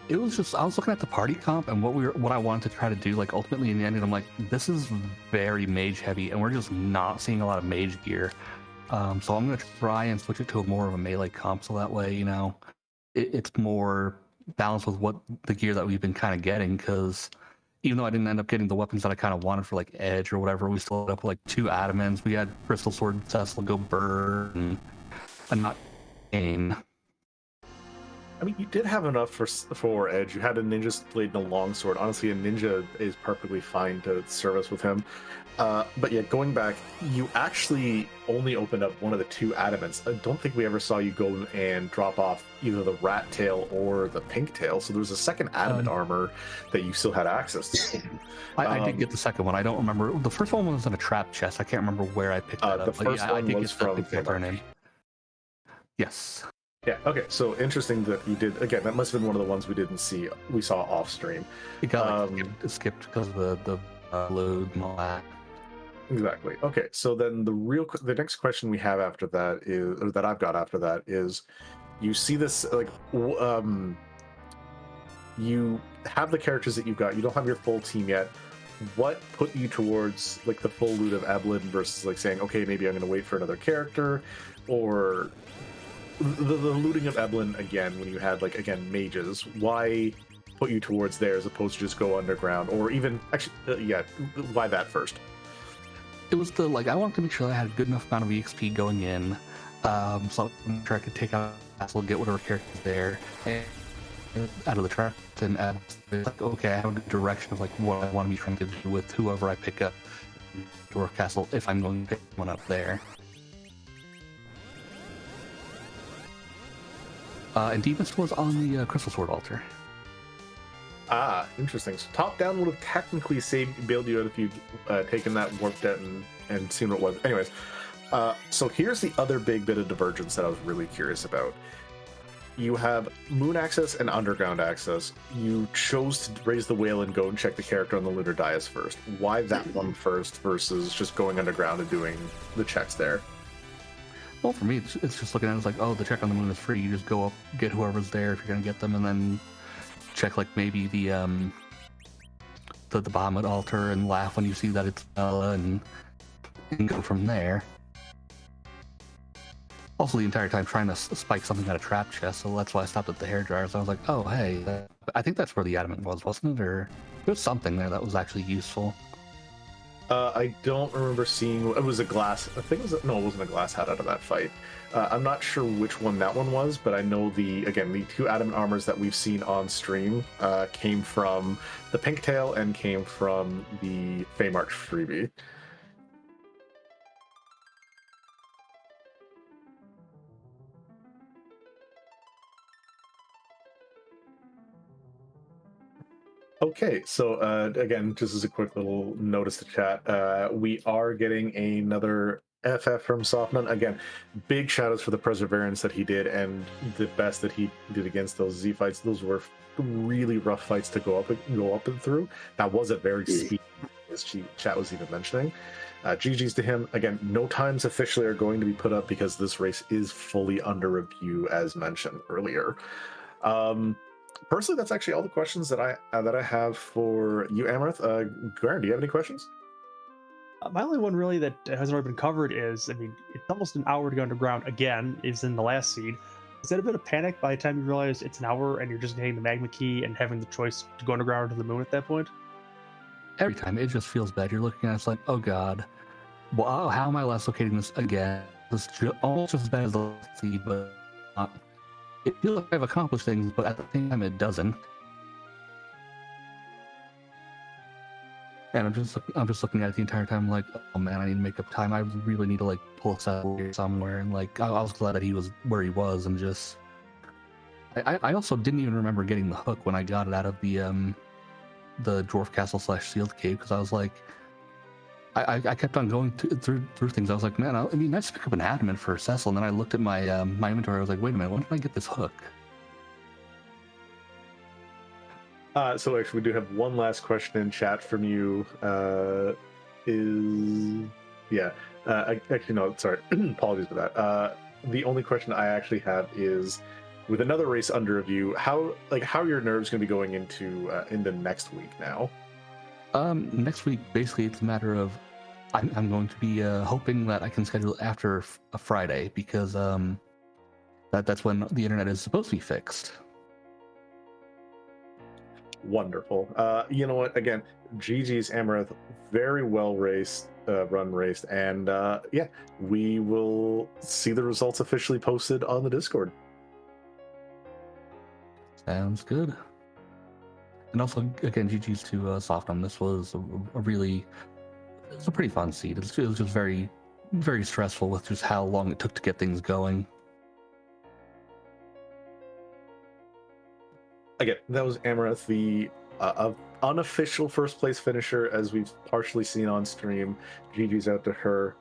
it was just, I was looking at the party comp and what I wanted to try to do, like ultimately in the end, and I'm like, this is very mage heavy, and we're just not seeing a lot of mage gear. So I'm gonna try and switch it to more of a melee comp, so that way, you know, it's more balanced with what the gear that we've been kind of getting. Because even though I didn't end up getting the weapons that I kind of wanted for like Edge or whatever, we still ended up with like 2 adamants. We had Crystal Sword, Cecil, go burn, and not aim. I mean, you did have enough for Edge. You had a ninja's blade and a longsword. Honestly, a ninja is perfectly fine to service with him. But yeah, going back, you actually only opened up one of the 2 adamants. I don't think we ever saw you go and drop off either the rat tail or the pink tail. So there was a second adamant armor that you still had access to. I did get the second one. I don't remember. The first one was in a trap chest. I can't remember where I picked that up. The first one I did was get from the name. Yes. Yeah, okay, so interesting that you did. Again, that must have been one of the ones we saw off stream. It got skipped because of the load and all that. Exactly. Okay, so then the next question we have after that is, or that I've got after that is, you see this, like, you have the characters that you've got, you don't have your full team yet. What put you towards, like, the full loot of Eblan versus, like, saying, okay, maybe I'm going to wait for another character, or the looting of Eblan again when you had, like, again, mages? Why put you towards there as opposed to just go underground, or even, actually, yeah, why that first? It was the, like, I wanted to make sure I had a good enough amount of EXP going in, so I'm sure I could take out Castle, get whatever character's there, and out of the trap, and add, like, okay, I have a good direction of, like, what I want to be trying to do with whoever I pick up Dwarf Castle, if I'm going to pick one up there. And Demist was on the Crystal Sword altar. Ah, interesting. So top down would have technically bailed you out if you'd taken that, warped it, and seen what it was. Anyways, so here's the other big bit of divergence that I was really curious about. You have moon access and underground access. You chose to raise the whale and go and check the character on the lunar dais first. Why that one first versus just going underground and doing the checks there? Well, for me, it's just looking at it as like, oh, the check on the moon is free. You just go up, get whoever's there if you're going to get them, and then check, like, maybe the Bahamut altar and laugh when you see that it's Bella, and go from there. Also, the entire time trying to spike something out of trap chest, so that's why I stopped at the hairdryer. So I was like, oh, hey, I think that's where the adamant was, wasn't it? Or there's something there that was actually useful. I don't remember seeing. It was a glass. I think it wasn't a glass hat out of that fight. I'm not sure which one that one was, but I know the 2 adamant armors that we've seen on stream came from the pink tail and came from the Feymarch freebie. Okay, so again, just as a quick little notice to chat, we are getting another FF from Softnum. Again, big shout outs for the perseverance that he did and the best that he did against those Z fights. Those were really rough fights to go up and through. That was at very speed, as chat was even mentioning. GG's to him. Again, no times officially are going to be put up because this race is fully under review, as mentioned earlier. personally, that's actually all the questions that I have for you, Amarith. Garen, do you have any questions? My only one really that hasn't already been covered is, I mean, it's almost an hour to go underground again, is in the last seed. Is that a bit of panic by the time you realize it's an hour and you're just getting the magma key and having the choice to go underground or to the moon at that point? Every time it just feels bad. You're looking at it, it's like, oh god, well, how am I last locating this again? It's almost just as bad as the last seed, but it feels like I've accomplished things, but at the same time, it doesn't. And I'm just looking at it the entire time, like, oh man, I need to make up time. I really need to like pull a settle here somewhere. And like, I was glad that he was where he was, and just, I also didn't even remember getting the hook when I got it out of the dwarf castle / sealed cave, because I was like, I kept on going through things. I was like, man, I mean, I just pick up an adamant for Cecil, and then I looked at my my inventory. I was like, wait a minute, when did I get this hook? So actually, we do have one last question in chat from you. Actually, no, sorry. Apologies for that. The only question I actually have is, with another race under review, how are your nerves going to be going into next week now? Next week, basically, it's a matter of I'm going to be hoping that I can schedule after a Friday, because that's when the internet is supposed to be fixed. Wonderful. You know what? Again, GG's Amarith, very well raced, raced, and yeah, we will see the results officially posted on the Discord. Sounds good. And also, again, GG's to Softnum. This was it's a pretty fun seed. It was just very, very stressful with just how long it took to get things going. Again, that was Amarith, the unofficial first place finisher, as we've partially seen on stream. GG's out to her.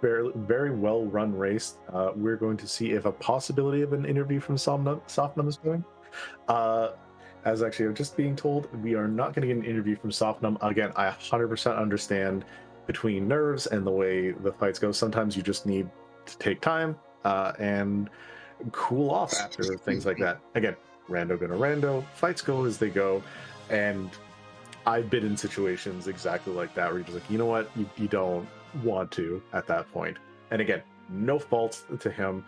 Very, very well run race. We're going to see if a possibility of an interview from Softnum is going. As actually, I'm just being told we are not going to get an interview from Softnum. Again, I 100% understand between nerves and the way the fights go. Sometimes you just need to take time and cool off after things like that. Again, rando gonna rando, fights go as they go, and I've been in situations exactly like that where you're just like, you know what, you don't want to at that point. And again, no fault to him.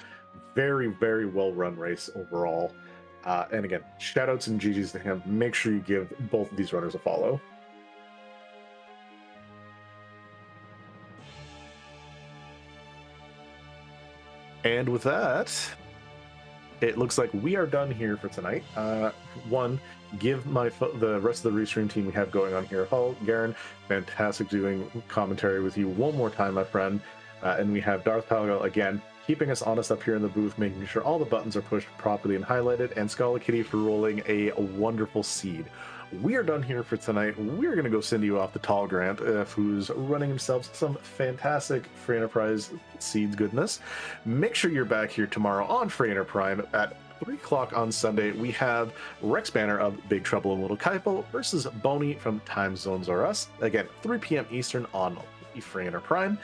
Very, very well run race overall. And again, shout outs and GG's to him. Make sure you give both of these runners a follow. And with that, it looks like we are done here for tonight. One, give the rest of the restream team we have going on here a follow. Garen, fantastic doing commentary with you one more time, my friend. And we have Darth Palgal again, keeping us honest up here in the booth, making sure all the buttons are pushed properly and highlighted, and Scala Kitty for rolling a wonderful seed. We are done here for tonight. We're going to go send you off to Tall Grant, who's running himself some fantastic Free Enterprise seeds goodness. Make sure you're back here tomorrow on Free Enterprise at 3 o'clock on Sunday. We have Rex Banner of Big Trouble in Little Kaipo versus Boney from Time Zones R Us. Again, 3 p.m. Eastern on Free Enterprise.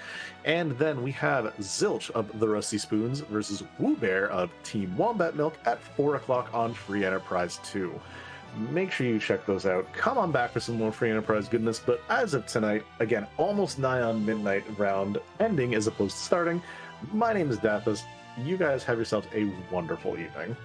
And then we have Zilch of the Rusty Spoons versus Woo Bear of Team Wombat Milk at 4 o'clock on Free Enterprise 2. Make sure you check those out. Come on back for some more Free Enterprise goodness. But as of tonight, again, almost nigh on midnight round ending as opposed to starting. My name is Daphis. You guys have yourselves a wonderful evening.